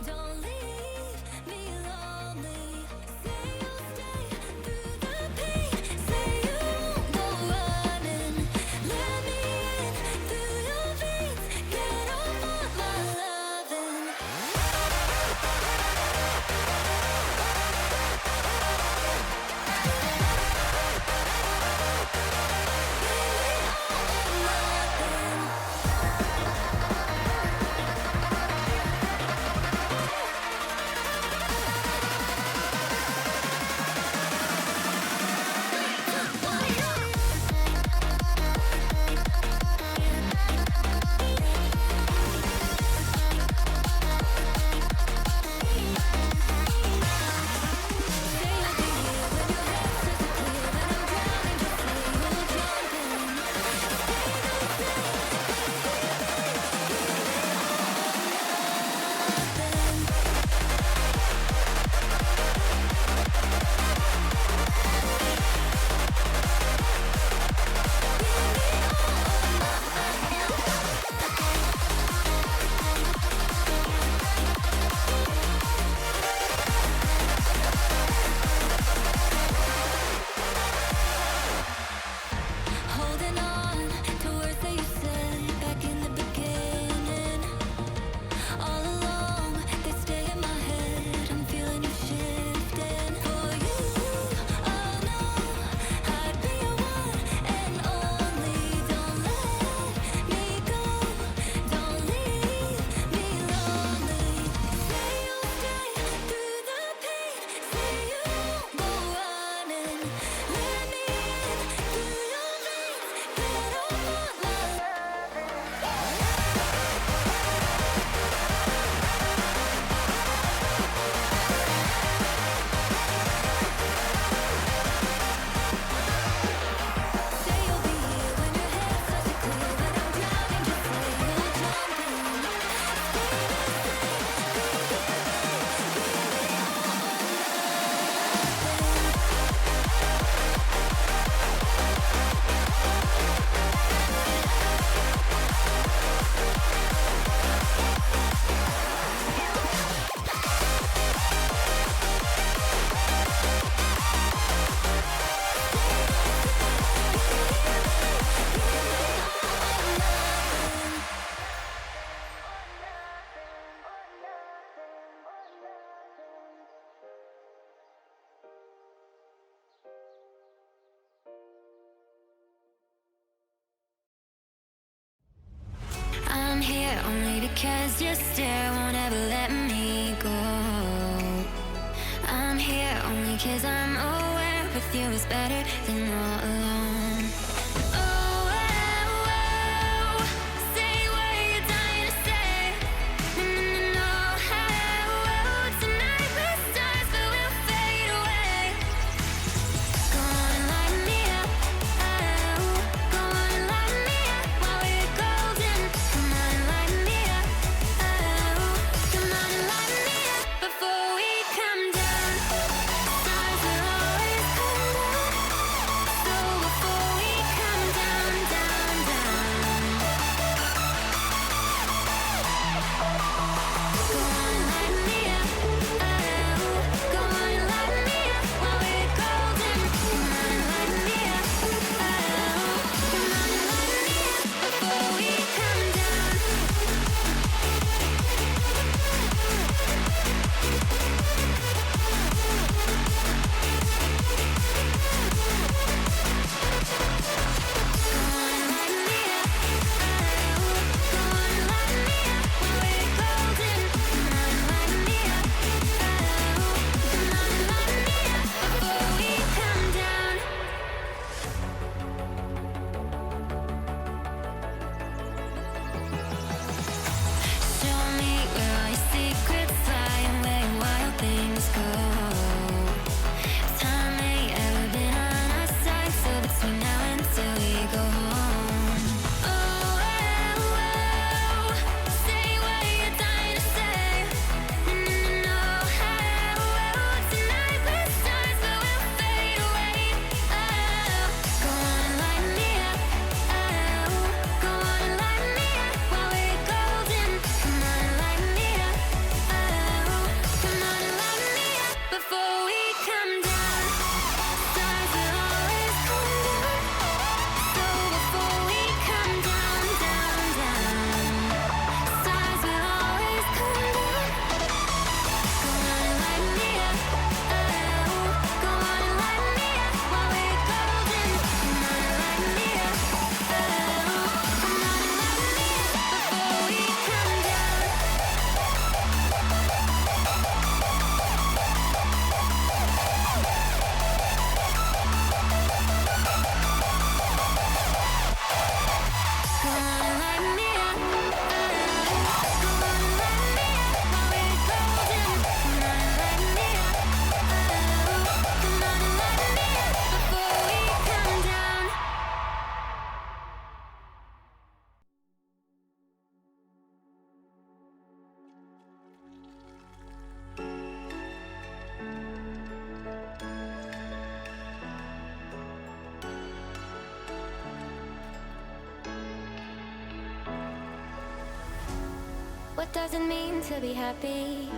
don't leave me lonely. Say you'll stay through the pain, say you won't go running. Let me in through your veins, get off of my loving. 'cause your stare won't ever let me go. I'm here only 'cause I'm aware with you is better than all alone. Oh, oh, oh, say what you're dying to say. No, no, no, no. Oh, oh, tonight we're stars, but we'll fade away. Go on and light me up. Oh, go on and light me up while we're golden. Come on and light me up. Oh, come on and light me up before we come down. Stars will always come down. So before we come down, down, down. Go on and light me up. Oh, go on and light me up while we're golden. Come on and light me up. Oh, come on and light me up before we come down. Go on and light me up. Oh, go on and light me up while we're golden. Come on and light me up. Oh, come on and light me up before we come down. Show me where all your secrets lie and where your wild things go. Time ain't ever been on our side, so between now and till we go home. Oh, oh, oh, say what you're dying to say. No, no, no, no. Oh, oh, tonight we're stars, but we'll fade away. Oh, go on and light me up. Oh, go on and light me up while we're golden. Come on and light me up. Oh, come on and light me up before we come down. Stars will always come down. So before we come down, down, down. Stars will always come down. Go on and light me up. Oh, go on and light me up while we're golden. Come on and light me up. Oh, come on and light me up before we come down. Go on and light me up. Oh, go on and light me up while we're golden. Come on and light me up. Oh, come on and light me up before we come down. What does it mean to be happy?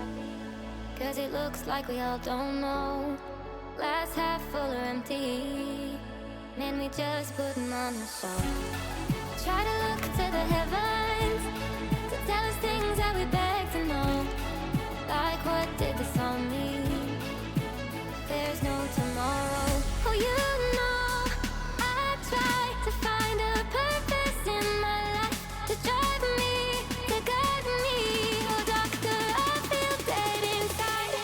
'Cause it looks like we all don't know. Glass half full or empty. Man, we just putting on a show. Try to look to the heavens to tell us things that we beg to know. Like what did this all mean? There's no tomorrow. Oh, you know I try to find a purpose in my life to drive me, to guide me. Oh, doctor, I feel dead inside.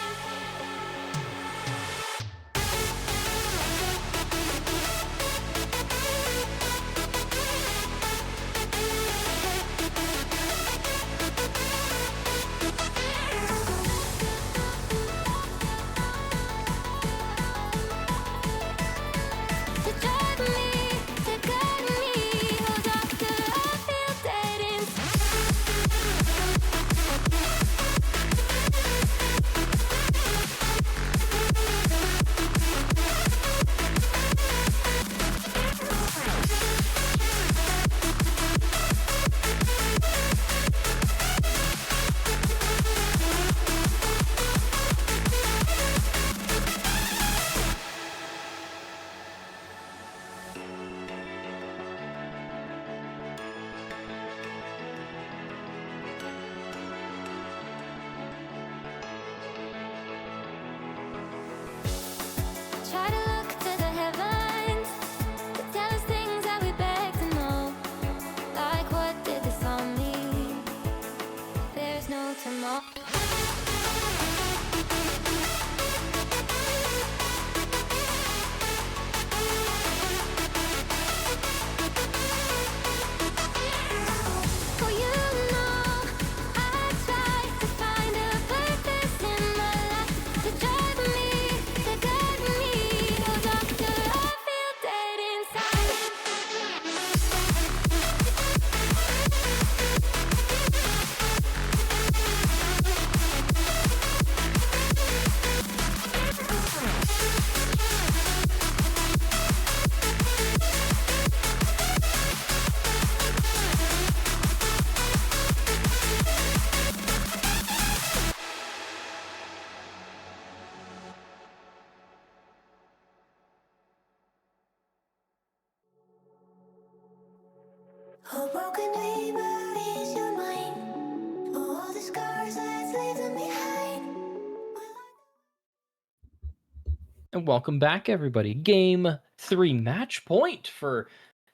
And welcome back, everybody. Game 3, match point for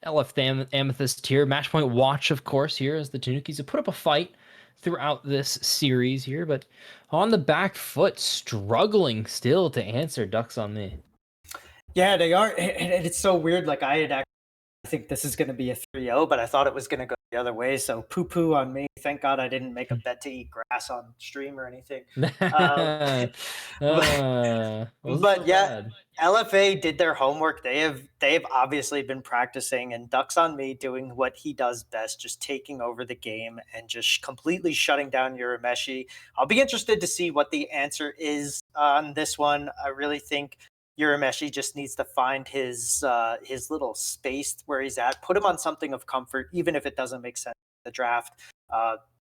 LF Amethyst here. Match point watch, of course, here as the Tanukis have put up a fight throughout this series here, but on the back foot, struggling still to answer Ducks on me. Yeah, they are. And it's so weird. Like, I think this is going to be a 3-0, but I thought it was going to go the other way. So poo on me. Thank God I didn't make a bet to eat grass on stream or anything. But, Wasn't so yeah, bad. LFA did their homework. They have obviously been practicing, and Ducks on me doing what he does best, just taking over the game and just completely shutting down Urameshi. I'll be interested to see what the answer is on this one. I really think Urameshi just needs to find his little space where he's at. Put him on something of comfort, even if it doesn't make sense in the draft.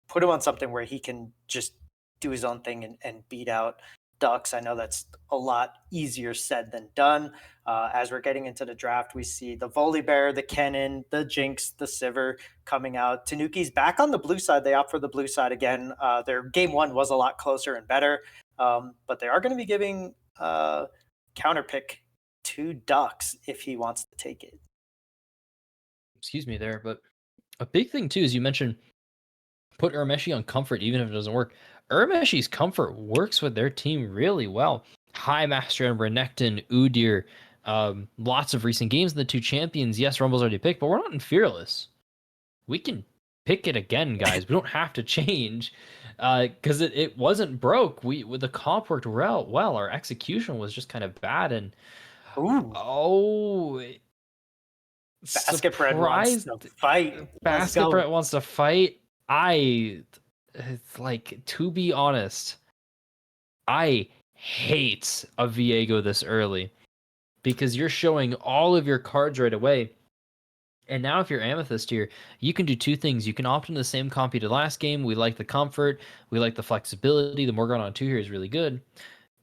Put him on something where he can just do his own thing and beat out Ducks. I know that's a lot easier said than done. As we're getting into the draft, we see the Volibear, the Kennen, the Jinx, the Sivir coming out. Tanukis back on the blue side. They opt for the blue side again. Their game one was a lot closer and better, but they are going to be giving counter pick to Ducks if he wants to take it. Excuse me there, but a big thing too is you mentioned put Urameshi on comfort even if it doesn't work. Urameshi's comfort works with their team really well. High Master and Renekton, Udyr, lots of recent games in the two champions. Yes, Rumble's already picked, but we're not in Fearless. We can pick it again, guys. We don't have to change because it wasn't broke. The comp worked well. Our execution was just kind of bad, and Basket Bread wants to fight. Basket Bread wants to fight. It's like, to be honest, I hate a Viego this early because you're showing all of your cards right away. And now if you're Amethyst here, you can do two things. You can opt in the same comp you did last game. We like the comfort. We like the flexibility. The Morgan on 2 here is really good.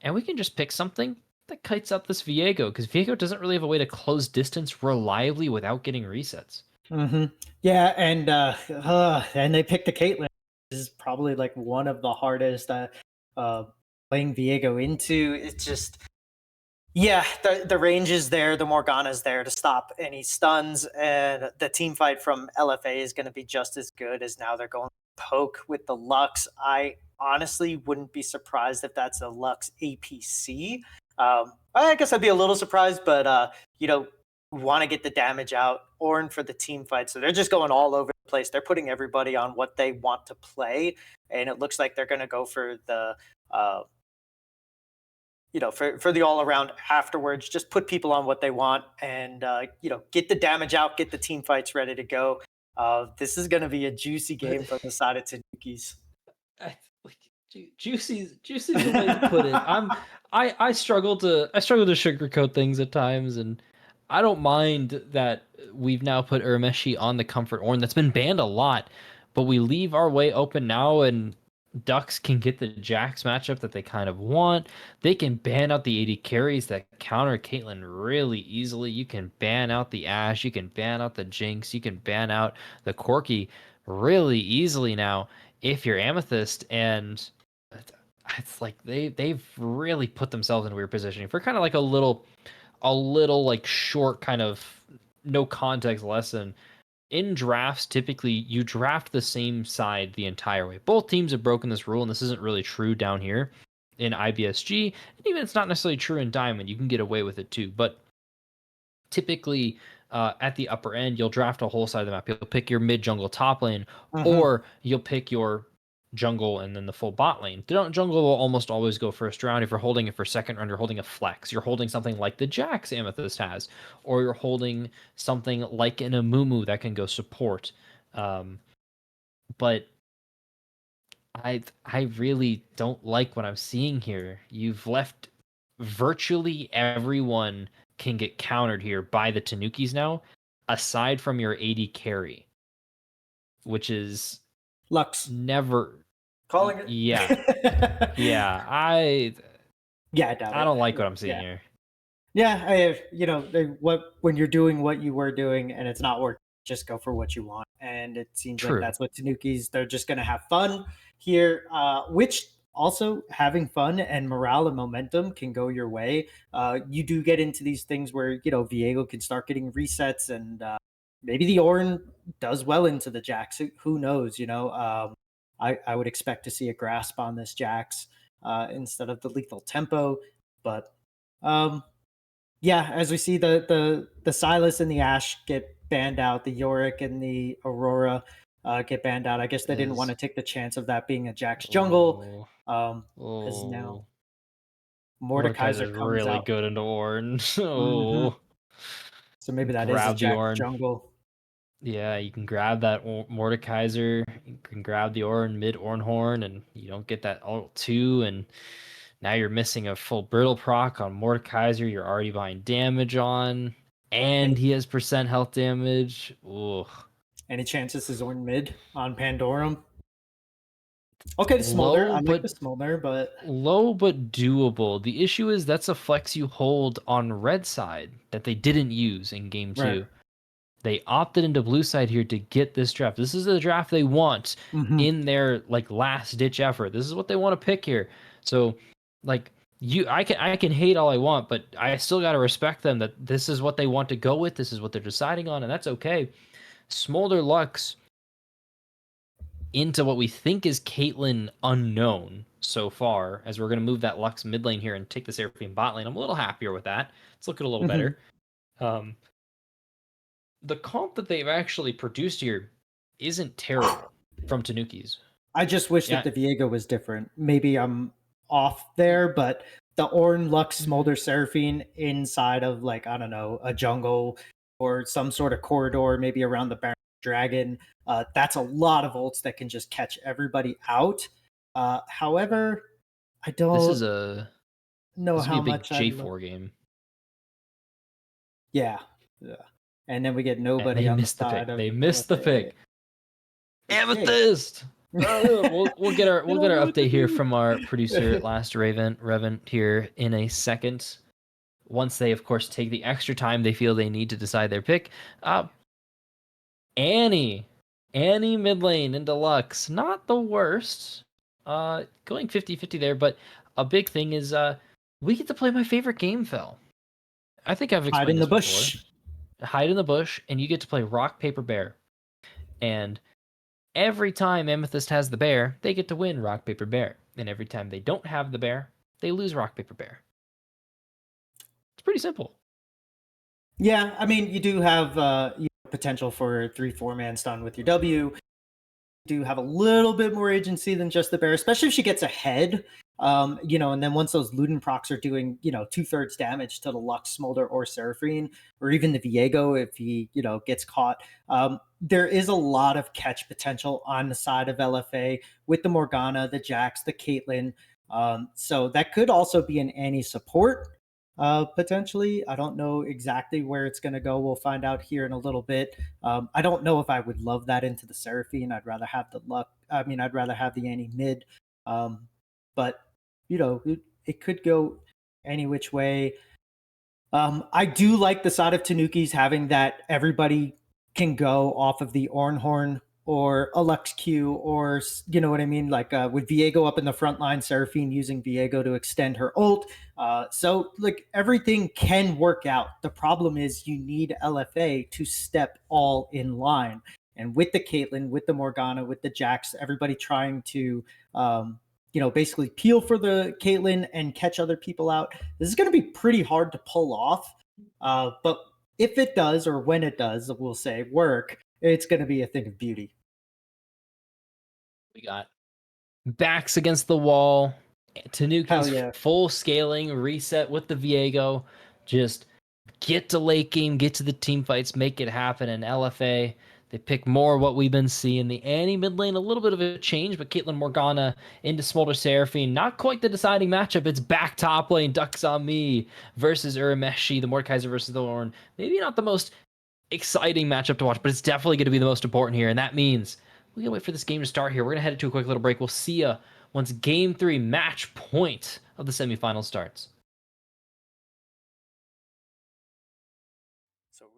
And we can just pick something that kites up this Viego because Viego doesn't really have a way to close distance reliably without getting resets. Mm-hmm. Yeah, and they picked the Caitlyn. This is probably like one of the hardest playing Viego into. It's just, yeah, the range is there, the Morgana's there to stop any stuns, and the team fight from LFA is going to be just as good as now they're going poke with the Lux. I honestly wouldn't be surprised if that's a Lux APC. I guess I'd be a little surprised, but want to get the damage out, Ornn for the team fight. So they're just going all over the place. They're putting everybody on what they want to play, and it looks like they're going to go for the for the all around afterwards. Just put people on what they want, and get the damage out, get the team fights ready to go. This is going to be a juicy game from the side of Tanukis. Juicy's the way to put it. I struggle to sugarcoat things at times, and I don't mind that we've now put Urameshi on the comfort Ornn that's been banned a lot, but we leave our way open now, and Ducks can get the Jax matchup that they kind of want. They can ban out the AD carries that counter Caitlyn really easily. You can ban out the Ashe, you can ban out the Jinx, you can ban out the Corki really easily now if you're Amethyst, and it's like they've really put themselves in a weird positioning for kind of like a little like short kind of no context lesson. In drafts, typically you draft the same side the entire way. Both teams have broken this rule, and this isn't really true down here in IBSG, and even it's not necessarily true in Diamond. You can get away with it too, but typically at the upper end, you'll draft a whole side of the map. You'll pick your mid jungle top lane, or you'll pick your jungle and then the full bot lane. Jungle will almost always go first round. If you're holding it for second round, you're holding a flex. You're holding something like the Jax Amethyst has, or you're holding something like an Amumu that can go support. But I really don't like what I'm seeing here. You've left virtually everyone can get countered here by the Tanukis now, aside from your AD carry, which is Lux. Never calling it. Yeah. Yeah. I don't like what I'm seeing here. Yeah, when you're doing what you were doing and it's not working, just go for what you want. And it seems like that's what Tanukis, they're just going to have fun here, which also having fun and morale and momentum can go your way. You do get into these things where, Viego can start getting resets and maybe the Ornn does well into the Jax. Who knows, I would expect to see a grasp on this Jax instead of the lethal tempo. But yeah, as we see the Silas and the Ashe get banned out, the Yorick and the Aurora get banned out. I guess they didn't want to take the chance of that being a Jax jungle. As now Mordekaiser Mordekaiser's comes really out. good into Ornn. Mhm. So maybe that is a Grab the Jax Ornn. jungle. Yeah, you can grab that Mordekaiser. You can grab the Ornn mid Ornhorn, and you don't get that ult 2. And now you're missing a full brittle proc on Mordekaiser. You're already buying damage on, and Any he has percent health damage. Ugh. any chances is on mid on Pandorum? Okay, the Smolder. Low, I like but the Smolder, but low but doable. The issue is that's a flex you hold on red side that they didn't use in game right. 2. They opted into blue side here to get this draft. This is the draft they want Mhm. in their like last ditch effort. This is what they want to pick here. So like I can hate all I want, but I still got to respect them that this is what they want to go with. This is what they're deciding on, and that's okay. Smolder Lux into what we think is Caitlyn unknown so far, as we're going to move that Lux mid lane here and take the Seraphine bot lane. I'm a little happier with that. It's looking a little Mhm. better. The comp that they've actually produced here isn't terrible from Tanukis. I just wish that Yeah, the Viego was different. Maybe I'm off there, but the Ornn, Lux, Smolder, Seraphine inside of like, I don't know, a jungle or some sort of corridor, maybe around the Baron Dragon. That's a lot of ults that can just catch everybody out. However, I this is don't a know this would be how a big much I'd J4 game, yeah. Yeah. And then we get and nobody they on the missed the side pick. of They missed the LFA. pick. Amethyst. We'll get our I don't know what to update here do. from our producer Last Raven here in a second. Once they of course take the extra time they feel they need to decide their pick. Annie mid lane in deluxe, not the worst. Going 50-50 there, but a big thing is we get to play my favorite game, Phil. I think I've Hide explained in the this before. bush. Hide in the bush, and you get to play rock paper bear. And every time Amethyst has the bear, they get to win rock paper bear. And every time they don't have the bear, they lose rock paper bear. It's pretty simple. Yeah, I mean, you do have potential for a 3-4 man stun with your W. You do have a little bit more agency than just the bear, especially if she gets ahead. And then once those Luden procs are doing, 2/3 damage to the Lux, Smolder, or Seraphine, or even the Viego if he, gets caught, there is a lot of catch potential on the side of LFA with the Morgana, the Jax, the Caitlyn. So that could also be an Annie support. Potentially, I don't know exactly where it's going to go. We'll find out here in a little bit. I don't know if I would love that into the Seraphine. I'd rather have the luck. I mean, I'd rather have the Annie mid. But it could go any which way. I do like the side of Tanukis having that everybody can go off of the Ornhorn or a Lux Q, or you know what I mean, like with Viego up in the front line, Seraphine using Viego to extend her ult. So like everything can work out. The problem is you need LFA to step all in line. And with the Caitlyn, with the Morgana, with the Jax, everybody trying to basically peel for the Caitlyn and catch other people out. This is going to be pretty hard to pull off. But if it does, or when it does, we'll say work, it's going to be a thing of beauty. We got backs against the wall. Hell Tanukis yeah. full scaling reset with the Viego. Just get to late game, get to the team fights, make it happen. And LFA, they pick more what we've been seeing. The Annie mid lane, a little bit of a change, but Caitlyn Morgana into Smolder Seraphine. Not quite the deciding matchup. It's back top lane, Ducks on Me versus Urameshi, the Mordekaiser versus the Ornn. Maybe not the most exciting matchup to watch, but it's definitely going to be the most important here. And that means we gotta wait for this game to start here. We're gonna head to a quick little break. We'll see ya once game 3 match point of the semifinals starts. So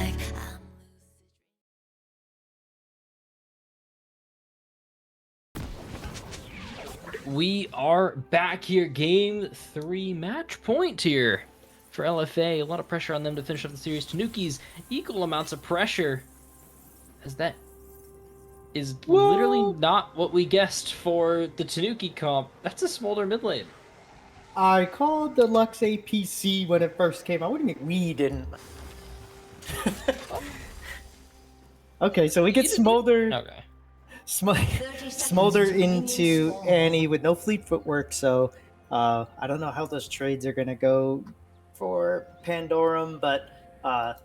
like We are back here, game 3, match point here for LFA. A lot of pressure on them to finish up the series. Tanukis, equal amounts of pressure, as that is literally not what we guessed for the Tanuki comp. That's a Smolder mid lane. I called the Lux APC when it first came out. What do you mean we didn't? Okay, so we get Smolder. Okay. Smolder into Annie with no fleet footwork, so I don't know how those trades are going to go for Pandorum, but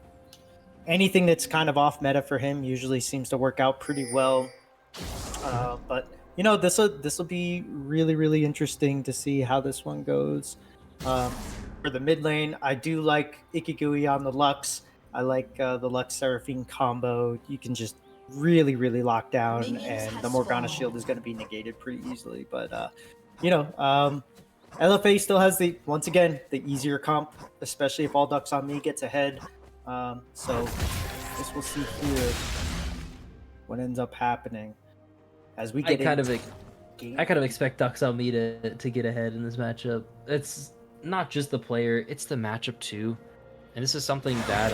anything that's kind of off meta for him usually seems to work out pretty well. But you know, this will be really interesting to see how this one goes. For the mid lane, I do like Ikigui on the Lux. I like the Lux Seraphine combo. You can just really lock down, and the Morgana shield is going to be negated pretty easily. But you know, LFA still has once again the easier comp, especially if all ducks on me gets ahead. So I guess we'll see here what ends up happening as we get I kind of expect Ducks on me to get ahead in this matchup. It's not just the player, it's the matchup too. And this is something that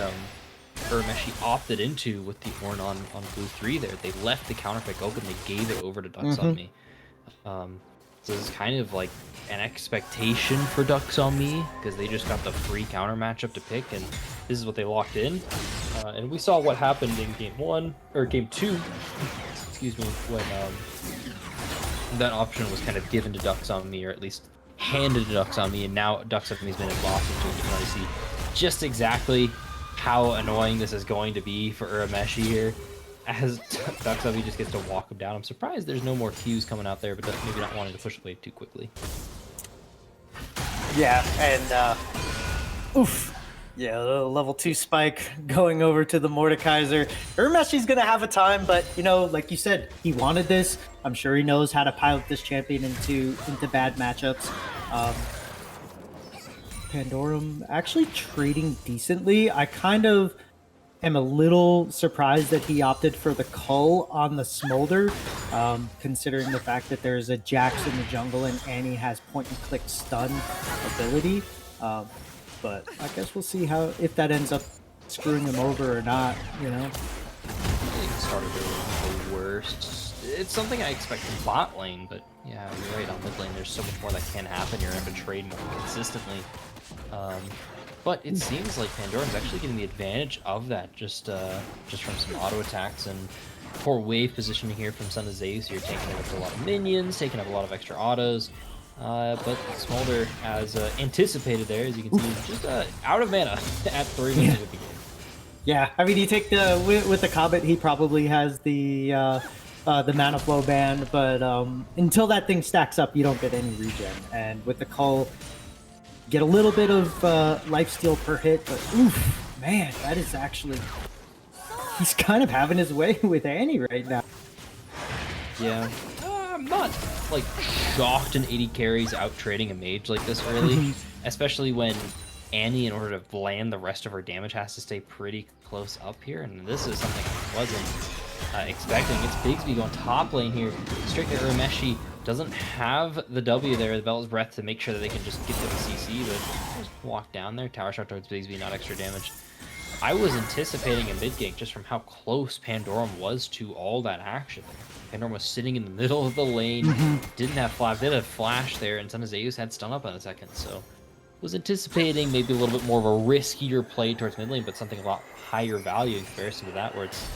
Urameshi opted into with the Ornn on blue 3 there. They left the counter pick open, they gave it over to Ducks on me. So this is kind of like an expectation for Ducks on me, because they just got the free counter matchup to pick, and this is what they locked in. And we saw what happened in game 2, excuse me, when that option was kind of given to Ducks on me, or at least handed to Ducks on me, and now Ducks on me's been lost into it. You can already see just exactly how annoying this is going to be for Urameshi here, as Ducks on me just gets to walk him down. I'm surprised there's no more Qs coming out there, but maybe not wanting to push the wave too quickly. Yeah, and oof. Yeah, the level 2 spike going over to the Mordekaiser. Urmeshi's gonna have a time, but you know, like you said, he wanted this. I'm sure he knows how to pilot this champion into bad matchups. Pandorum actually trading decently. I kind of am a little surprised that he opted for the Cull on the Smolder, considering the fact that there's a Jax in the jungle and Annie has point and click stun ability. But I guess we'll see if that ends up screwing him over or not, you know? I think it started really the worst. It's something I expect in bot lane, but yeah, you're right, on mid lane there's so much more that can happen. You're going to have to trade more consistently. But it seems like Pandorum's actually getting the advantage of that, just from some auto attacks and poor wave positioning here from Son of Zeus. You're taking up a lot of minions, taking up a lot of extra autos. But Smolder, as anticipated there, as you can see, just out of mana at 3 minutes of the game. Yeah, I mean, you take with the Comet, he probably has the mana flow ban, but until that thing stacks up, you don't get any regen. And with the Cull, get a little bit of lifesteal per hit, but oof, man, that is actually... He's kind of having his way with Annie right now. Yeah. I'm not, like, shocked an 80 carries out trading a mage like this early, especially when Annie, in order to land the rest of her damage, has to stay pretty close up here, and this is something I wasn't expecting. It's Bigsby going top lane here, straight to Urameshi. Doesn't have the W there, the Bell's Breath, to make sure that they can just get to the CC, but just walk down there. Tower shot towards Bigsby, not extra damage. I was anticipating a mid gank just from how close Pandorum was to all that action. Pandorum was sitting in the middle of the lane, didn't have flash, did have flash there, and Son of Zeus had stun up in a second, so was anticipating maybe a little bit more of a riskier play towards mid lane, but something a lot higher value in comparison to that, where it's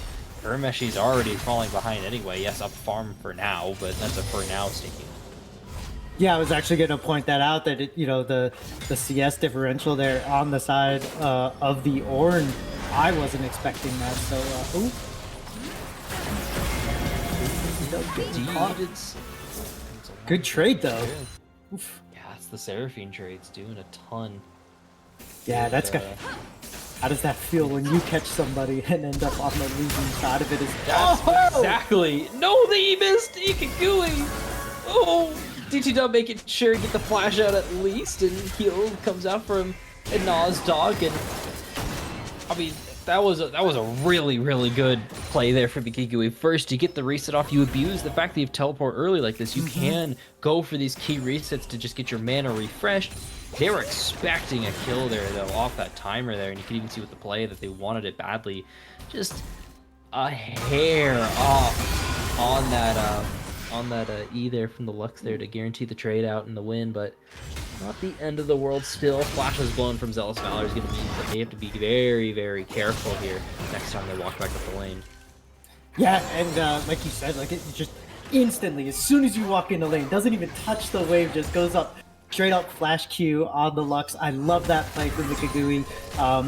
Urmeshi's already falling behind anyway. Yes, up farm for now, but that's a for now statement. Yeah, I was actually going to point that out, that you know, the CS differential there on the side of the Ornn, I wasn't expecting that. So, good trade though. Oof. Yeah, it's the Seraphine trades doing a ton. Yeah, that's good. How does that feel when you catch somebody and end up on the losing side of it? Exactly. No, they missed Ikigui. Oh, DT making sure to get the flash out at least, and heal comes out from Nas Dog, and I mean, That was a really, really good play there for the Kikui. First, you get the reset off. You abuse the fact that you have teleport early like this. You can go for these key resets to just get your mana refreshed. They were expecting a kill there, though, off that timer there. And you can even see with the play that they wanted it badly. Just a hair off on that E there from the Lux there to guarantee the trade out and the win. But not the end of the world still. Flash is blown from Zealous Valor is going to mean that they have to be very, very careful here next time they walk back up the lane. Yeah, and like you said, like it just instantly, as soon as you walk in the lane, doesn't even touch the wave, just goes up straight up flash Q on the Lux. I love that play from the Kagui.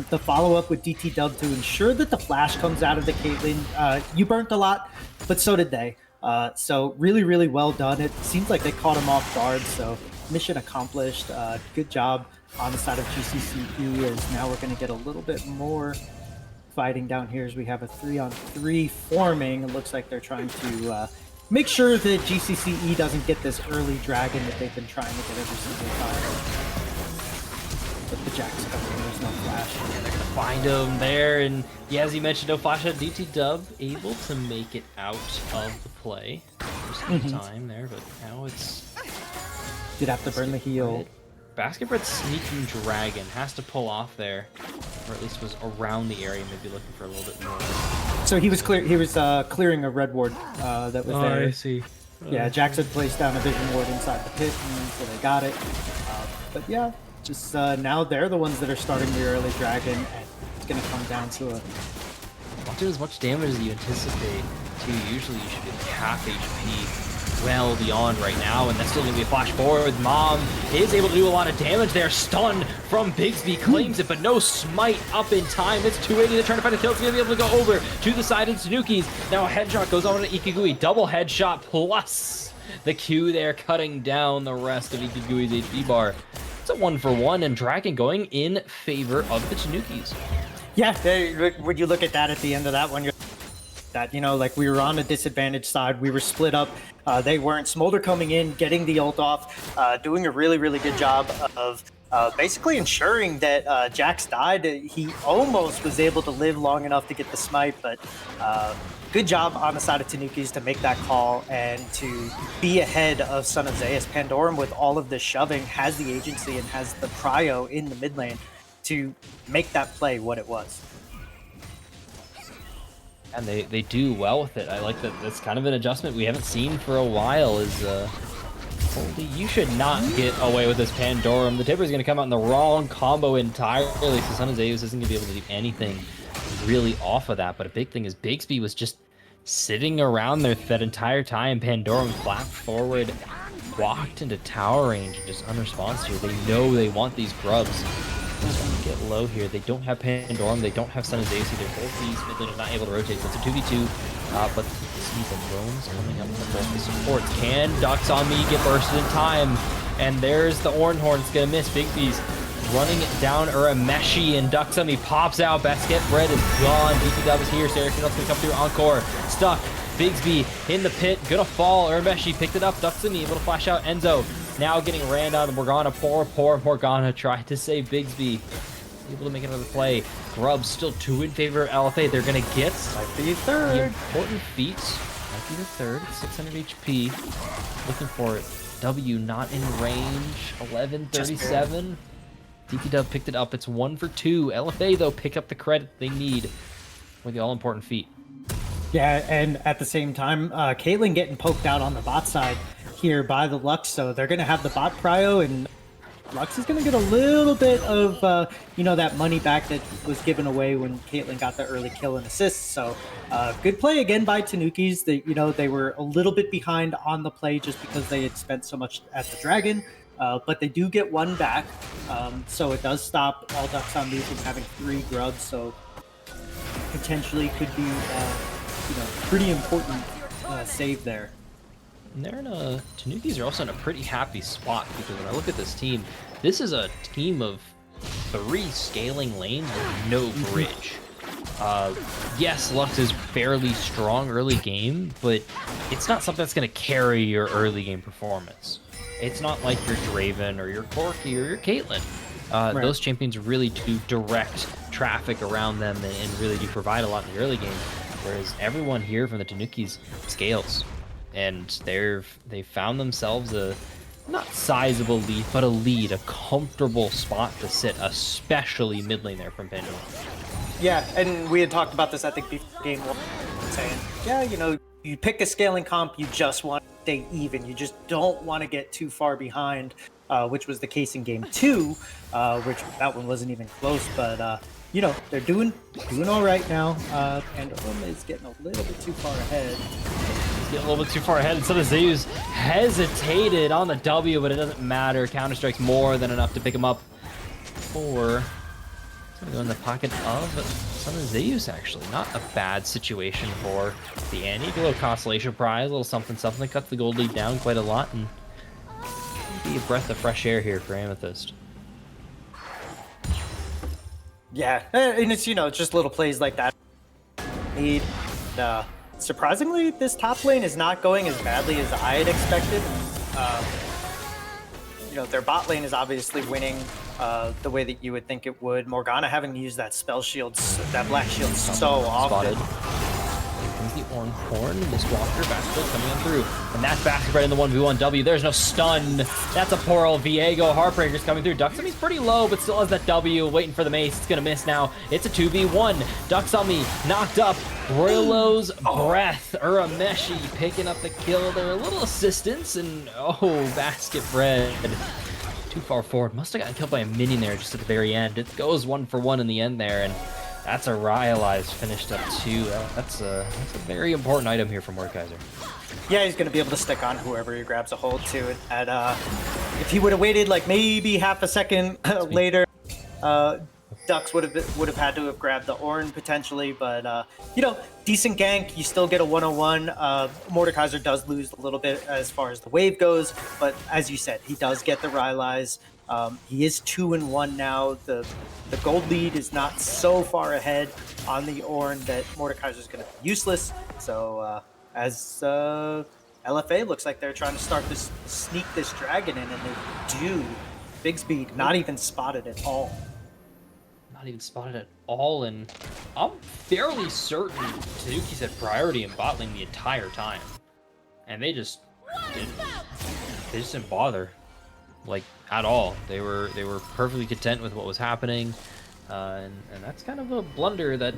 The follow-up with DT Dub to ensure that the flash comes out of the Caitlyn. You burnt a lot, but so did they. So really, really well done. It seems like they caught him off guard, so mission accomplished. Good job on the side of GCCE, as now we're going to get a little bit more fighting down here as we have a 3-on-3 forming. It looks like they're trying to make sure that GCCE doesn't get this early dragon that they've been trying to get every single time. But the Jack's coming, there's no flash. Yeah, they're going to find him there, and yeah, as you mentioned, no flash on DT Dub, able to make it out of the play. Just time there, but now it's... Did have to burn the heal. Basket Bread sneaking dragon has to pull off there, or at least was around the area, maybe looking for a little bit more. So he was clearing a red ward that was there. I see. Yeah, Jackson placed down a vision ward inside the pit, and so they got it. But yeah, just now they're the ones that are starting the early dragon, and it's gonna come down to a... Not do as much damage as you anticipate. Too. Usually you should be half HP. Well beyond right now, and that's still gonna be a flash forward. Mom is able to do a lot of damage there. Stun from Bigsby, claims it, but no smite up in time. It's 280. They're trying to find a kill. It's gonna be able to go over to the side of Tanukis. Now a headshot goes on to Ikigui. Double headshot plus the Q there, cutting down the rest of Ikigui's HP bar. It's a 1-for-1, and Dragon going in favor of the Tanukis. Yeah, when you look at that at the end of that one, you're that, you know, like we were on a disadvantaged side, we were split up, they weren't. Smolder coming in, getting the ult off, doing a really, really good job of basically ensuring that Jax died. He almost was able to live long enough to get the smite, but good job on the side of Tanukis to make that call and to be ahead of Son of Zeus. Pandorum, with all of the shoving, has the agency and has the prio in the mid lane to make that play what it was. And they do well with it. I like that. That's kind of an adjustment we haven't seen for a while. Is holy, you should not get away with this Pandorum. The Tipper is going to come out in the wrong combo entirely. So Son of Zeus isn't going to be able to do anything really off of that. But a big thing is Bigsby was just sitting around there that entire time. Pandorum flapped forward, walked into tower range, and just unresponsive. They know they want these grubs. Get low here. They don't have Pandorum. They don't have Son of Zeus either. Both these mid laners not able to rotate. So it's a 2v2. But see the drones coming up with both the supports. Can Ducks on me get bursted in time? And there's the Ornhorn. It's gonna miss. Bigby's running it down Urameshi, and Ducks on me pops out. Basket Bread is gone. DT Dub is here. Seraphino's gonna come through. Encore stuck. Bigsby in the pit, gonna fall. Urameshi picked it up. Ducks on me able to flash out. Enzo now getting ran out of Morgana. Poor Morgana tried to save Bigsby. Able to make another play. Grubs still 2 in favor of LFA. They're gonna get The third. the important feat. Might be the third. 600 HP. Looking for it. W not in range. 11:37. DT Dub picked it up. It's 1 for 2. LFA though pick up the credit they need for the all-important feat. Yeah, and at the same time, Caitlyn getting poked out on the bot side here by the Lux, so they're going to have the bot prio, and Lux is going to get a little bit of, you know, that money back that was given away when Caitlyn got the early kill and assist. So good play again by Tanukis. They, you know, they were a little bit behind on the play just because they had spent so much at the Dragon, but they do get one back. So it does stop all Ducks on me from having 3 grubs, so potentially could be, you know, pretty important save there. And they're in a... Tanukis are also in a pretty happy spot, because when I look at this team, this is a team of 3 scaling lanes with no bridge. Yes, Lux is fairly strong early game, but it's not something that's going to carry your early game performance. It's not like your Draven or your Corki or your Caitlyn. those champions really do direct traffic around them and really do provide a lot in the early game. Whereas everyone here from the Tanukis scales, and they found themselves a not sizable lead, but a lead, a comfortable spot to sit, especially mid lane there from Pendulum. Yeah, and we had talked about this, I think, before game one, saying, yeah, you know, you pick a scaling comp, you just want to stay even. You just don't want to get too far behind, which was the case in game two, which that one wasn't even close. But, you know, they're doing all right now. Pendulum is getting a little bit too far ahead. He's getting a little bit too far ahead, and so the Zeus hesitated on the W, but it doesn't matter. Counter-Strike's more than enough to pick him up. Or it's going to go in the pocket of Son of Zeus, actually. Not a bad situation for the Annie. A little consolation prize, a little something that cuts the gold lead down quite a lot, and be a breath of fresh air here for Amethyst. Yeah, and it's, you know, just little plays like that. Need, surprisingly, this top lane is not going as badly as I had expected. You know, their bot lane is obviously winning the way that you would think it would. Morgana having to use that spell shield, that black shield so often. Spotted. Here comes the orange horn, and this Walker basket coming on through. And that basket right in the 1v1W. There's no stun. That's a poor old Viego. Heartbreaker's coming through. Duxami's pretty low, but still has that W, waiting for the mace. It's gonna miss now. It's a 2v1. Duxami knocked up. Royalo's breath. Urameshi picking up the kill there. A little assistance, and basket bread. Too far forward. Must have gotten killed by a minion there just at the very end. It goes 1-for-1 in the end there, and that's a Rylai's finished up too. That's a very important item here from Mordekaiser. Yeah, he's going to be able to stick on whoever he grabs a hold to. And if he would have waited like maybe half a second later, Dux would have had to have grabbed the Ornn potentially. But, you know, decent gank. You still get a 101. Mordekaiser does lose a little bit as far as the wave goes. But as you said, he does get the Rylai's. He is 2-1 now. The gold lead is not so far ahead on the Ornn that Mordekaiser is going to be useless. So as LFA looks like they're trying to sneak this dragon in, and they do. Bigsby not even spotted at all. Not even spotted at all, and I'm fairly certain Tanukis had priority in bot lane the entire time, and they just didn't bother. Like at all. They were perfectly content with what was happening, and that's kind of a blunder that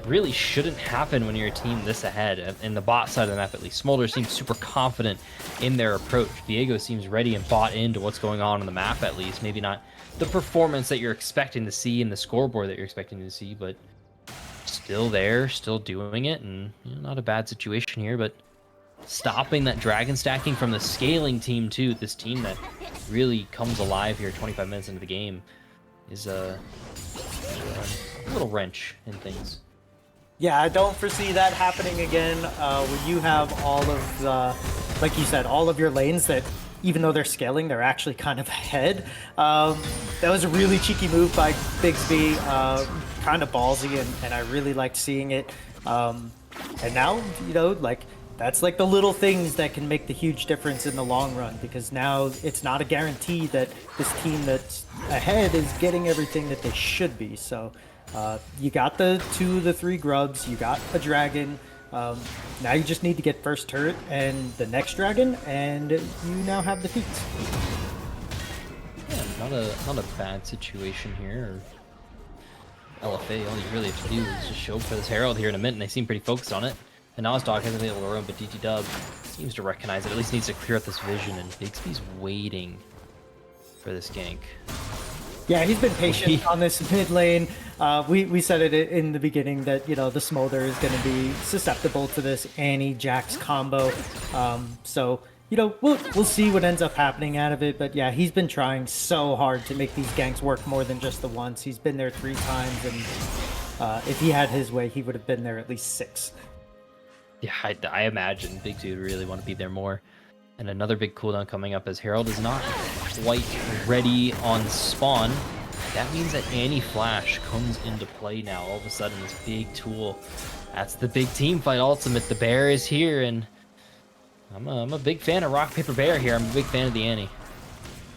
really shouldn't happen when you're a team this ahead. In the bot side of the map, at least, Smolder seems super confident in their approach. Viego seems ready and bought into what's going on the map, at least. Maybe not the performance that you're expecting to see in the scoreboard that you're expecting to see, but still there, still doing it, and you know, not a bad situation here, but stopping that dragon stacking from the scaling team too, this team that really comes alive here 25 minutes into the game, is a little wrench in things. Yeah, I don't foresee that happening again. When you have all of the, like you said, all of your lanes that, even though they're scaling, they're actually kind of ahead. That was a really cheeky move by Bigsby, kind of ballsy, and I really liked seeing it. And now, you know, like, that's like the little things that can make the huge difference in the long run, because now it's not a guarantee that this team that's ahead is getting everything that they should be. So you got the 2 of the 3 grubs, you got a dragon. Now you just need to get first turret and the next dragon, and you now have the feats. Yeah, not a bad situation here. LFA, all you really have to do is just show up for this Herald here in a minute, and they seem pretty focused on it. And Ozdag hasn't been able to run, but DT Dub seems to recognize it, at least needs to clear out this vision, and Bigsby's waiting for this gank. Yeah, he's been patient on this mid lane. We said it in the beginning that, you know, the Smolder is going to be susceptible to this Annie-Jax combo. So, you know, we'll see what ends up happening out of it. But yeah, he's been trying so hard to make these ganks work more than just the once. He's been there 3 times, and if he had his way, he would have been there at least 6. Yeah, I imagine Bigsby would really want to be there more. And another big cooldown coming up as Herald is not quite ready on spawn. That means that Annie Flash comes into play now. All of a sudden, this big tool. That's the big team fight ultimate. The bear is here, and I'm a big fan of Rock, Paper, Bear here. I'm a big fan of the Annie.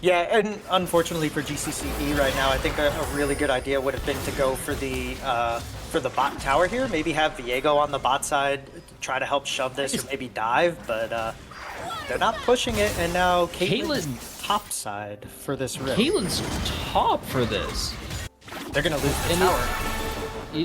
Yeah, and unfortunately for GCCE right now, I think a really good idea would have been to go for the bot tower here. Maybe have Viego on the bot side, try to help shove this, or maybe dive, but they're not pushing it, and now Caitlyn's top side for this rip. Caitlyn's top for this. They're gonna lose the tower.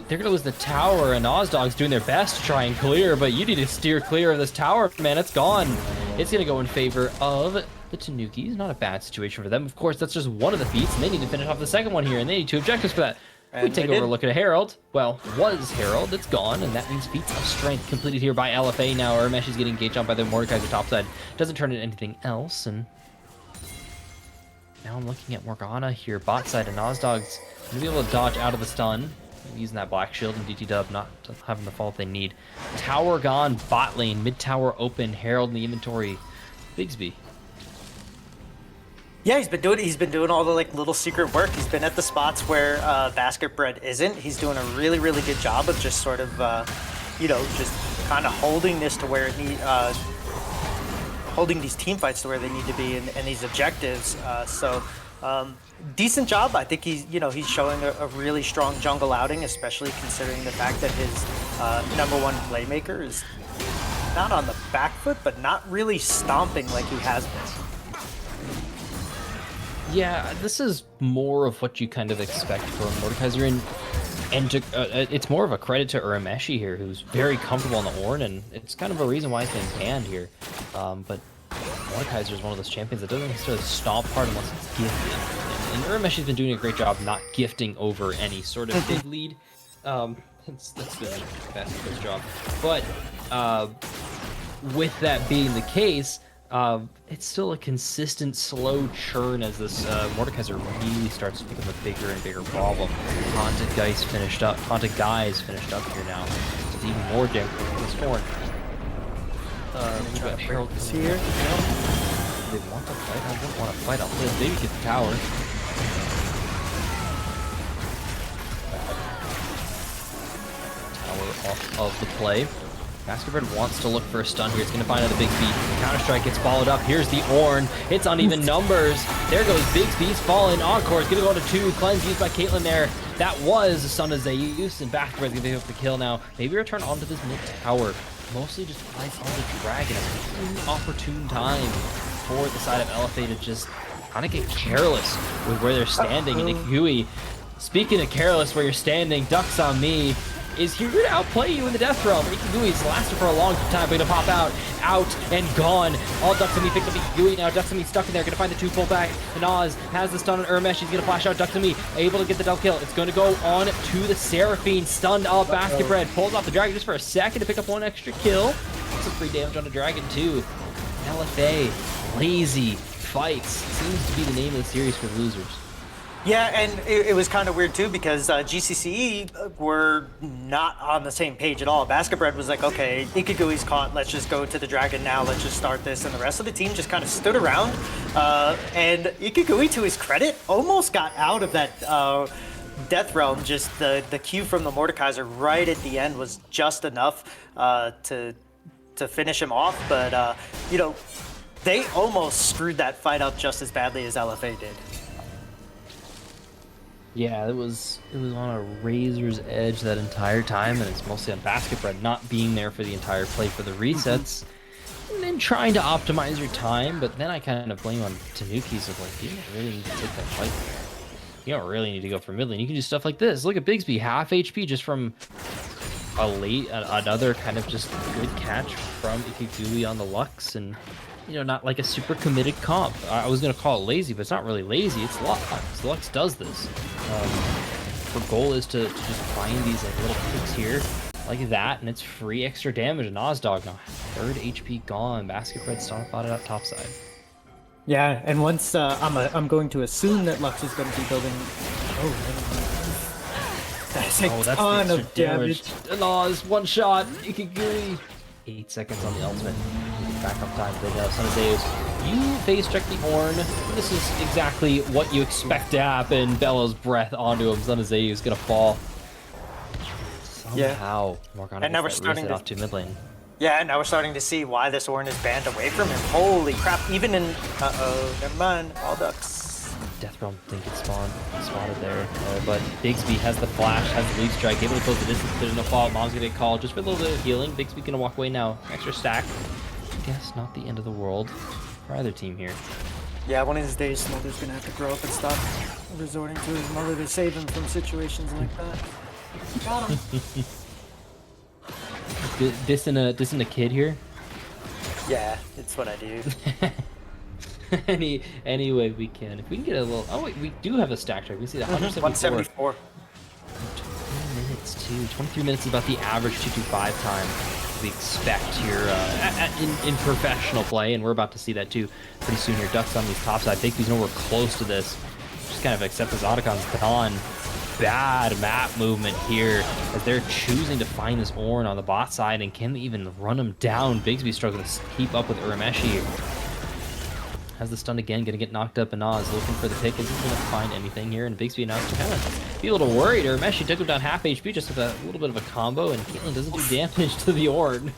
They're gonna lose the tower, and Ozdog's doing their best to try and clear, but you need to steer clear of this tower, man. It's gone. It's gonna go in favor of the Tanukis. Not a bad situation for them. Of course, that's just one of the feats, and they need to finish off the second one here, and they need 2 objectives for that. We take over a look at Herald. Well, was Herald. It's gone, and that means feats of strength completed here by LFA now. Urmesh is getting engaged on by the Mordekaiser topside. Doesn't turn into anything else, and now I'm looking at Morgana here, bot side, and Ozdog's gonna be able to dodge out of the stun. Using that black shield, and DT Dub not having the fault they need. Tower gone, bot lane, mid tower open, Herald in the inventory. Bigsby. Yeah, he's been doing all the like little secret work. He's been at the spots where Basket Bread isn't. He's doing a really good job of just sort of just kind of holding this to where it holding these team fights to where they need to be and these objectives. Decent job. I think he's showing a really strong jungle outing, especially considering the fact that his #1 playmaker is not on the back foot, but not really stomping like he has been. Yeah, this is more of what you kind of expect from Mordekaiser, and it's more of a credit to Urameshi here, who's very comfortable on the Ornn, and it's kind of a reason why he's been banned here. But Mordekaiser is one of those champions that doesn't necessarily stomp hard unless it's gifted. And Urmeshi's been doing a great job not gifting over any sort of big lead. That's been Basker's job. But with that being the case, it's still a consistent slow churn as this Mordekaiser really starts to become a bigger and bigger problem. Haunted Guys finished up here now. It's even more damage with this horn. We've got Herald here. They want to fight? I don't want to fight. I'll play a baby, get the tower. Tower off of the play. Baskerbird wants to look for a stun here. It's going to find out a big beat. Counter-strike gets followed up. Here's the Ornn. It's uneven numbers. There goes Bigsby's falling. Encore is going to go to 2. Cleanse used by Caitlyn there. That was a stun of Zeus, and Baskerbird's going to be able to kill now. Maybe return onto this mid-tower. Mostly just place on the Dragon. An opportune time for the side of LFA to just kind of get careless with where they're standing. And Ikigui, speaking of careless where you're standing, Ducks on Me is here to outplay you in the Death Realm. Ikigui's lasted for a long time, but gonna pop out and gone. All Ducks on Me picked up Ikigui now. Ducks on Me stuck in there, gonna find the 2 pull back. Nas has the stun on Urmesh. He's gonna flash out Ducks on Me, able to get the double kill. It's gonna go on to the Seraphine, stunned up. Basket Bread pulls off the Dragon just for a second to pick up 1 extra kill. Some free damage on the Dragon too. LFA, lazy fights seems to be the name of the series for losers. Yeah, and it was kind of weird too because GCCE were not on the same page at all. Basketbread was like, okay, Ikigui's caught, let's just go to the Dragon now, let's just start this. And the rest of the team just kind of stood around. And Ikigui, to his credit, almost got out of that Death Realm. Just the Q from the Mordekaiser right at the end was just enough to finish him off. But, they almost screwed that fight up just as badly as LFA did. Yeah, it was on a razor's edge that entire time, and it's mostly on Basketbread not being there for the entire play for the resets, and then trying to optimize your time. But then I kind of blame on Tanukis of like, you don't really need to take that fight. You don't really need to go for mid lane. You can do stuff like this. Look at Bigsby, half HP just from another kind of just good catch from Ikigui on the Lux, and not like a super committed comp. I was going to call it lazy, but it's not really lazy. It's Lux. Lux does this. Her goal is to just find these like little picks here, like that, and it's free extra damage. And Ozdog now 3rd HP gone. Basketbread spotted up topside. Yeah, and once I'm going to assume that Lux is going to be building. That's a ton of damage. Nas, 1 shot. Ikigui. 8 seconds on the ultimate. Backup time. Big Son of Zeus. You face check the Ornn. This is exactly what you expect to happen. Bellows breath onto him. Son of Zeus is gonna fall. Somehow, Morgana and now we're gets that starting reset to off to mid lane. Yeah, now we're starting to see why this Orin is banned away from him. Holy crap, even in... Uh-oh, never mind. All ducks. Death Realm didn't get spotted there. But Bigsby has the flash, has the lead strike, able to close the distance. There's no fall. Mom's gonna get called just for a little bit of healing. Bigsby gonna walk away now. Extra stack. I guess not the end of the world for either team here. Yeah, one of these days, Smolder's gonna have to grow up and stop resorting to his mother to save him from situations like that. Got him. Dissing a kid here. Yeah, it's what I do. any way we can. If we can get a little. Oh wait, we do have a stack track. We see the 174. 174. 20 minutes too. 23 minutes is about the average 225 time we expect here in professional play, and we're about to see that too pretty soon here. Ducks on these top side. Bigby's nowhere close to this. Just kind of accept this Otacon's gone. Bad map movement here as they're choosing to find this Ornn on the bot side, and can they even run him down? Bigsby struggling to keep up with Urameshi. Has the stun again, gonna get knocked up, and Oz looking for the pick. Isn't gonna find anything here, and Bigsby now to kind of be a little worried. Urameshi took him down half HP just with a little bit of a combo, and Caitlyn doesn't do damage to the Ornn.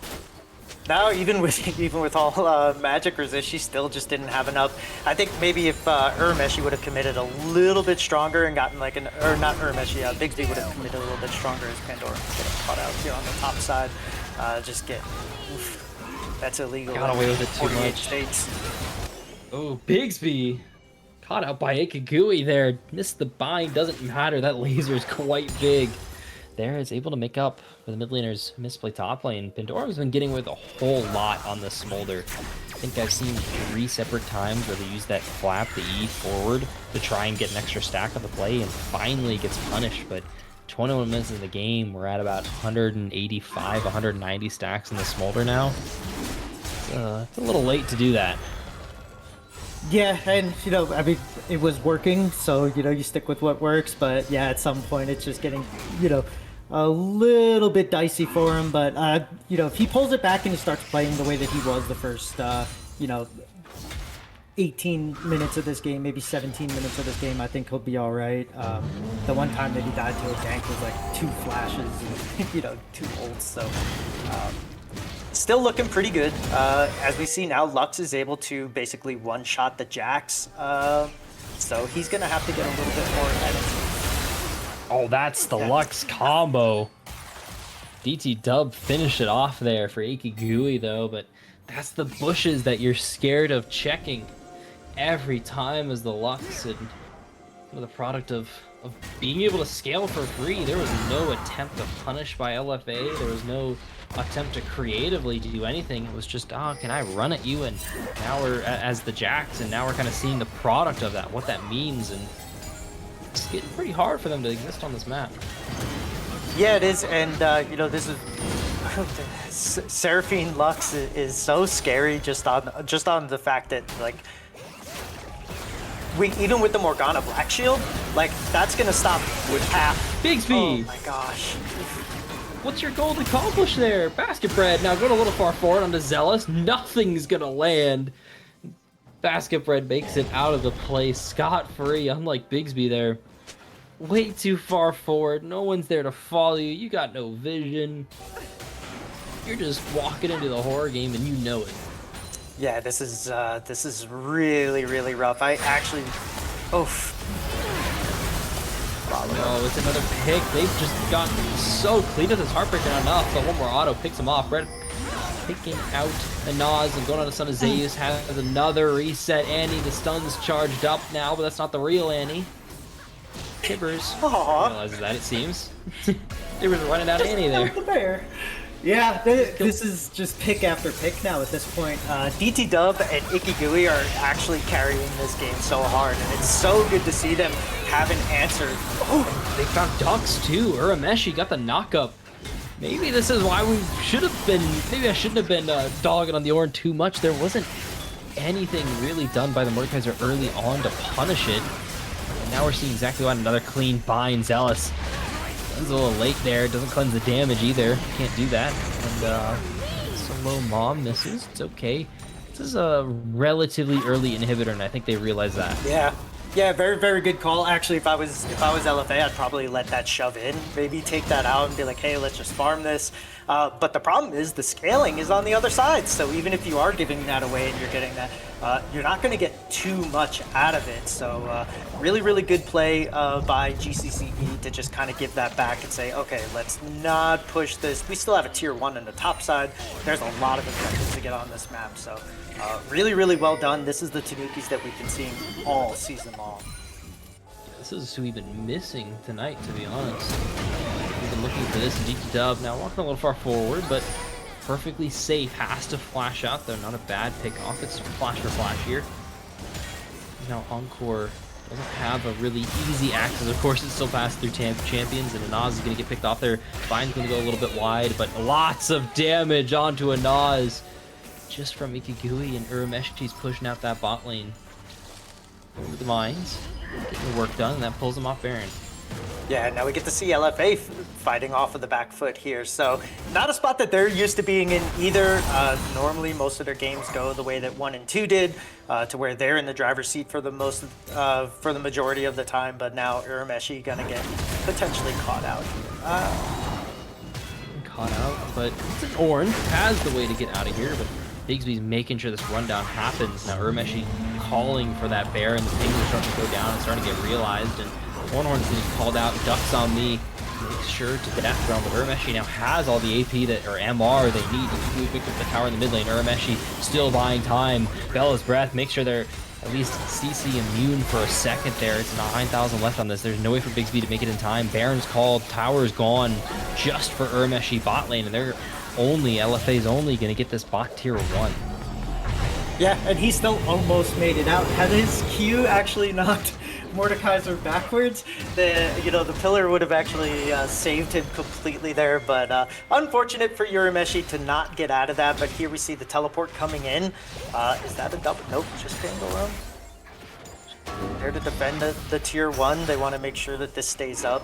Now, even with all magic resist, she still just didn't have enough. I think maybe if Urameshi would have committed a little bit stronger and gotten like or not Urameshi, Bigsby would have committed a little bit stronger as Pandora getting caught out here on the top side. Oof, that's illegal. Got away with it too 48 much. states. Oh, Bigsby caught out by Ikigui there. Missed the bind, doesn't matter. That laser is quite big. There is able to make up for the mid laner's misplay top lane. Pandora's been getting with a whole lot on the Smolder. I think I've seen 3 separate times where they use that flap, the E forward, to try and get an extra stack of the play, and finally gets punished. But 21 minutes in the game, we're at about 185, 190 stacks in the Smolder now. It's a little late to do that. Yeah, and I mean, it was working, so you stick with what works. But yeah, at some point, it's just getting a little bit dicey for him. But if he pulls it back and he starts playing the way that he was the first 18 minutes of this game, maybe 17 minutes of this game, I think he'll be all right. The one time that he died to a gank was like 2 flashes and 2 ults. So. Still looking pretty good. As we see now, Lux is able to basically one-shot the Jax. So he's going to have to get a little bit more edits. Oh, that's the Lux combo. DT Dub finished it off there for Ikigui, though, but that's the bushes that you're scared of checking every time as the Lux, and the product of being able to scale for free. There was no attempt to punish by LFA. There was no attempt to creatively do anything. It was just, oh, can I run at you? And now we're as the Jax, and now we're kind of seeing the product of that, what that means, and it's getting pretty hard for them to exist on this map. Yeah, it is, and this is Seraphine Lux is so scary just on the fact that like even with the Morgana Black Shield, like that's gonna stop with half. Bigsby! Oh my gosh. What's your goal to accomplish there? Basket Bread. Now going a little far forward onto Zealous. Nothing's gonna land. Basket Bread makes it out of the play scot-free, unlike Bigsby there. Way too far forward. No one's there to follow you. You got no vision. You're just walking into the horror game and you know it. Yeah, this is really, really rough. I actually... Oof. No, it's another pick. They've just gotten so clean with this heartbreaking enough, but one more auto picks him off. Red picking out a Nas and going on to Son of Zeus has another reset. Annie, the stun's charged up now, but that's not the real Annie. Tibbers realizes that, it seems. Tibbers are running out of Annie there. The bear. Yeah, this is just pick after pick now at this point. DT Dub and Ikigui are actually carrying this game so hard, and it's so good to see them have an answer. Oh, they found Ducks too. Urameshi got the knockup. Maybe this is why we should have been, maybe I shouldn't have been dogging on the Ornn too much. There wasn't anything really done by the Mordekaiser early on to punish it. And now we're seeing exactly what another clean bind. Zealous. It's a little late there. Doesn't cleanse the damage either. Can't do that. And Solo Mom misses. It's okay. This is a relatively early inhibitor, and I think they realize that. Yeah, very, very good call. Actually, if I was LFA, I'd probably let that shove in. Maybe take that out and be like, hey, let's just farm this. But the problem is the scaling is on the other side. So even if you are giving that away and you're getting that, you're not going to get too much out of it. So really, really good play by GCCE to just kind of give that back and say, okay, let's not push this. We still have a tier 1 in the top side. There's a lot of objectives to get on this map. So really, really well done. This is the Tanukis that we've been seeing all season long. This is who we've been missing tonight, to be honest. We've been looking for this DT Dub. Now walking a little far forward, but perfectly safe. Has to flash out though. Not a bad pick off. It's flash for flash here. Now Encore doesn't have a really easy access. Of course, it still passed through champions, and Anaz is going to get picked off there. Vine's going to go a little bit wide, but lots of damage onto Anaz just from Ikigui, and Urumeshi's pushing out that bot lane. Over the mines, getting the work done, and that pulls him off Baron. Yeah, now we get to see LFA fighting off of the back foot here. So not a spot that they're used to being in either. Normally, most of their games go the way that 1 and 2 did, to where they're in the driver's seat for the majority of the time. But now Urameshi gonna get potentially caught out. Caught out, but it's an orange. Has the way to get out of here, but Bigsby's making sure this rundown happens. Now Urameshi calling for that bear, and the pings are starting to go down and starting to get realized, and Hornhorn's getting called out. Ducks on me, makes sure to death realm, but Urameshi now has all the AP that, or MR they need to pick up the tower in the mid lane. Urameshi still buying time. Bella's breath, make sure they're at least CC immune for a second there. It's 9,000 left on this. There's no way for Bigsby to make it in time. Baron's called, tower's gone just for Urameshi bot lane, and they're only, LFA's only gonna get this bot tier 1. Yeah, and he still almost made it out. Had his Q actually knocked Mordekaiser backwards, the pillar would have actually saved him completely there, but unfortunate for Urameshi to not get out of that. But here we see the teleport coming in. Is that a double? Nope, just Pandora. There to defend the tier 1. They want to make sure that this stays up.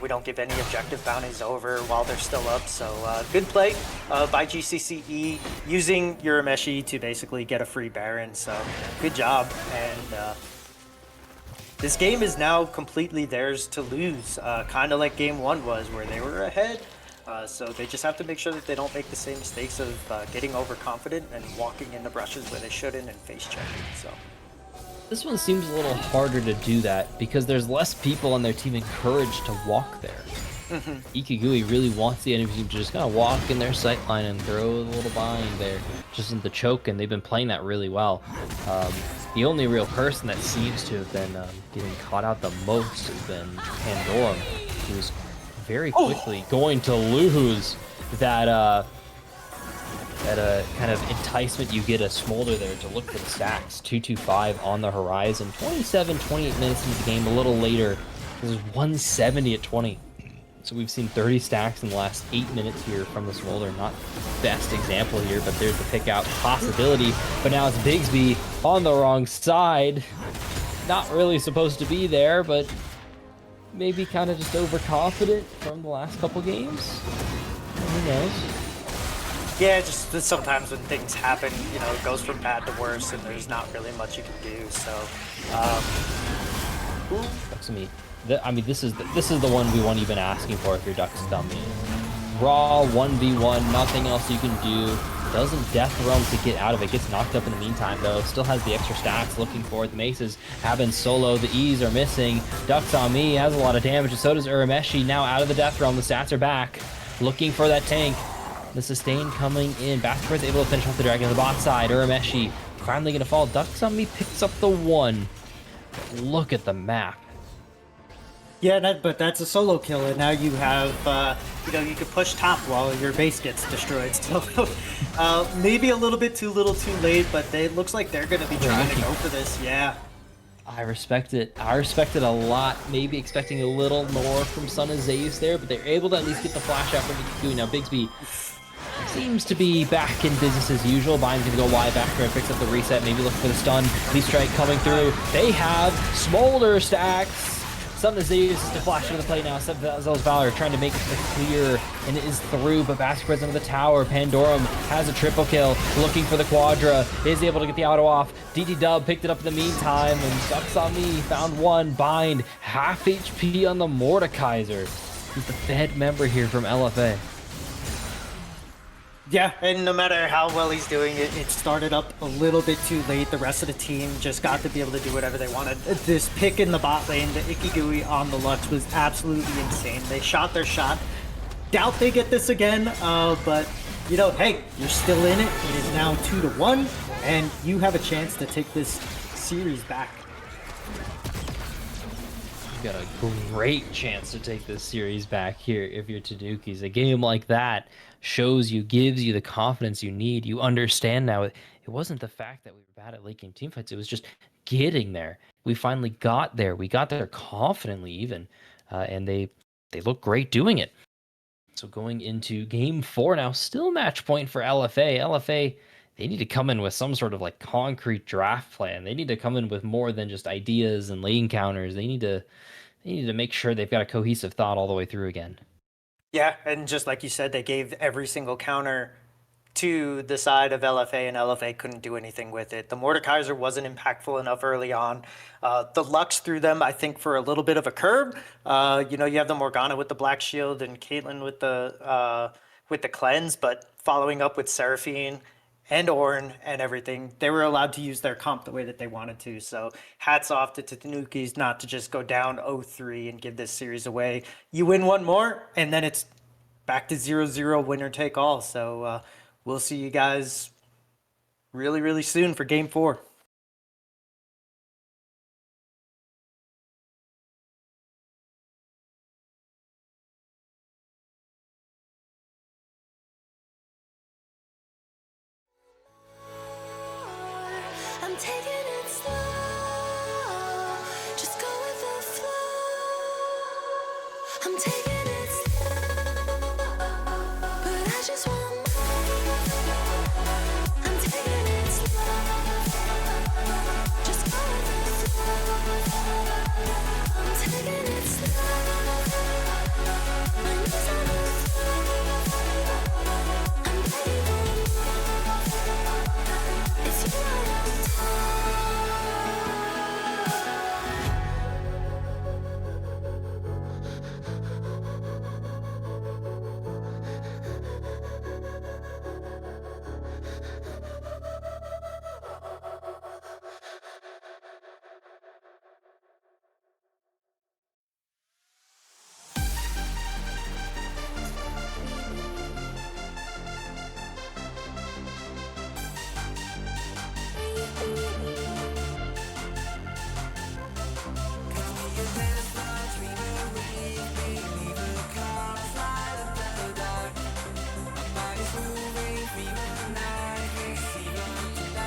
We don't give any objective bounties over while they're still up. So good play by GCCE, using Urameshi to basically get a free Baron. So good job. And this game is now completely theirs to lose, kind of like game 1 was, where they were ahead. So they just have to make sure that they don't make the same mistakes of getting overconfident and walking in the brushes where they shouldn't and face checking. So this one seems a little harder to do that because there's less people on their team encouraged to walk there. Ikigui really wants the enemy team to just kind of walk in their sight line and throw a little bind there, just in the choke, and they've been playing that really well. The only real person that seems to have been getting caught out the most has been Pandora, who's very quickly going to lose that kind of enticement you get a Smolder there to look for the stacks. 225 on the horizon. 27, 28 minutes into the game. A little later, this is 170 at 20. So we've seen 30 stacks in the last 8 minutes here from the Smolder. Not best example here, but there's the pick out possibility. But now it's Bigsby on the wrong side. Not really supposed to be there, but maybe kind of just overconfident from the last couple games. Who knows? Yeah, just sometimes when things happen, it goes from bad to worse, and there's not really much you can do. So, Ducks me. I mean, this is the one we weren't even asking for if your Ducks dummy. Raw 1v1, nothing else you can do. Doesn't Death Realm to get out of it. Gets knocked up in the meantime, though. Still has the extra stacks looking for it. The Maces have been solo. The E's are missing. Ducks on me has a lot of damage, and so does Urameshi. Now out of the Death Realm. The stats are back. Looking for that tank. The sustain coming in. Basker's able to finish off the dragon on the bot side. Urameshi finally going to fall. Ducks on me picks up the 1. Look at the map. Yeah, but that's a solo kill, and now you have, you can push top while your base gets destroyed. So maybe a little bit too little too late, but it looks like they're going to be trying to go for this. Yeah. I respect it. I respect it a lot. Maybe expecting a little more from Son of Zeus there, but they're able to at least get the flash out from Ikigui. Now Bigsby seems to be back in business as usual. Bine's gonna go wide back there, picks up the reset, maybe looking for the stun. Leaf strike coming through. They have Smolder stacks. Son of Zeus is to flash into the play now. Zel's Valor trying to make it clear, and it is through, but Basker's into the tower. Pandorum has a triple kill, looking for the Quadra, is able to get the auto off. DD Dub picked it up in the meantime, and Ducks on me found 1. Bind, half HP on the Mordekaiser. He's the Fed member here from LFA. Yeah, and no matter how well he's doing it, it started up a little bit too late. The rest of the team just got to be able to do whatever they wanted. This pick in the bot lane, the Ikigui on the Lux, was absolutely insane. They shot their shot. Doubt they get this again, but you know, hey, you're still in it. It is now 2-1, and you have a chance to take this series back. You got a great chance to take this series back here if you're Tanukis. A game like that shows you, gives you the confidence you need. You understand now it wasn't the fact that we were bad at late game teamfights. It was just getting there. We finally got there. We got there confidently even, and they look great doing it. So going into game 4 now, still match point for LFA. LFA, they need to come in with some sort of like concrete draft plan. They need to come in with more than just ideas and lane counters. They need to make sure they've got a cohesive thought all the way through again. Yeah, and just like you said, they gave every single counter to the side of LFA, and LFA couldn't do anything with it. The Mordekaiser wasn't impactful enough early on. The Lux threw them, I think, for a little bit of a curb. You know, you have the Morgana with the Black Shield and Caitlyn with the cleanse, but following up with Seraphine and Ornn and everything, they were allowed to use their comp the way that they wanted to. So hats off to Tanukis not to just go down 0-3 and give this series away. You win one more, and then it's back to 0-0, winner take all. So we'll see you guys really, really soon for game 4. I'm taking it slow. Just go with the flow. I'm taking it slow, but I just want more. I'm taking it slow. Just go with the flow. I'm taking it slow. My knees on the floor. I'm ready for more. It's you I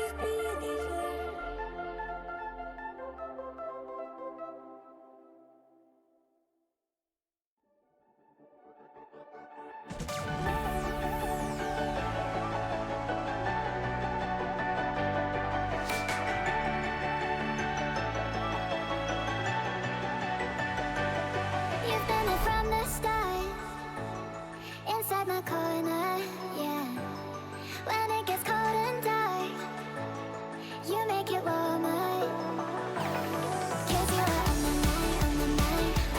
You've been there from the start, inside my corner, yeah. When it gets cold and dark, you make it warmer. 'Cause you are on my mind,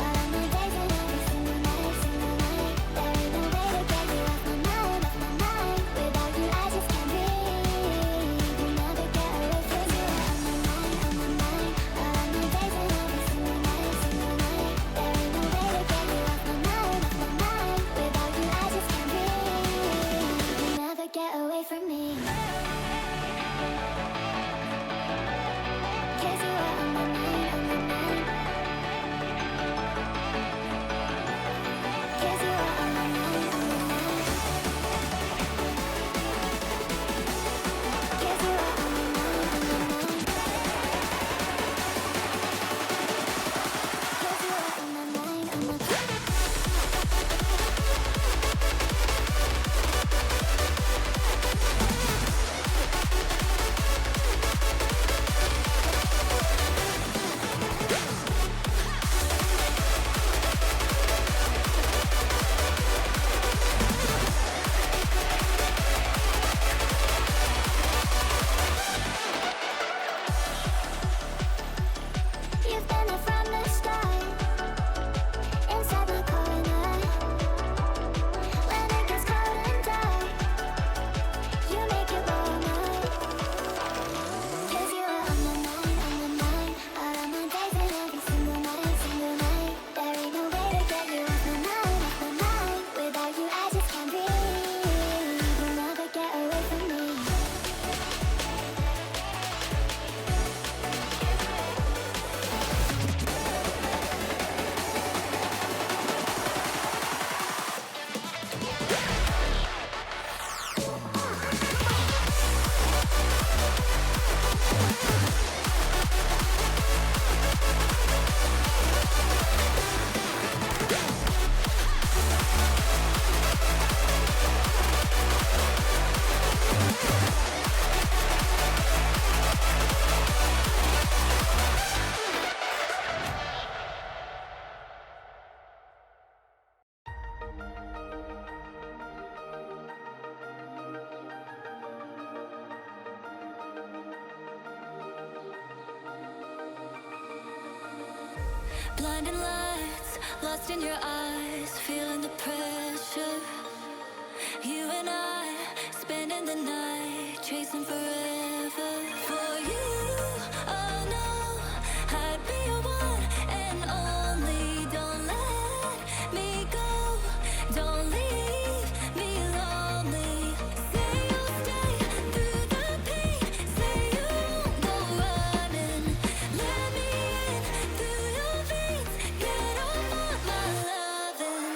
all of my days and every single night, single night. There ain't no way to get you off my mind, off my mind. Without you, I just can't breathe. You never get away 'cause you are on my mind, all of my days and every single night, single night. There ain't no way to get you off my mind, off my mind. Without you, I just can't breathe. You never get away from me. 'Cause you are on my mind, on my mind. 'Cause you are on my mind, on my mind. 'Cause you are on my mind, on my mind. 'Cause you are on my mind, on my mind. You've been there from the start, inside my corner. When it gets cold and dark, you make it warmer. 'Cause you are on my mind, all of my days and every single night, single night. There ain't no way to get you off my mind, off my mind. Without you, I just can't breathe. You'll never get away from me. Blinding lights, lost in your eyes, feeling the pressure. You and I, spending the night, chasing forever. For you, oh no, I'd be your one and only. Don't let me go, don't leave me lonely. Say you'll stay through the pain, say you won't go running. Let me in through your veins, get off on my loving.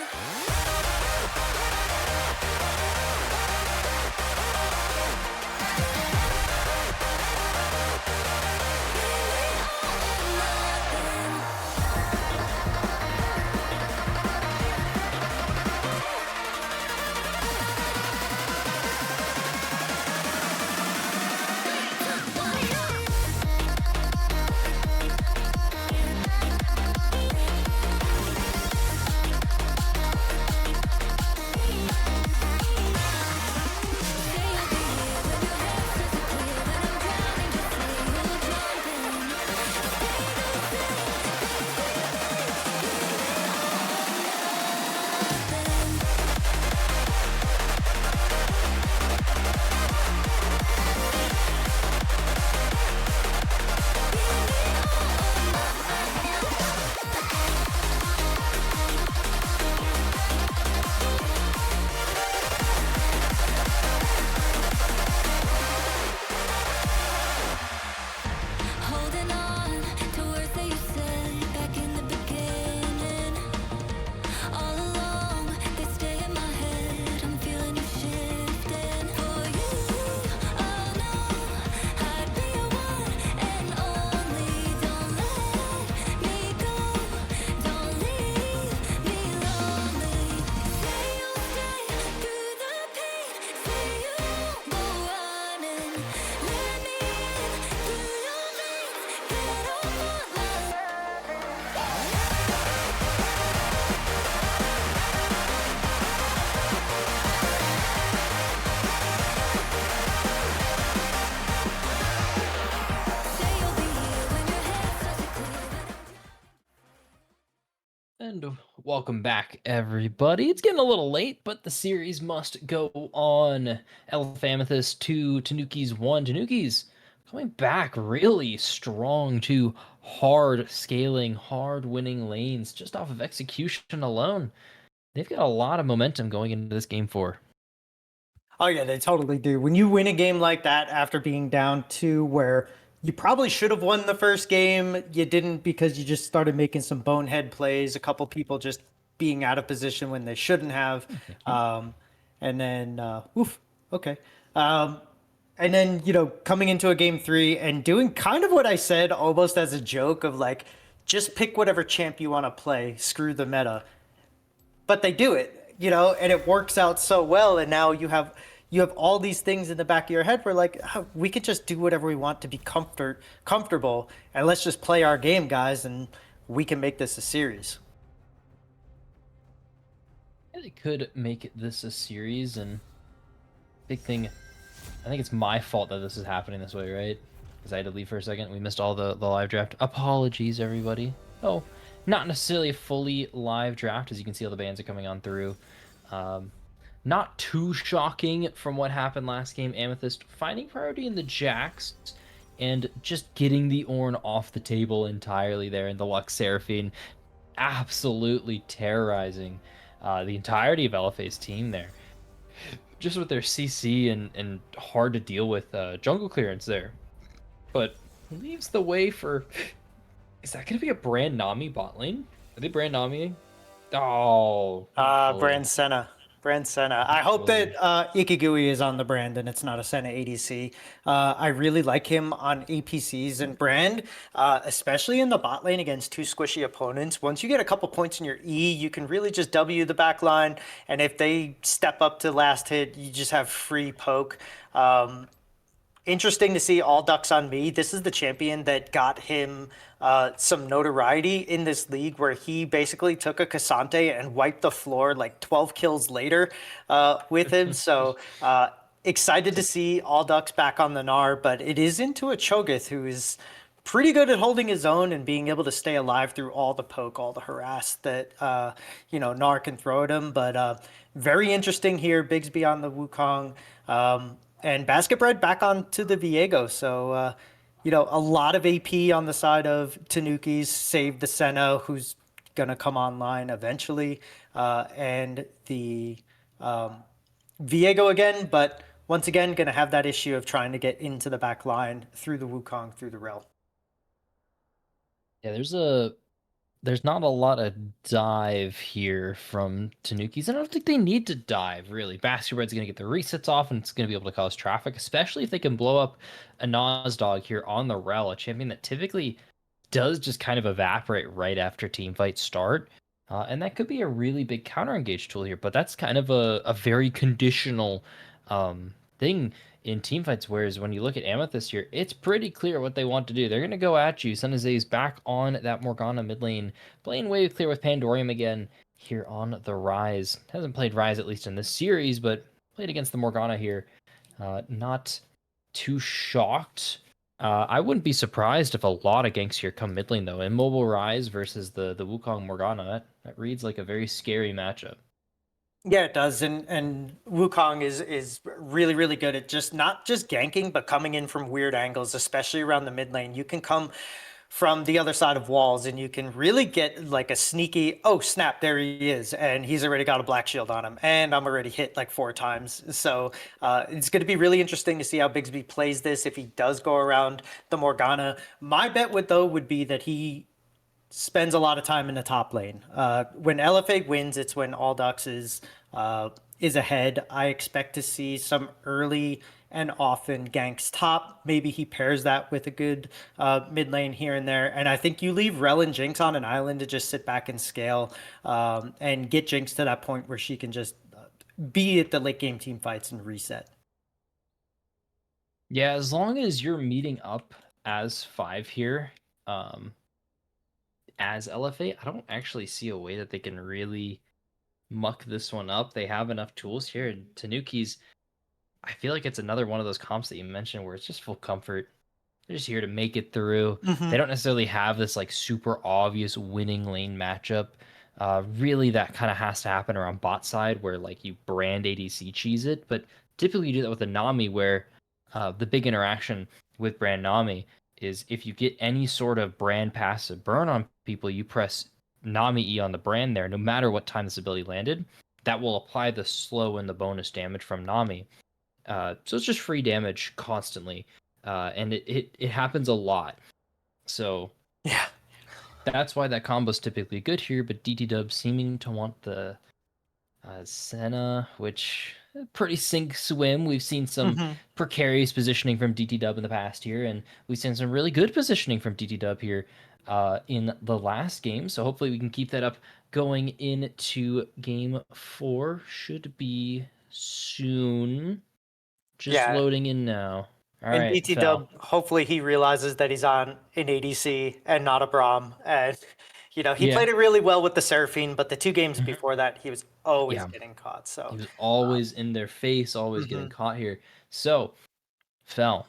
And welcome back, everybody. It's getting a little late, but the series must go on. Amethyst 2, Tanukis 1. Tanukis coming back really strong to hard scaling, hard winning lanes just off of execution alone. They've got a lot of momentum going into this game 4. Oh yeah, they totally do. When you win a game like that after being down 2, where you probably should have won the first game, you didn't because you just started making some bonehead plays, a couple people just being out of position when they shouldn't have. And then, oof, okay. And then, coming into a game 3 and doing kind of what I said almost as a joke of like, just pick whatever champ you want to play, screw the meta. But they do it, and it works out so well. And now you have all these things in the back of your head where like, oh, we could just do whatever we want to be comfortable, and let's just play our game, guys, and we can make this a series. Yeah, they could make this a series, and big thing, I think it's my fault that this is happening this way, right? Because I had to leave for a second. We missed all the live draft. Apologies, everybody. Oh, not necessarily a fully live draft. As you can see, all the bans are coming on through. Not too shocking from what happened last game. Amethyst finding priority in the Jax and just getting the Ornn off the table entirely there in the Lux Seraphine. Absolutely terrorizing the entirety of LFA's team there. Just with their CC and hard to deal with jungle clearance there. But leaves the way for... Is that going to be a Brand Nami bot lane? Are they Brand Nami? Oh. Brand Senna. I hope that Ikigui is on the brand and it's not a Senna ADC. I really like him on APCs and brand, especially in the bot lane against 2 squishy opponents. Once you get a couple points in your E, you can really just W the back line. And if they step up to last hit, you just have free poke. Interesting to see All Ducks on Me. This is the champion that got him some notoriety in this league, where he basically took a Cassante and wiped the floor like 12 kills later with him. So excited to see All Ducks back on the Gnar, but it is into a Cho'Gath who is pretty good at holding his own and being able to stay alive through all the poke, all the harass that Gnar can throw at him. But very interesting here. Bigsby on the Wukong. And Basket Bread back onto the Viego. So, a lot of AP on the side of Tanukis, save the Senna, who's going to come online eventually, and the Viego again. But once again, going to have that issue of trying to get into the back line through the Wukong, through the Rel. Yeah, there's not a lot of dive here from Tanukis. I don't think they need to dive, really. Basket Bread's going to get the resets off, and it's going to be able to cause traffic, especially if they can blow up a Nazdog here on the Rel, a champion that typically does just kind of evaporate right after team fights start. And that could be a really big counter engage tool here, but that's kind of a very conditional thing in team fights, whereas when you look at Amethyst here, it's pretty clear what they want to do. They're going to go at you. Sunazay's back on that Morgana mid lane, playing wave clear with Pandorium again here on the Rise. Hasn't played Rise, at least in this series, but played against the Morgana here. Not too shocked. I wouldn't be surprised if a lot of ganks here come mid lane, though. Immobile Rise versus the Wukong Morgana, that reads like a very scary matchup. Yeah, it does, and Wukong is really, really good at not just ganking, but coming in from weird angles, especially around the mid lane. You can come from the other side of walls, and you can really get like a sneaky, oh snap, there he is, and he's already got a black shield on him, and I'm already hit like 4 times. So it's going to be really interesting to see how Bigsby plays this if he does go around the Morgana. My bet would be that he spends a lot of time in the top lane. When LFA wins, it's when All Ducks is ahead. I expect to see some early and often ganks top. Maybe he pairs that with a good mid lane here and there. And I think you leave Rel and Jinx on an island to just sit back and scale and get Jinx to that point where she can just be at the late game team fights and reset. Yeah, as long as you're meeting up as 5 here, as LFA, I don't actually see a way that they can really muck this one up. They have enough tools here. And Tanukis, I feel like it's another one of those comps that you mentioned where it's just full comfort. They're just here to make it through. They don't necessarily have this like super obvious winning lane matchup. Really, that kind of has to happen around bot side where like you brand ADC cheese it, but typically you do that with a Nami where the big interaction with brand Nami is if you get any sort of brand passive burn on people, you press Nami E on the brand there, no matter what time this ability landed, that will apply the slow and the bonus damage from Nami. So it's just free damage constantly, and it happens a lot. So Yeah. that's why that combo's typically good here, but DT Dub seeming to want the Senna, which pretty sink swim. We've seen some Mhm. precarious positioning from DT Dub in the past here, and we've seen some really good positioning from DT Dub here in the last game. So hopefully we can keep that up going into game 4. Should be soon. Just Yeah. loading in now. All And right, BT Fel. Dub, hopefully he realizes that he's on an ADC and not a Braum. And, he Yeah. played it really well with the Seraphine, but the 2 games Mhm. before that, he was always Yeah. getting caught. He So, was always in their face, always getting mhm. caught here. So, Fel,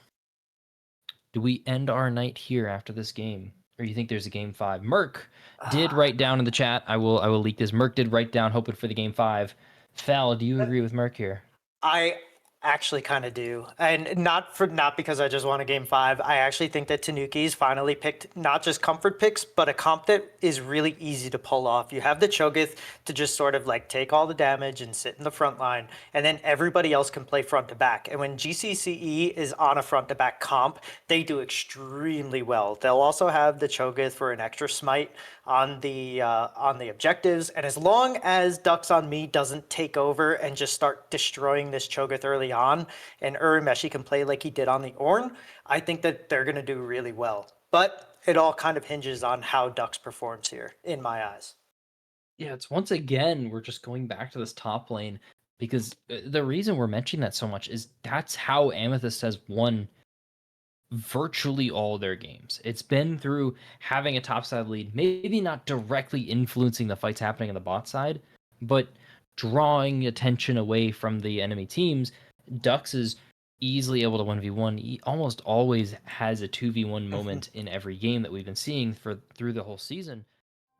do we end our night here after this game, or you think there's a game 5? Merc did write down in the chat. I will leak this. Merc did write down hoping for the game 5. Fel, do you agree with Merc here? I actually kind of do, and not because I just want a game 5. I actually think that Tanukis finally picked not just comfort picks, but a comp that is really easy to pull off. You have the Cho'Gath to just sort of like take all the damage and sit in the front line, and then everybody else can play front to back. And when GCCE is on a front to back comp, they do extremely well. They'll also have the Cho'Gath for an extra smite on the objectives, and as long as Ducks on Me doesn't take over and just start destroying this Cho'Gath early on, and Urameshi can play like he did on the Ornn, I think that they're going to do really well. But it all kind of hinges on how Ducks performs here, in my eyes. Yeah, it's once again, we're just going back to this top lane because the reason we're mentioning that so much is that's how Amethyst has won virtually all their games. It's been through having a topside lead, maybe not directly influencing the fights happening on the bot side, but drawing attention away from the enemy teams. Dux is easily able to 1v1. He almost always has a 2v1 moment in every game that we've been seeing through the whole season.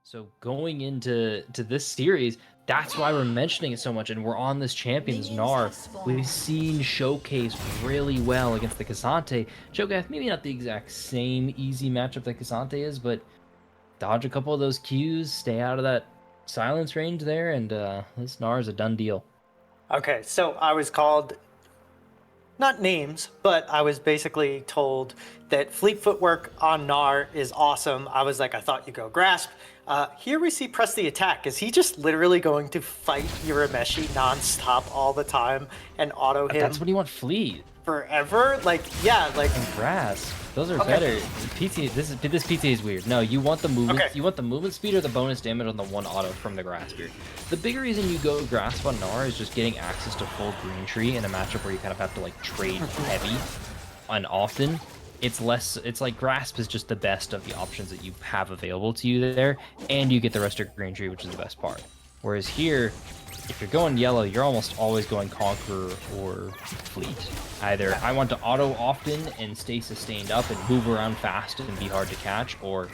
So going into this series, that's why we're mentioning it so much, and we're on this Champions Gnar. We've seen showcase really well against the Cassante. Cho'Gath, maybe not the exact same easy matchup that Cassante is, but dodge a couple of those Qs, stay out of that silence range there, and this Gnar is a done deal. Okay, so I was called, not names, but I was basically told that fleet footwork on Gnar is awesome. I was like, I thought you go grasp. Here we see press the attack. Is he just literally going to fight Urameshi nonstop all the time and auto him That's what you want fleet. forever? Like, yeah, like And grasp. Those are Okay. better. PT this PT is weird. No, you want the movement. Okay. You want the movement speed or the bonus damage on the one auto from the grasp here. The bigger reason you go grasp on Gnar is just getting access to full green tree in a matchup where you kind of have to like trade heavy and often. It's like grasp is just the best of the options that you have available to you there, and you get the rest of green tree, which is the best part. Whereas here, if you're going yellow, you're almost always going Conqueror or Fleet. Either I want to auto often and stay sustained up and move around fast and be hard to catch, or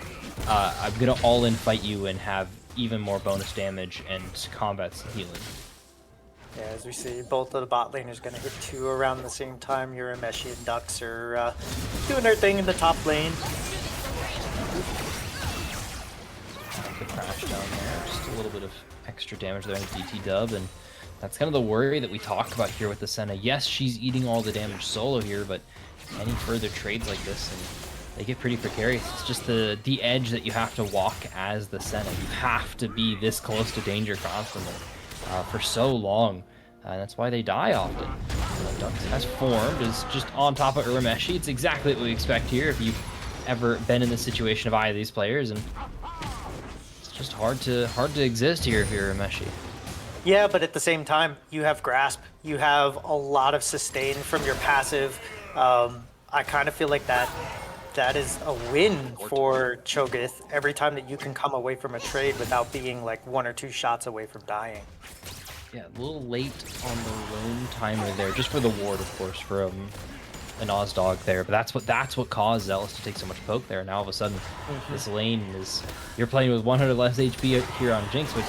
I'm going to all-in fight you and have even more bonus damage and combat healing. Yeah, as we see, both of the bot laners going to hit 2 around the same time. Urameshi and Dux are doing their thing in the top lane. The crash down there, just a little bit of extra damage there in DT Dub, and that's kind of the worry that we talk about here with the Senna. Yes, she's eating all the damage solo here, but any further trades like this, and they get pretty precarious. It's just the edge that you have to walk as the Senna. You have to be this close to danger constantly for so long, and that's why they die often. Dux has formed, is just on top of Urameshi. It's exactly what we expect here if you've ever been in the situation of either of these players, and it's just hard to exist here if you're Urameshi. Yeah, but at the same time, you have grasp. You have a lot of sustain from your passive. I kind of feel like that is a win for Cho'Gath every time that you can come away from a trade without being like 1 or 2 shots away from dying. Yeah, a little late on the lone timer there, just for the ward, of course, from an Oz dog there, but that's what caused Zealous to take so much poke there. Now all of a sudden, this lane is you're playing with 100 less HP here on Jinx, which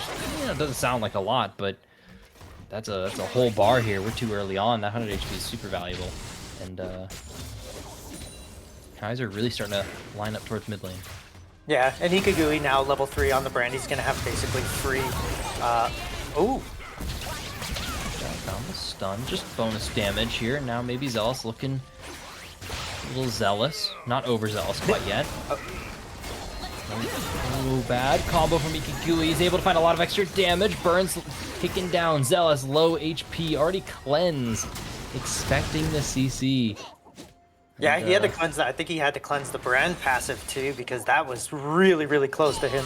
doesn't sound like a lot, but that's a whole bar here. We're too early on. That 100 HP is super valuable, and Kaiser really starting to line up towards mid lane. Yeah, and Ikagui now level 3 on the brand. He's gonna have basically free. Ooh. Found the stun, just bonus damage here. Now maybe Zealous looking a little zealous, not overzealous quite yet. Oh, bad combo from Ikagui. He's able to find a lot of extra damage. Burns taken down. Zealous low HP, already cleansed, expecting the CC. Yeah, And, he had to cleanse that. I think he had to cleanse the brand passive too, because that was really, really close to him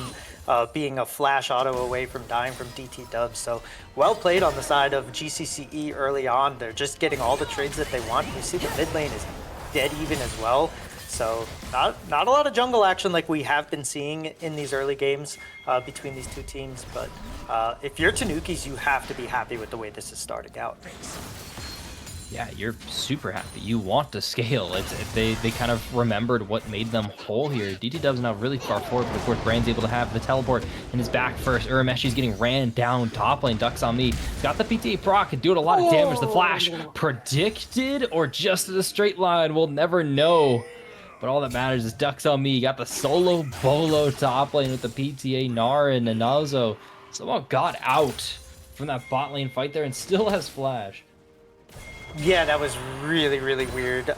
being a flash auto away from dying from DT dubs. So well played on the side of GCCE early on. They're just getting all the trades that they want. You see the mid lane is dead even as well. So not a lot of jungle action like we have been seeing in these early games between these two teams. But if you're Tanukis, you have to be happy with the way this is starting out. Yeah, you're super happy. You want to scale. They kind of remembered what made them whole here. DT Dub's now really far forward, but of course Brand's able to have the teleport in his back first. Urameshi's getting ran down top lane. Ducks on me. He's got the PTA proc and doing a lot of damage. The flash predicted or just in a straight line, we'll never know. But all that matters is Ducks on me. Got the solo bolo top lane with the PTA Gnar and Nanazo. Somehow got out from that bot lane fight there and still has flash. Yeah, that was really, really weird.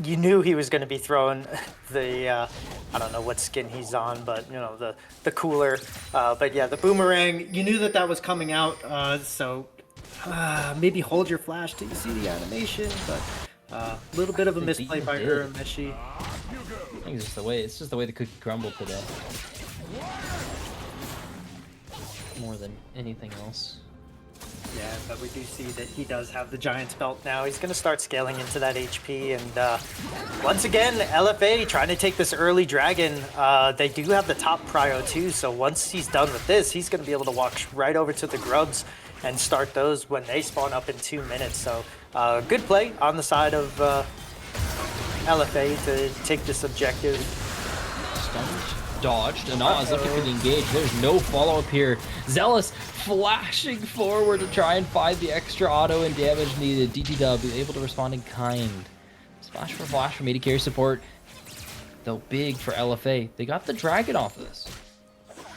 You knew he was going to be throwing the, I don't know what skin he's on, but, you know, the cooler. But yeah, the boomerang, you knew that was coming out, so maybe hold your flash till you see the animation, but a little bit of a misplay by Urameshi. I think it's just the way the cookie crumbled today. More than anything else. Yeah, but we do see that he does have the Giant's Belt now. He's going to start scaling into that HP. And once again, LFA trying to take this early dragon. They do have the top prio too, so once he's done with this, he's going to be able to walk right over to the grubs and start those when they spawn up in 2 minutes. So good play on the side of LFA to take this objective. Stunned, dodged, and Oz looking for the engage. There's no follow-up here. Zealous flashing forward to try and find the extra auto and damage needed. DT Dub able to respond in kind. Splash for flash from AD carry support. Though big for LFA. They got the dragon off of this.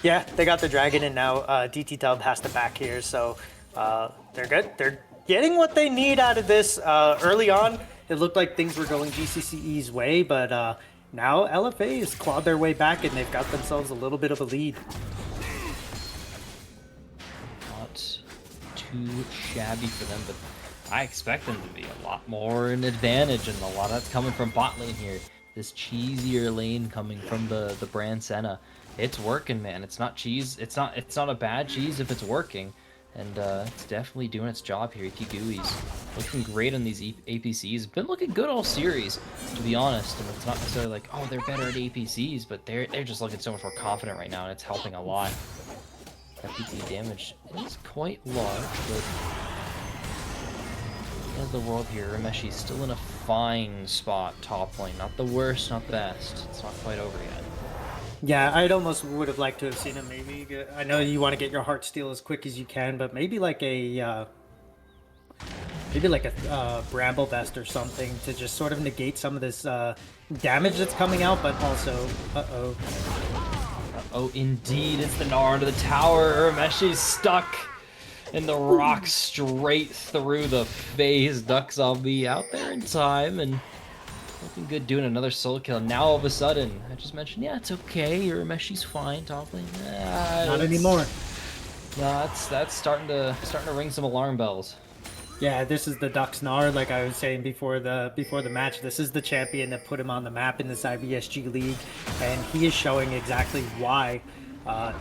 Yeah, they got the dragon, and now DT Dub has to back here, so they're good. They're getting what they need out of this. Early on, it looked like things were going GCCE's way, but now LFA has clawed their way back, and they've got themselves a little bit of a lead. Not too shabby for them, but I expect them to be a lot more in advantage, and a lot of that's coming from bot lane here. This cheesier lane coming from the brand Senna. It's working, man. It's not cheese. It's not a bad cheese if it's working, and it's definitely doing its job here. Ikigui's looking great on these APCs. Been looking good all series, to be honest. And it's not necessarily like, oh, they're better at APCs, but they're just looking so much more confident right now, and it's helping a lot. That PT damage is quite large, but end of the world here. Rameshi's still in a fine spot top lane. Not the worst, not the best. It's not quite over yet. Yeah, I'd almost would have liked to have seen him maybe. I know you want to get your heart steal as quick as you can, but maybe like a Bramble Vest or something to just sort of negate some of this damage that's coming out, but also, Oh, indeed, it's the Gnar into the tower. Urmeshi's stuck in the rock straight through the face. Ducks on me out there in time, and looking good doing another soul kill. Now all of a sudden, I just mentioned, yeah, it's okay. Urmeshi's fine, top lane. not anymore. No, that's starting to ring some alarm bells. Yeah, this is the Ducks Gnar, like I was saying before the match. This is the champion that put him on the map in this IBSG league, and he is showing exactly why.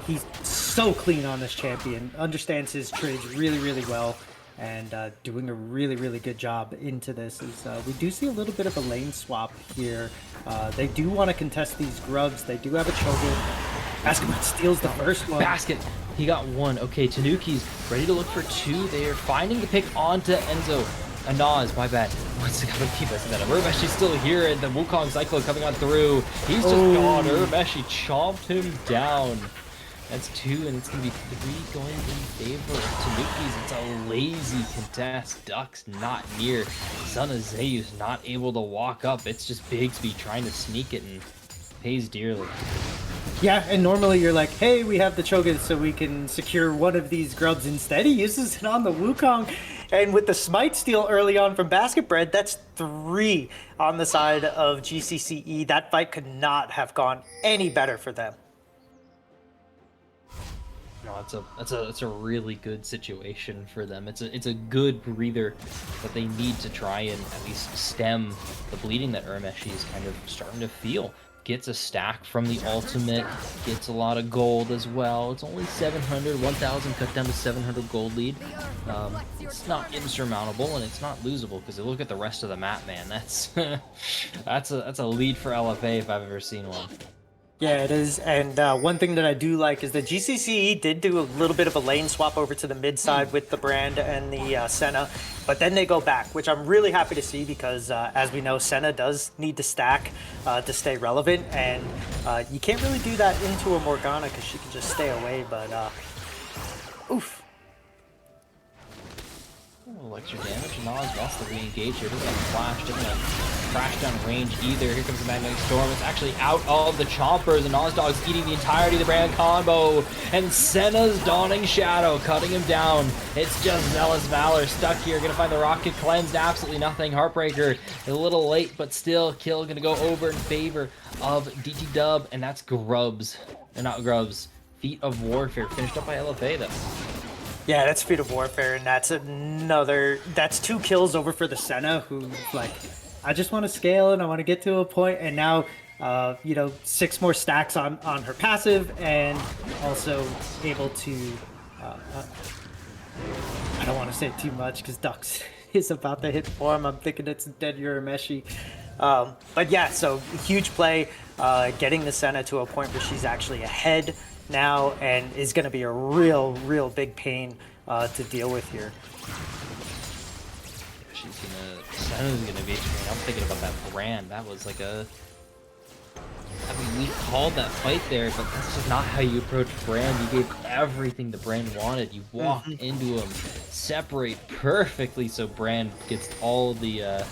He's so clean on this champion, understands his trades really, really well, and doing a really, really good job into this. We do see a little bit of a lane swap here. They do want to contest these grubs. They do have a choker. Basket steals the first one. Basket. He got one. Okay, Tanukis ready to look for two. They are finding the pick onto Enzo. Nas, my bad. What's how many people said that? Urmeshi's still here, and the Wukong Cyclone coming on through. He's just gone. Urmeshi chomped him down. That's 2, and it's going to be 3 going in favor of Tanukis. It's a lazy contest. Duck's not near. Son of Zeus not able to walk up. It's just Bigsby trying to sneak it and pays dearly. Yeah, and normally you're like, hey, we have the Cho'Gath so we can secure one of these grubs. Instead, he uses it on the Wukong. And with the Smite steal early on from Basket Bread, that's 3 on the side of GCCE. That fight could not have gone any better for them. No, it's a really good situation for them. It's a good breather that they need to try and at least stem the bleeding that Urmeshi is kind of starting to feel. Gets a stack from the ultimate, gets a lot of gold as well. It's only 700, 1,000 cut down to 700 gold lead. It's not insurmountable and it's not losable because look at the rest of the map, man. That's that's a lead for LFA if I've ever seen one. Yeah, it is. And one thing that I do like is that GCCE did do a little bit of a lane swap over to the mid side with the Brand and the Senna, but then they go back, which I'm really happy to see because, as we know, Senna does need to stack to stay relevant, and you can't really do that into a Morgana because she can just stay away, but oof. Extra damage. Nas wants to re-engage here. Doesn't have flash, doesn't have crash down range either. Here comes the Magnetic Storm. It's actually out of the chompers, and Nas Dog's eating the entirety of the Brand combo. And Senna's Dawning Shadow cutting him down. It's just Zealous Valor stuck here. Gonna find the Rocket cleansed. Absolutely nothing. Heartbreaker a little late, but still kill gonna go over in favor of DT Dub, and that's Grubs. They're not Grubs. Feet of Warfare finished up by LFA though. Yeah, that's Feat of Warfare, and that's 2 kills over for the Senna, who's like, I just want to scale and I want to get to a point, and now, 6 more stacks on her passive, and also able to, I don't want to say too much because Dux is about to hit form. I'm thinking it's dead Urameshi. But yeah, so huge play, getting the Senna to a point where she's actually ahead now and is going to be a real big pain to deal with here. Senna's gonna be. I'm thinking about that Brand. That was like a. I mean, we called that fight there, but that's just not how you approach Brand. You gave everything the Brand wanted. You walked into him, separate perfectly, so Brand gets all the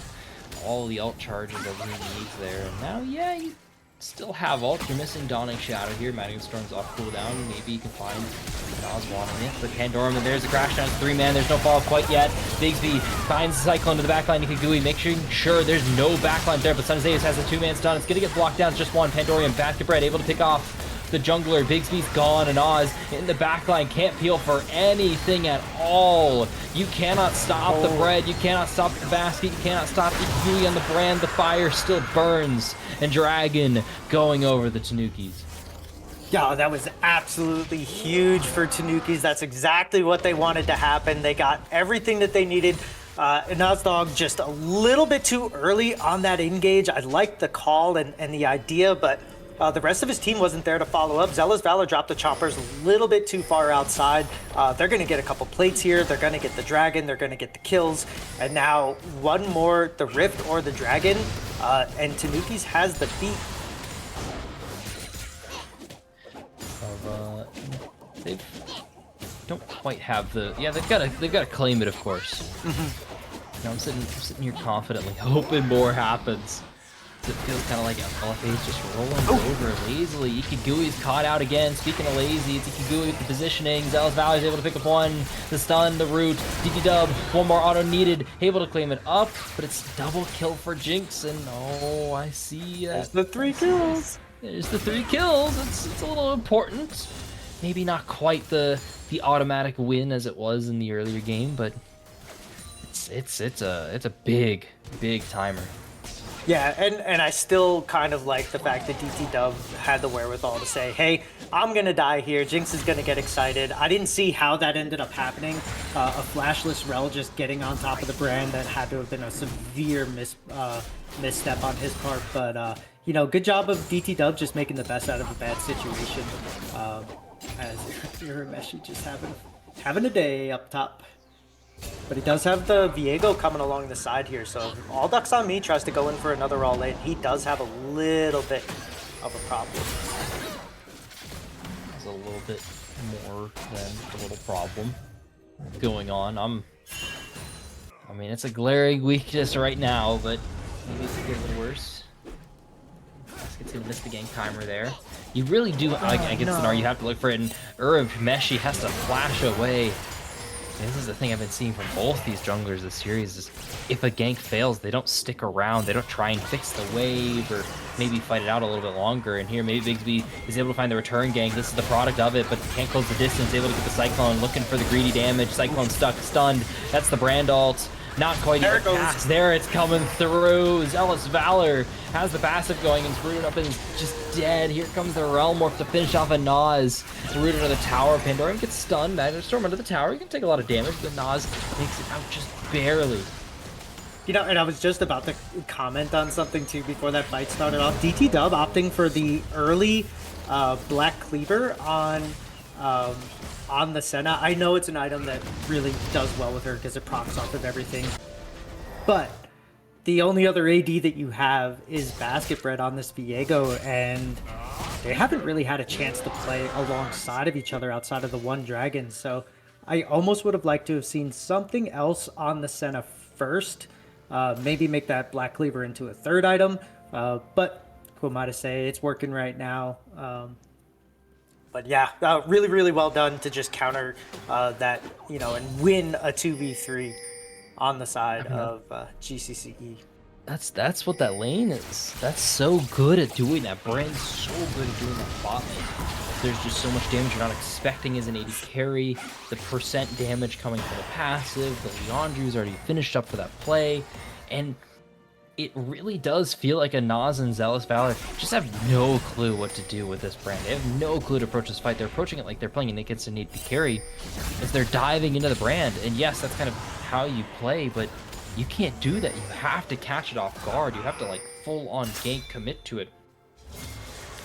ult charges that he needs there. And now, yeah, you still have ult. You're missing Dawning Shadow here. Magnetic Storm's off cooldown. Maybe you can find Nas wanting it for Pandorum. And there's a crash down to 3-man. There's no follow-up quite yet. Bigsby finds the Cyclone to the backline. Nikagui making sure there's no backline there, but Son of Zeus has a 2-man stun. It's going to get blocked down. It's just one. Pandorium, Basket Bread, able to pick off the jungler. Bigsby's gone, and Oz in the backline can't peel for anything at all. You cannot stop the Bread, you cannot stop the basket, you cannot stop the Yui on the Brand. The fire still burns, and Dragon going over the Tanukis. Yeah, that was absolutely huge for Tanukis. That's exactly what they wanted to happen. They got everything that they needed. Nazdog just a little bit too early on that engage. I liked the call and the idea, but the rest of his team wasn't there to follow up. Zealous Valor dropped the choppers a little bit too far outside. They're going to get a couple plates here. They're going to get the dragon. They're going to get the kills. And now one more, the Rift or the dragon, and Tanukis has the beat. They don't quite have the. Yeah, they've got to claim it, of course. Now I'm sitting here confidently, hoping more happens. It feels kind of like LFA's just rolling over lazily. Ikigui's caught out again. Speaking of lazy, it's Ikigui with the positioning. Zealous Valor's able to pick up one. The stun, the root. DD Dub, one more auto needed. Able to claim it up, but it's double kill for Jinx. And oh, I see. There's the 3 kills. There's the 3 kills. It's a little important. Maybe not quite the automatic win as it was in the earlier game, but it's a big timer. Yeah, and I still kind of like the fact that DT Dub had the wherewithal to say, hey, I'm going to die here. Jinx is going to get excited. I didn't see how that ended up happening. A flashless Rel just getting on top of the Brand. That had to have been a severe misstep on his part. But, good job of DT Dub just making the best out of a bad situation. As Urameshi just having a day up top. But he does have the Viego coming along the side here, so all ducks on me tries to go in for another all in. He does have a little bit of a problem. There's a little bit more than a little problem going on. I mean, it's a glaring weakness right now, but maybe it could get a little worse. Basket's gonna miss the gank timer there. You really do, against the Gnar, you have to look for it, and Meshi has to flash away. And this is the thing I've been seeing from both these junglers this series is if a gank fails, they don't stick around. They don't try and fix the wave or maybe fight it out a little bit longer. And here, maybe Bigsby is able to find the return gank. This is the product of it, but can't close the distance. Able to get the Cyclone, looking for the greedy damage. Cyclone stuck, stunned. That's the Brand ult. Not quite There even it goes. past. There it's coming through. Zealous Valor has the passive going and Rooted up and is just dead. Here comes the Realm Morph to finish off a Nas. Rooted under the tower. Pandorum gets stunned. Magic Storm under the tower. You can take a lot of damage, but Nas makes it out just barely. You know, and I was just about to comment on something too before that fight started off. DT Dub opting for the early Black Cleaver on the Senna. I know it's an item that really does well with her because it procs off of everything. But the only other AD that you have is Basket Bread on this Viego, and they haven't really had a chance to play alongside of each other outside of the one dragon. So I almost would have liked to have seen something else on the Senna first. Maybe make that Black Cleaver into a third item. But who am I to say? It's working right now. But yeah, really, really well done to just counter that, you know, and win a 2v3 on the side of GCCE. That's what that lane is. That's so good at doing that. Brand's so good at doing that bot lane. There's just so much damage you're not expecting as an AD carry. The percent damage coming from the passive. The Leandru's already finished up for that play. And it really does feel like a Nas and Zealous Valor just have no clue what to do with this brand. They have no clue to approach this fight. They're approaching it like they're playing an against an AD carry as they're diving into the brand. And yes, that's kind of how you play, but you can't do that. You have to catch it off guard. You have to like full on gank commit to it.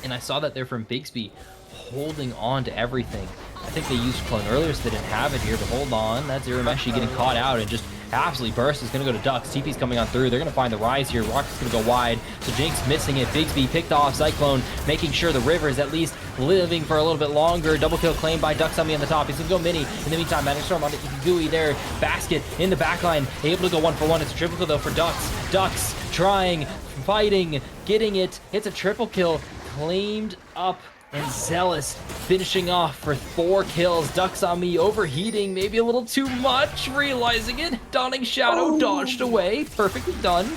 And I saw that there from Bigsby holding on to everything. I think they used Clone earlier so they didn't have it here, but hold on. That's Irameshi getting caught out and just absolutely burst. Is going to go to Ducks. TP's coming on through. They're going to find the Rise here. Rocket's going to go wide. So Jinx missing it. Bigsby picked off Cyclone, making sure the River is at least living for a little bit longer. Double kill claimed by Ducks on me on the top. He's going to go mini. In the meantime, Magic Storm on the Ikigui there. Basket in the backline. Able to go 1-for-1. It's a triple kill though for Ducks. Ducks trying, fighting, getting it. It's a triple kill. Claimed up. And Zealous finishing off for 4 kills. Ducks on me overheating, maybe a little too much, realizing it. Dawning Shadow dodged away, perfectly done.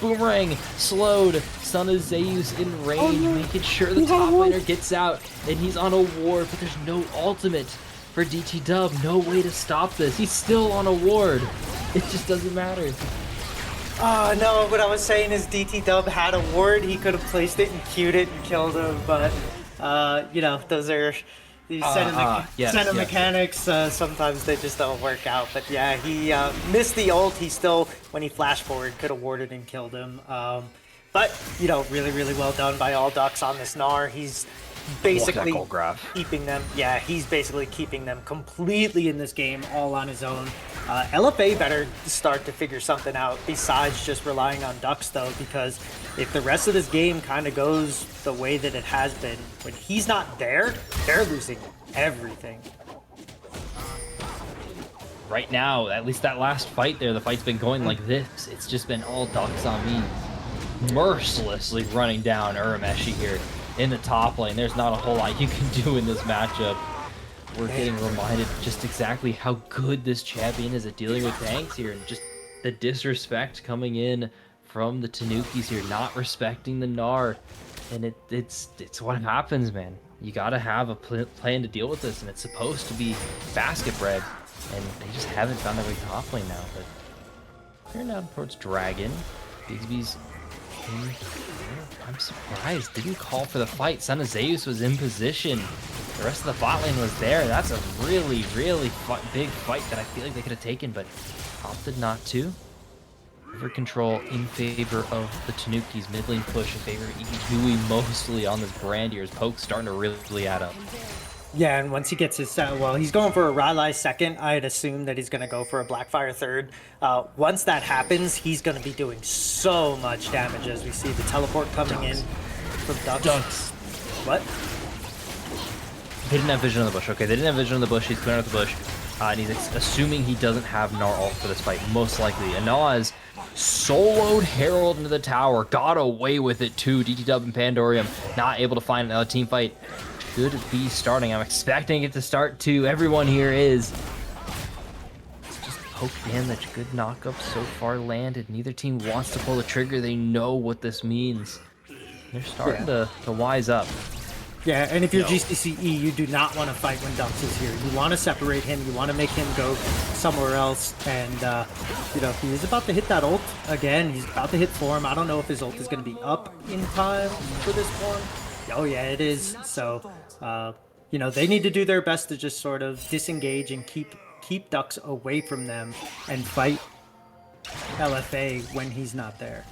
Boomerang slowed. Son of Zeus in range, making sure the top laner gets out. And he's on a ward, but there's no ultimate for DT Dub. No way to stop this. He's still on a ward. It just doesn't matter. Oh no, what I was saying is DT Dub had a ward. He could have placed it and queued it and killed him, but you know, those are these Senna mechanics. Sometimes they just don't work out. But yeah, he missed the ult. He still, when he flashed forward, could have warded and killed him. But, you know, really, really well done by all Ducks on this Gnar. He's basically keeping them. Yeah, he's basically keeping them completely in this game all on his own. LFA better start to figure something out besides just relying on Ducks, though, because if the rest of this game kind of goes the way that it has been, when he's not there, they're losing everything. Right now, at least that last fight there, the fight's been going like this. It's just been all Ducks on me. Mercilessly running down Urameshi here in the top lane. There's not a whole lot you can do in this matchup. We're getting reminded just exactly how good this champion is at dealing with tanks here, and just the disrespect coming in from the Tanukis here, not respecting the Gnar. And it's what happens, man. You gotta have a plan to deal with this, and it's supposed to be basket bread, and they just haven't found their way top lane now. But here now towards Dragon. Bigsby's in. I'm surprised. Didn't call for the fight. Son of Zeus was in position. The rest of the bot lane was there. That's a really, really big fight that I feel like they could have taken, but opted not to. River control in favor of the Tanukis. Mid lane push in favor of Ikigui mostly on this brand here. His poke's starting to really add up. Yeah, and once he gets his well, he's going for a Rylai second. I'd assume that he's going to go for a Blackfire third. Once that happens, he's going to be doing so much damage as we see the teleport coming in from Ducks. What? They didn't have vision on the bush. Okay, they didn't have vision on the bush. He's clearing out the bush. And he's assuming he doesn't have Gnar ult for this fight, most likely. Anaz soloed Herald into the tower, got away with it too. DTW and Pandorium not able to find another team fight. Should be starting. I'm expecting it to start too. Everyone here is. It's just poke damage. Good knockup so far landed. Neither team wants to pull the trigger. They know what this means. They're starting to wise up. Yeah, and if you're GCCE, you do not want to fight when Dux is here. You want to separate him. You want to make him go somewhere else. And, he is about to hit that ult again. He's about to hit form. I don't know if his ult is going to be up in time for this form. Oh, yeah, it is. So, they need to do their best to just sort of disengage and keep Dux away from them and fight LFA when he's not there.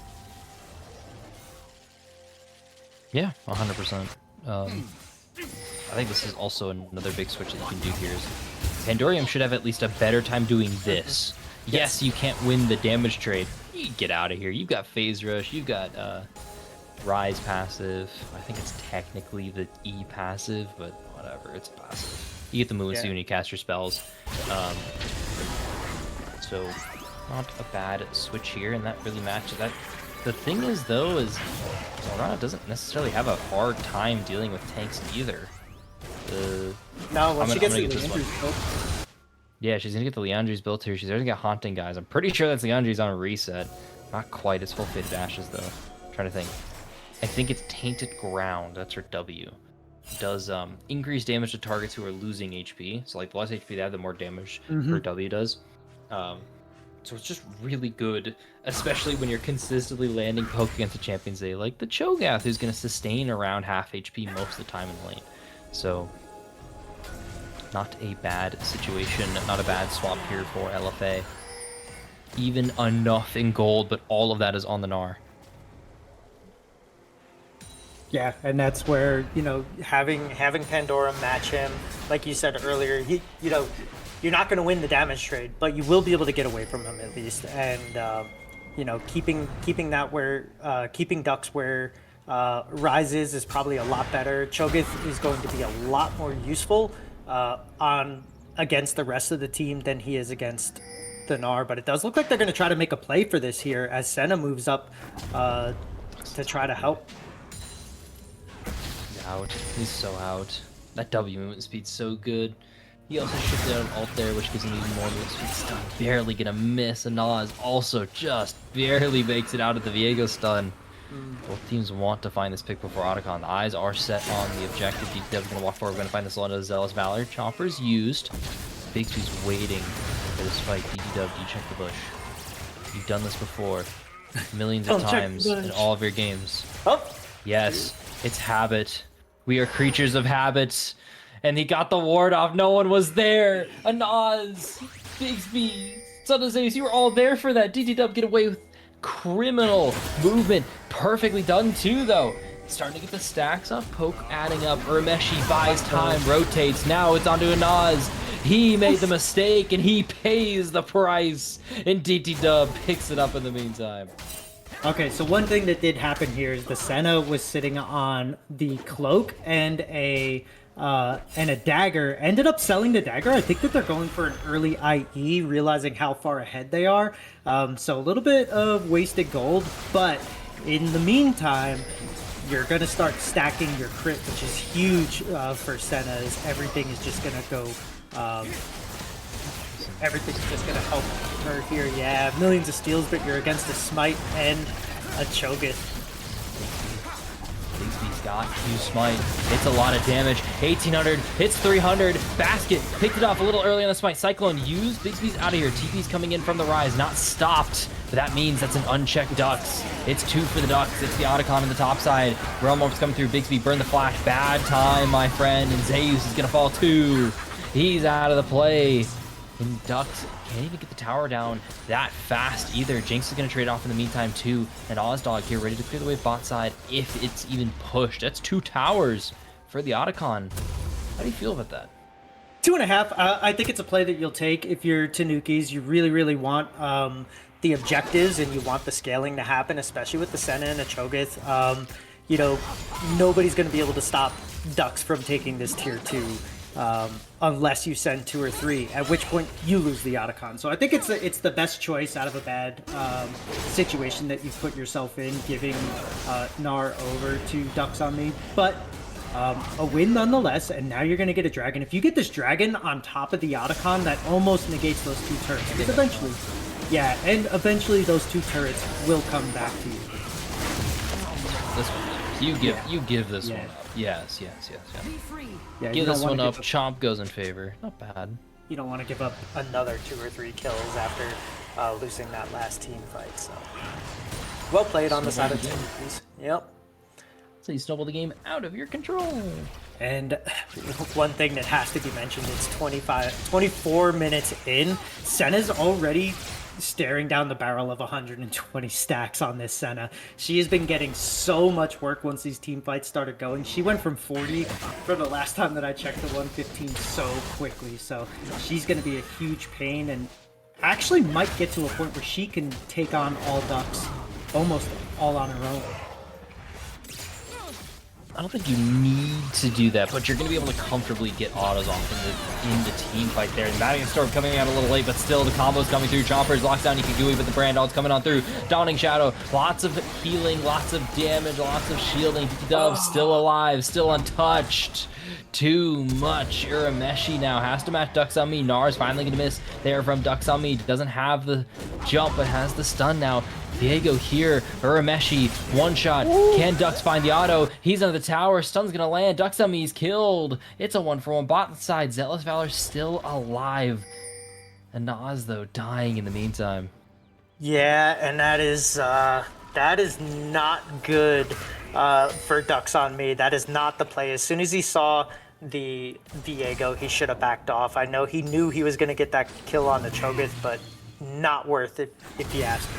Yeah, 100%. I think this is also another big switch that you can do here. Is Pandorium should have at least a better time doing this. Yes, you can't win the damage trade. You get out of here. You've got Phase Rush. You've got Rise passive. I think it's technically the E passive, but whatever. It's passive. You get the movement when you cast your spells. So not a bad switch here, and that really matches that. The thing is, though, is Zorana doesn't necessarily have a hard time dealing with tanks either. No, once she gets the Leandry's built. Yeah, she's gonna get the Leandry's built here. She's already got Haunting Guys. I'm pretty sure that's Leandry's on a reset. Not quite as full Fated Ashes, though. I'm trying to think. I think it's Tainted Ground. That's her W. Does increase damage to targets who are losing HP. So, like, the less HP they have, the more damage her W does. So it's just really good, especially when you're consistently landing poke against the champions they like the Cho'Gath, who's going to sustain around half HP most of the time in the lane. So, not a bad situation, not a bad swap here for LFA. Even enough in gold, but all of that is on the Gnar. Yeah, and that's where, having Pandora match him, like you said earlier, you're not going to win the damage trade, but you will be able to get away from him at least. And keeping Dux where Rise is probably a lot better. Cho'Gath is going to be a lot more useful against the rest of the team than he is against the Gnar. But it does look like they're going to try to make a play for this here as Senna moves up to try to help. He's out. He's so out. That W movement speed's so good. He also shifted out an ult there, which gives him even more movement speed. Stun barely gonna miss. Anaz also just barely makes it out of the Viego stun. Both teams want to find this pick before Otacon. The eyes are set on the objective. DTW's gonna walk forward. We're gonna find this London Zealous Valor. Chopper's used. Bigby's waiting for this fight. DTW, you check the bush. You've done this before. Millions of times in all of your games. Oh. Yes, it's habit. We are creatures of habits. And he got the ward off. No one was there. Anaz, Bigsby, Son of Zeus, you were all there for that. DTW get away with criminal movement. Perfectly done too, though. Starting to get the stacks up. Poke adding up. Urmeshi buys time, rotates. Now it's onto Anaz. He made the mistake and he pays the price. And DTW picks it up in the meantime. Okay, so one thing that did happen here is the Senna was sitting on the cloak and a dagger. Ended up selling the dagger. I think that they're going for an early IE, realizing how far ahead they are. So a little bit of wasted gold, but in the meantime, you're going to start stacking your crit, which is huge for Senna, as everything is just going to go... everything's just going to help her here. Yeah, millions of steals, but you're against a Smite and a Cho'Gath. Bigsby's got two Smite. It's a lot of damage. 1800, hits 300. Basket picked it off a little early on the Smite. Cyclone used. Bigsby's out of here. TP's coming in from the Rise, not stopped. But that means that's an unchecked Dux. It's two for the Dux. It's the Otacon on the top side. Realm Orb's coming through. Bigsby burn the flash. Bad time, my friend. And Zeus is gonna fall too. He's out of the play. And Dux can't even get the tower down that fast either. Jinx is going to trade off in the meantime too. And Ozdog here ready to clear the way bot side if it's even pushed. That's two towers for the Otacon. How do you feel about that? 2.5. I think it's a play that you'll take if you're Tanukis. You really, really want the objectives and you want the scaling to happen, especially with the Senna and the Cho'Gath. You know, nobody's going to be able to stop Ducks from taking this tier 2 unless you send 2 or 3, at which point you lose the Otacon. So I think it's the best choice out of a bad situation that you put yourself in, giving Gnar over to Ducks on me. But a win nonetheless, and now you're going to get a dragon. If you get this dragon on top of the Otacon, that almost negates those 2 turrets. Because eventually, yeah, and eventually those 2 turrets will come back to you. This one, you give this one up. Yes. Yeah, Give this one up. Chomp goes in favor. Not bad. You don't want to give up another 2 or 3 kills after losing that last team fight. So well played on the side of Tanukis. Yep. So you snowball the game out of your control. And one thing that has to be mentioned, it's 24 minutes in. Senna's already staring down the barrel of 120 stacks on this Senna. She has been getting so much work once these team fights started going. She went from 40 for the last time that I checked to 115 so quickly. So she's going to be a huge pain and actually might get to a point where she can take on all Ducks almost all on her own. I don't think you need to do that, but you're going to be able to comfortably get autos off in the team fight there. The Maddening Storm coming out a little late, but still the combos coming through. Chompers locks down Ikigui, but the Brand Dogs coming on through. Dawning Shadow, lots of healing, lots of damage, lots of shielding. Dove still alive, still untouched. Too much. Urameshi now has to match Ducks on me. Gnar's finally going to miss there from Ducks on me. Doesn't have the jump, but has the stun now. Diego here. Urameshi, one shot. Can Ducks find the auto? He's under the tower. Stun's going to land. Ducks on me is killed. It's a 1-for-1 bot side. Zealous Valor still alive. And Nas, though, dying in the meantime. Yeah, and that is not good for Ducks on me. That is not the play. As soon as he saw the Viego, he should have backed off. I know he knew he was going to get that kill on the Cho'Gath, but not worth it if you ask me.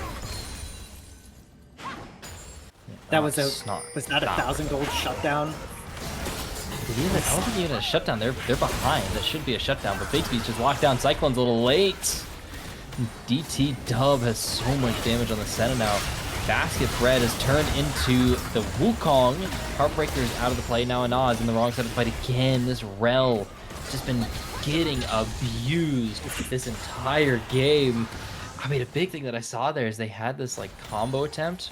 That was that a 1,000 gold shutdown? I don't think even a shutdown. They're behind. That should be a shutdown, but Bigsby's just locked down. Cyclone's a little late. DT Dub has so much damage on the Senna now. Basket Bread has turned into the Wukong. Heartbreaker's out of the play now, and Oz in the wrong side of the fight again. This Rel has just been getting abused this entire game. I mean, a big thing that I saw there is they had this like combo attempt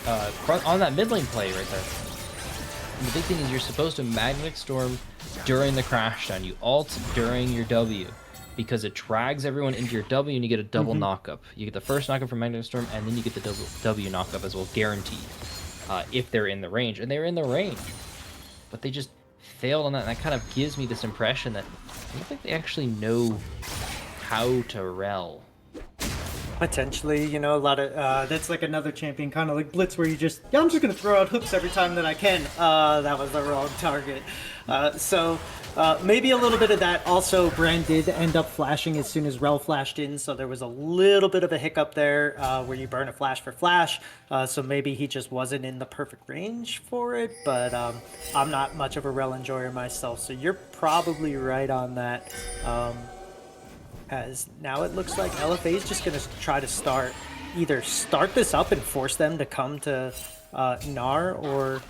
on that mid lane play right there. And the big thing is you're supposed to Magnetic Storm during the crash down. You ult during your W, because it drags everyone into your W and you get a double knockup. You get the first knockup from Magnetic Storm, and then you get the double W knockup as well, guaranteed, if they're in the range. And they're in the range, but they just failed on that. And that kind of gives me this impression that I don't think they actually know how to Rel. Potentially, you know, a lot of That's like another champion, kind of like Blitz, where you just, yeah, I'm just going to throw out hooks every time that I can. That was the wrong target. So maybe a little bit of that. Also, Brand did end up flashing as soon as Rel flashed in, so there was a little bit of a hiccup there where you burn a flash for flash. So maybe he just wasn't in the perfect range for it, but I'm not much of a Rel enjoyer myself, so you're probably right on that. As now it looks like LFA is just going to try to either start this up and force them to come to Gnar, or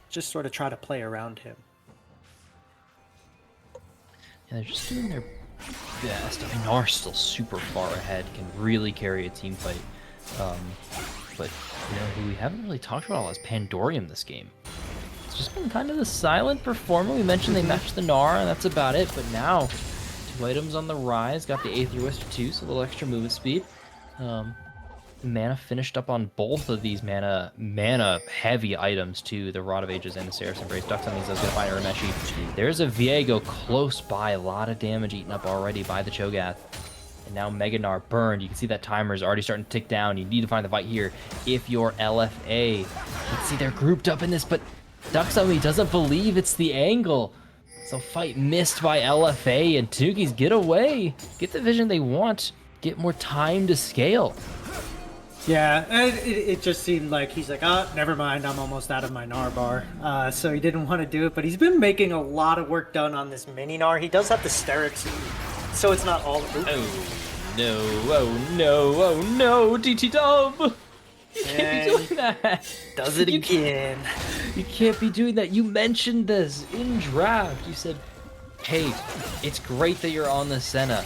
just sort of try to play around him. Yeah, they're just doing their best. I mean, Gnar's still super far ahead, can really carry a team fight. But, you know, who we haven't really talked about all is Pandorium this game. It's just been kind of the silent performer. We mentioned they matched the Gnar, and that's about it. But now, 2 items on the rise. Got the Aether Wisp too, so a little extra movement speed. Mana finished up on both of these mana heavy items too, the Rod of Ages and the Seraph's Embrace. Ducks on these, I was gonna find Urameshi. There's a Viego close by, a lot of damage eaten up already by the Cho'Gath. And now Mega Gnar burned. You can see that timer is already starting to tick down. You need to find the fight here if you're LFA. You can see they're grouped up in this, but Ducks on me doesn't believe it's the angle. So fight missed by LFA, and Tanukis get away. Get the vision they want. Get more time to scale. Yeah, and it just seemed like he's like, oh, never mind, I'm almost out of my Gnar bar. So he didn't want to do it, but he's been making a lot of work done on this Mini Gnar, he does have the Sterix, so it's not all. Oh no, oh no, oh no, DT Dub! You can't be doing that! Does it again. You can't be doing that. You mentioned this in draft. You said, hey, it's great that you're on the Senna.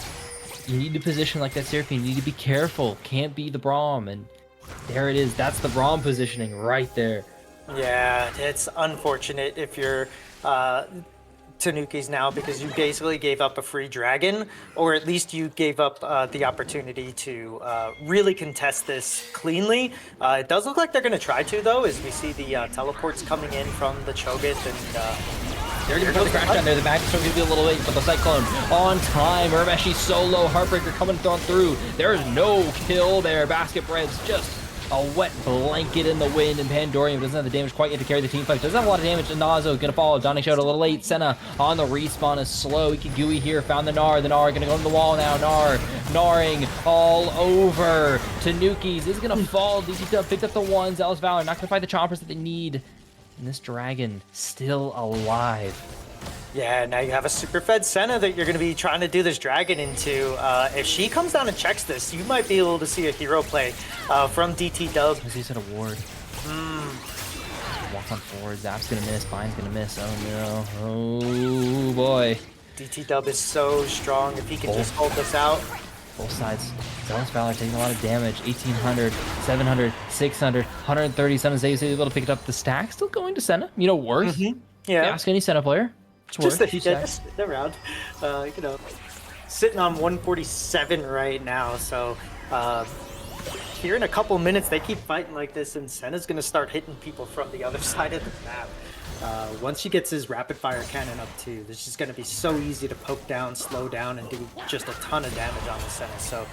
You need to position like that Seraphine. You need to be careful. Can't be the Braum. And there it is. That's the Braum positioning right there. Yeah, it's unfortunate if you're Tanukis now, because you basically gave up a free dragon, or at least you gave up the opportunity to really contest this cleanly. It does look like they're going to try to, though, as we see the teleports coming in from the Cho'Gath, and they're going to put the crash down there. The back is going to be a little late, but the Cyclone on time. Urmeshi solo. Heartbreaker coming through. There's no kill there. Basket Bread's just a wet blanket in the wind, and Pandorium doesn't have the damage quite yet to carry the team fight. Doesn't have a lot of damage. Nazo gonna follow. Donning Shot a little late. Senna on the respawn is slow. Ikigui here found the Gnar. The Gnar gonna go to the wall now. Gnaring all over. Tanukis is gonna fall. DT Dub picked up the one. Zealous Valor not gonna find the chompers that they need. And this dragon still alive. yeah, now you have a super fed Senna that you're going to be trying to do this dragon into. If she comes down and checks this, you might be able to see a hero play from DT Dub. As he said, a ward. Walk on forward. Zap's gonna miss. Bind's gonna miss. Oh no. Oh boy. DT Dub is so strong. If he can just hold this out. Both sides. Zealous Valor taking a lot of damage. 1800, 700, 600, 130. Senna's able to pick it up. The stack still going to Senna. You know, worth. Yeah. Ask any Senna player. It's Just worth. just the round. You know, sitting on 147 right now. So here in a couple minutes, they keep fighting like this, and Senna's going to start hitting people from the other side of the map. Once he gets his rapid fire cannon up too, this is going to be so easy to poke down, slow down, and do just a ton of damage on the Senna. So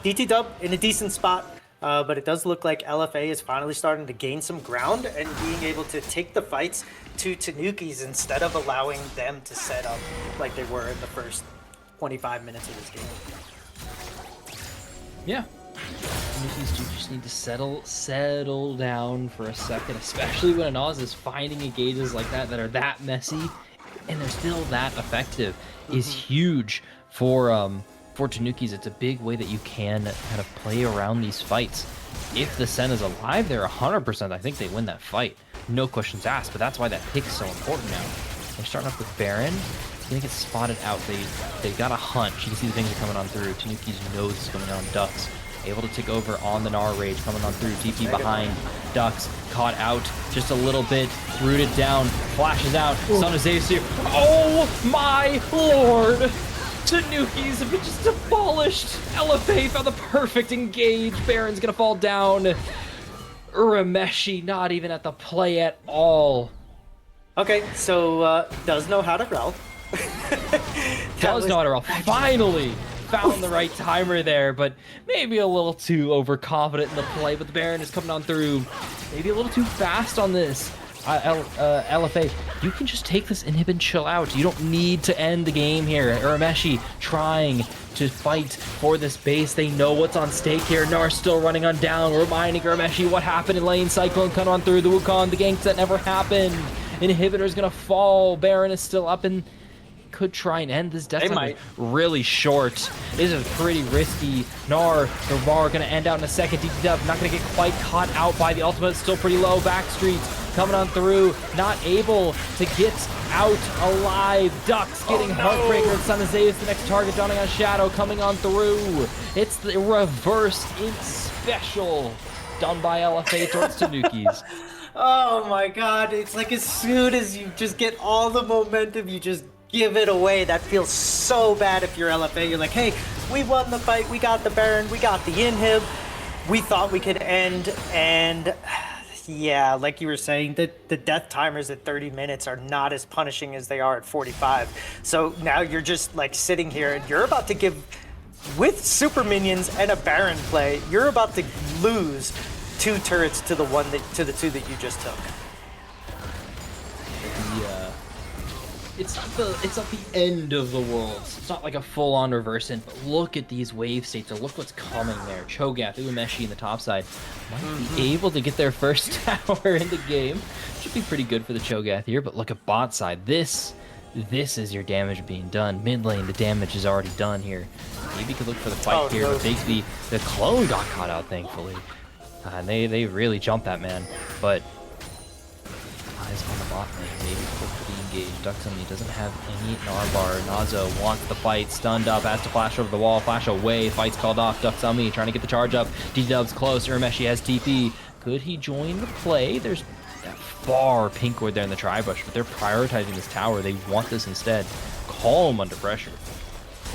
DT Dub in a decent spot, but it does look like LFA is finally starting to gain some ground and being able to take the fights to Tanukis instead of allowing them to set up like they were in the first 25 minutes of this game. Yeah. Tanukis do just need to settle down for a second, especially when Anaz is finding engages like that are that messy and they're still that effective, is huge for Tanukis. It's a big way that you can kind of play around these fights. If the Senna's alive, they're 100%. I think they win that fight. No questions asked, but that's why that pick's so important now. They're starting off with Baron. He's gonna get spotted out. They got a hunch. You can see the things are coming on through. Tanukis knows what's going on. Ducks able to take over on the Gnar Rage, coming on through. TP behind. Ducks caught out just a little bit. Rooted down. Flashes out. Son of Zeus here. Oh my lord! Tanukis have been just demolished. LFA found the perfect engage. Baron's gonna fall down. Urameshi not even at the play at all. Okay, so does know how to route. Does know how to roll. Finally found the right timer there, but maybe a little too overconfident in the play. But the Baron is coming on through. Maybe a little too fast on this. LFA, you can just take this inhib and chill out. You don't need to end the game here. Urameshi trying to fight for this base. They know what's on stake here. Gnar still running on down, reminding Urameshi what happened in lane. Cyclone coming on through. The Wukong, the ganks that never happened. Inhibitor's gonna fall. Baron is still up and could try and end this death time really short. This is pretty risky. Gnar, the Var gonna end out in a second. DT Dub not gonna get quite caught out by the ultimate. Still pretty low. Backstreet coming on through. Not able to get out alive. Ducks getting Heartbreaker. Son of Zeus, the next target. Dawning on Shadow coming on through. It's the reverse int special done by LFA towards Tanukis. Oh my god, it's like as soon as you just get all the momentum, you just give it away. That feels so bad if you're LFA. You're like, hey, we won the fight, we got the Baron, we got the inhib, we thought we could end, and yeah, like you were saying, the death timers at 30 minutes are not as punishing as they are at 45. So now you're just like sitting here and you're about to give, with super minions and a Baron play, you're about to lose 2 turrets to the 2 that you just took. it's not the end of the world. It's not like a full-on reverse in, but look at these wave states, or look what's coming there. Cho'Gath, Umeshi in the top side might be able to get their first tower in the game. Should be pretty good for the Cho'Gath here, but look at bot side. This is your damage being done. Mid lane, the damage is already done here. Maybe could look for the fight here, but Bigsby, the clone got caught out, thankfully. And they really jumped that man, but eyes on the bot lane, maybe look for the engage. Duxami doesn't have any Narbar. Nazo wants the fight, stunned up, has to flash over the wall, flash away, fight's called off. Duxami trying to get the charge up. D-Dub's close, Urmeshi has TP. Could he join the play? There's that far pink ward there in the tri-brush, but they're prioritizing this tower. They want this instead. Calm under pressure.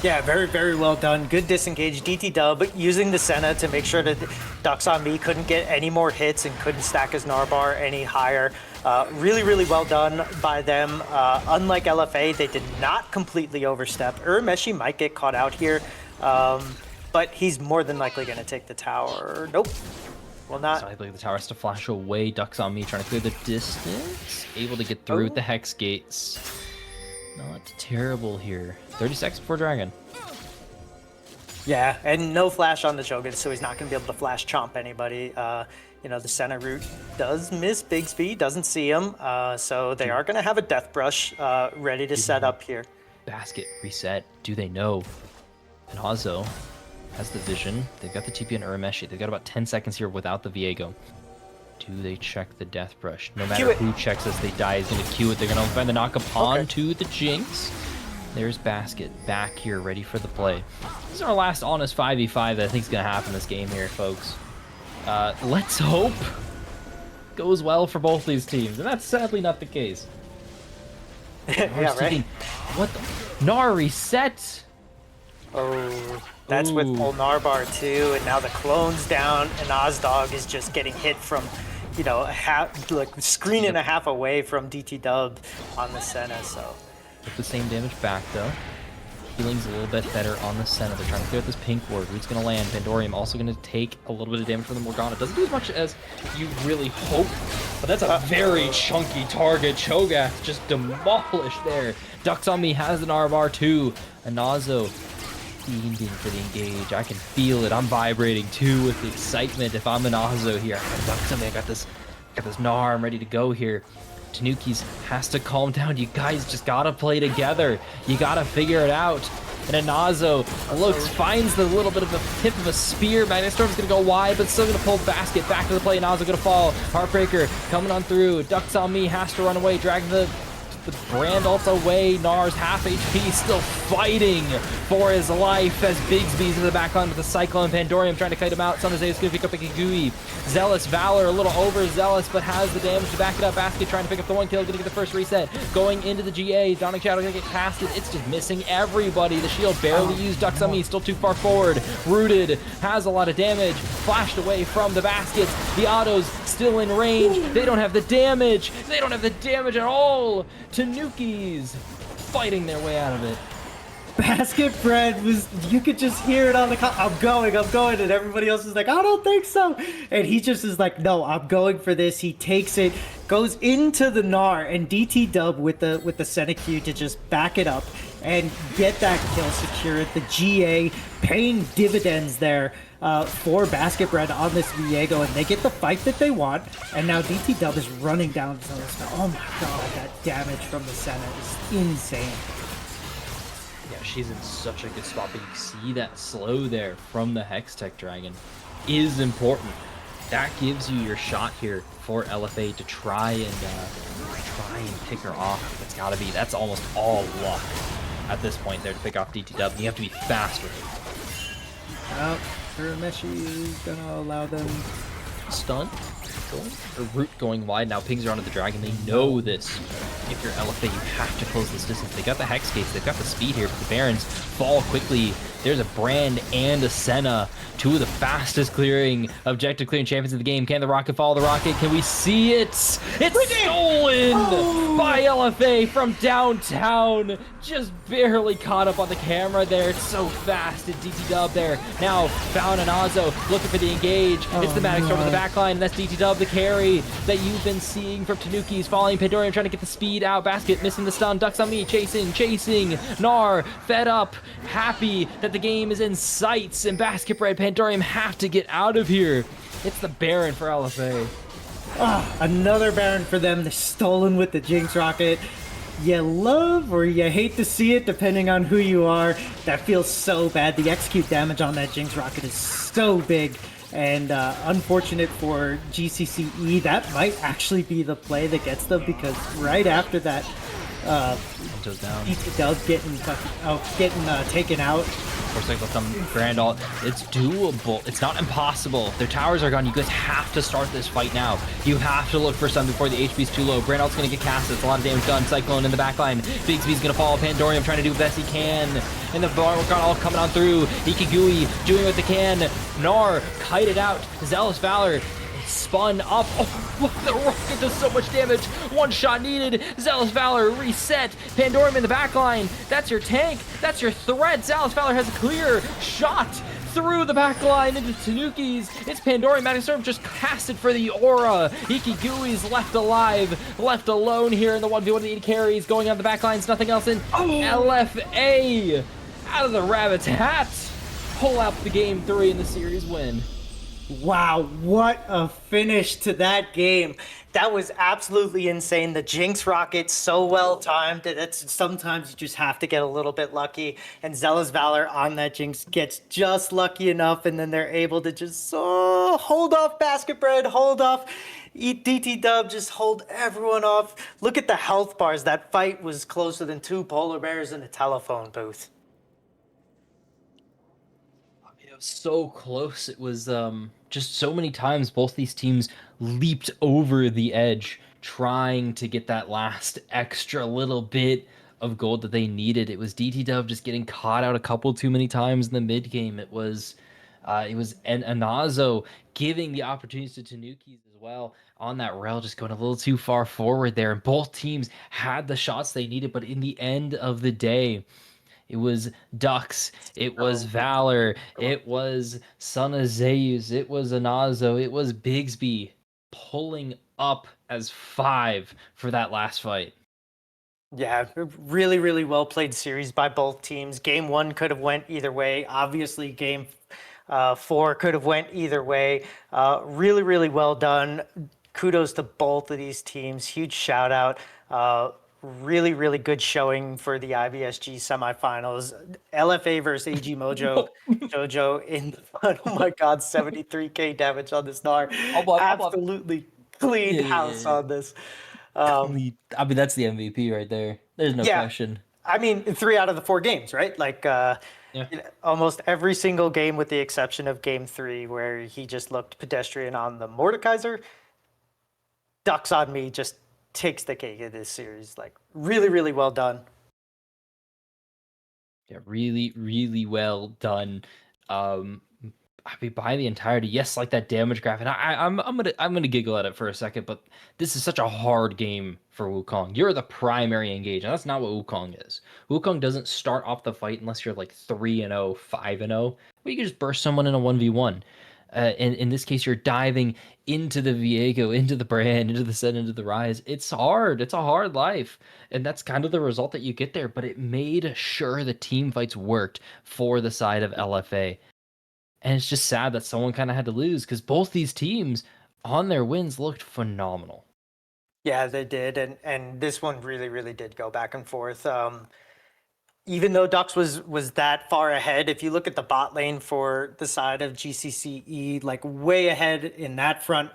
Yeah, very, very well done. Good disengage. DT Dub using the Senna to make sure that Ducks on Me couldn't get any more hits and couldn't stack his Narbar any higher. Really, really well done by them. Unlike LFA, they did not completely overstep. Urmeshi might get caught out here, but he's more than likely going to take the tower. Nope. Well, not. Sadly, the tower has to flash away. Ducks on Me trying to clear the distance. Able to get through with the Hex Gates. Not terrible here. 30 seconds before Dragon. Yeah, and no flash on the Shogun, so he's not going to be able to flash chomp anybody. You know, the center route does miss Bigsby, doesn't see him, so they are going to have a Death Brush ready to set up here. Basket reset. Do they know? And Hazo has the vision. They've got the TP and Urameshi. They've got about 10 seconds here without the Viego. Do they check the Death Brush? No matter who checks as they die, is going to queue it. They're going to find the knock upon to the Jinx. There's Basket back here, ready for the play. This is our last honest 5v5 that I think is going to happen this game here, folks. Let's hope goes well for both these teams, and that's sadly not the case. Yeah, right? What the? Gnar reset? Oh, that's with full Narbar too, and now the clone's down, and Ozdog is just getting hit from, you know, like screen and a half away from DT Dub on the Senna, so. With the same damage back though. Healing's a little bit better on the center. They're trying to clear out this pink ward. Root's gonna land. Pandorium also gonna take a little bit of damage from the Morgana. Doesn't do as much as you really hope, but that's a very chunky target. Cho'Gath just demolished there. Ducks on Me has an Arbar too. Anazo fiending for the engage. I can feel it. I'm vibrating too with the excitement. If I'm Anazo here, I got Ducks on Me. I got this Gnar. I'm ready to go here. Tanukis has to calm down. You guys just gotta play together. You gotta figure it out. And Anazo looks, finds the little bit of a tip of a spear. Magnet Storm's gonna go wide, but still gonna pull Basket back to the play. Anazo gonna fall. Heartbreaker coming on through. Ducks on Me has to run away. Dragging the brand also away. Nar's half HP, still fighting for his life as Bigsby's in the back line with the Cyclone. Pandorium trying to kite him out. Sundaze is going to pick up a Kigui. Zealous Valor a little overzealous, but has the damage to back it up. Basket trying to pick up the one kill, going to get the first reset. Going into the GA. Dawning Shadow going to get casted. It's just missing everybody. The shield barely used. Ducks on Me still too far forward. Rooted has a lot of damage. Flashed away from the Baskets. The autos still in range. They don't have the damage. They don't have the damage at all. Tanukis fighting their way out of it. Basket Bread was, you could just hear it on the I'm going, and everybody else is like, I don't think so. And he just is like, no, I'm going for this. He takes it, goes into the Gnar, and DT Dub with the Senna Q to just back it up and get that kill secured. The GA paying dividends there for Basket Bread on this Viego, and they get the fight that they want. And now DT Dub is running down Senna. Oh my god, that damage from the Senna is insane. Yeah, she's in such a good spot, but you see that slow there from the Hextech Dragon is important. That gives you your shot here for LFA to try and pick her off. It's gotta be, that's almost all luck at this point there to pick off DT Dub. You have to be fast with it. Urameshi is gonna allow them stun going, or root going wide. Now pings are onto the dragon. They know this. If you're LFA, you have to close this distance. They got the Hex Gates, they've got the speed here, but the Barons fall quickly. There's a Brand and a Senna, two of the fastest clearing, objective clearing champions of the game. Can the Rocket follow the Rocket? Can we see it? It's stolen by LFA from downtown. Just barely caught up on the camera there. It's so fast. And DT Dub there. Now found an Azo looking for the engage. It's the Maddox over the backline, and that's DT Dub, the carry that you've been seeing from Tanukis. Following Pandorium, trying to get the speed out. Basket missing the stun. Ducks on me. Chasing. Gnar fed up. Happy that the game is in sights. And Basket Bread, Pandorium have to get out of here. It's the Baron for LFA. Another Baron for them. They're stolen with the Jinx Rocket. You love or you hate to see it, depending on who you are. That feels so bad. The execute damage on that Jinx Rocket is so big. And unfortunate for GCCE, that might actually be the play that gets them, because right after that, DT Dub getting taken out. Force cycle come Grand Alt. It's doable. It's not impossible. Their towers are gone. You guys have to start this fight now. You have to look for some before the HP's too low. Grand Alt's gonna get casted. It's a lot of damage done. Cyclone in the backline. Bigsby's gonna follow Pandorium, trying to do the best he can. And the Grand Alt coming on through. Ikigui doing what they can. Gnar kited out. Zealous Valor spun up. Oh, the rocket does so much damage. One shot needed. Zealous Valor reset. Pandorium in the backline. That's your tank. That's your threat. Zealous Valor has a clear shot through the backline into Tanukis. It's Pandorium. Maddox Storm just casted for the aura. Ikigui's left alive, left alone here in the 1v1. The 80 carries going on the backlines. Nothing else in. LFA out of the rabbit's hat. Pull out the game 3 and the series win. Wow, what a finish to that game. That was absolutely insane. The Jinx Rocket, so well timed. That's sometimes you just have to get a little bit lucky. And Zealous Valor on that Jinx gets just lucky enough, and then they're able to just hold off Basket Bread, hold off DT Dub, just hold everyone off. Look at the health bars. That fight was closer than 2 polar bears in a telephone booth. It was so close. It was just so many times both these teams leaped over the edge trying to get that last extra little bit of gold that they needed. It was DT Dub just getting caught out a couple too many times in the mid game. It was Anazo giving the opportunities to Tanukis as well on that rail, just going a little too far forward there. And both teams had the shots they needed, but in the end of the day, it was Ducks, it was Valor, it was Son of Zeus, it was Anazo, it was Bigsby pulling up as 5 for that last fight. Yeah, really, really well played series by both teams. Game 1 could have went either way. Obviously, game 4 could have went either way. Really, really well done. Kudos to both of these teams. Huge shout out. Really, really good showing for the IBSG semifinals. LFA versus AG Mojo. Jojo in the front. Oh my God, 73k damage on this Gnar. Absolutely clean house on this. I mean, that's the MVP right there. There's no question. I mean, 3 out of the 4 games, right? Like, almost every single game with the exception of game 3 where he just looked pedestrian on the Mordekaiser. Ducks on me just takes the cake in this series. Like, really, really well done. Yeah, really, really well done. I mean, by the entirety, yes, like that damage graph, and I'm gonna giggle at it for a second, but this is such a hard game for Wukong. You're the primary engage, and that's not what Wukong is. Wukong doesn't start off the fight unless you're like 3-0, 5-0. Well, you can just burst someone in a 1v1. In this case, you're diving into the Viego, into the Brand, into the Set, into the Rise. It's hard. It's a hard life. And that's kind of the result that you get there. But it made sure the team fights worked for the side of LFA. And it's just sad that someone kind of had to lose, because both these teams on their wins looked phenomenal. Yeah, they did. And this one really, really did go back and forth. Even though Ducks was that far ahead, if you look at the bot lane for the side of GCCE, like way ahead in that front,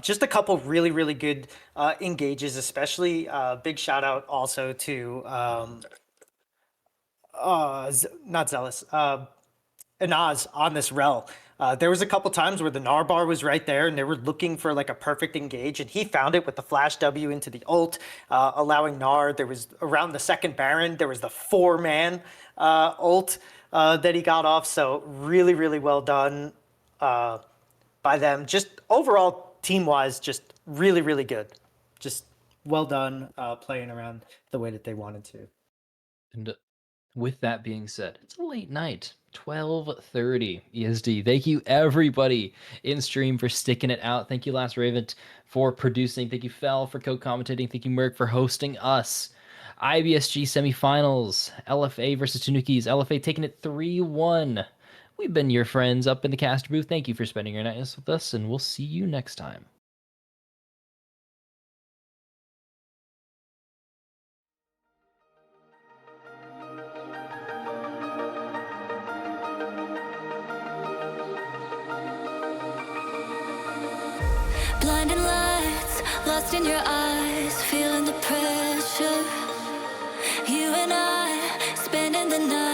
just a couple really, really good engages, especially big shout out also to, not Zealous, Anaz on this rel. There was a couple times where the Gnar bar was right there and they were looking for like a perfect engage, and he found it with the flash W into the ult, allowing Gnar. There was around the second Baron, there was the 4-man ult that he got off. So really, really well done by them. Just overall, team-wise, just really, really good. Just well done playing around the way that they wanted to. And with that being said, it's a late night, 12:30 ESD. Thank you everybody in stream for sticking it out. Thank you Last Raven for producing. Thank you Fel for co-commentating. Thank you Merc for hosting us. IBSG semifinals, LFA versus Tanukis. LFA taking it 3-1. We've been your friends up in the caster booth. Thank you for spending your night with us, and we'll see you next time. Blinding lights, lost in your eyes, feeling the pressure. You and I, spending the night.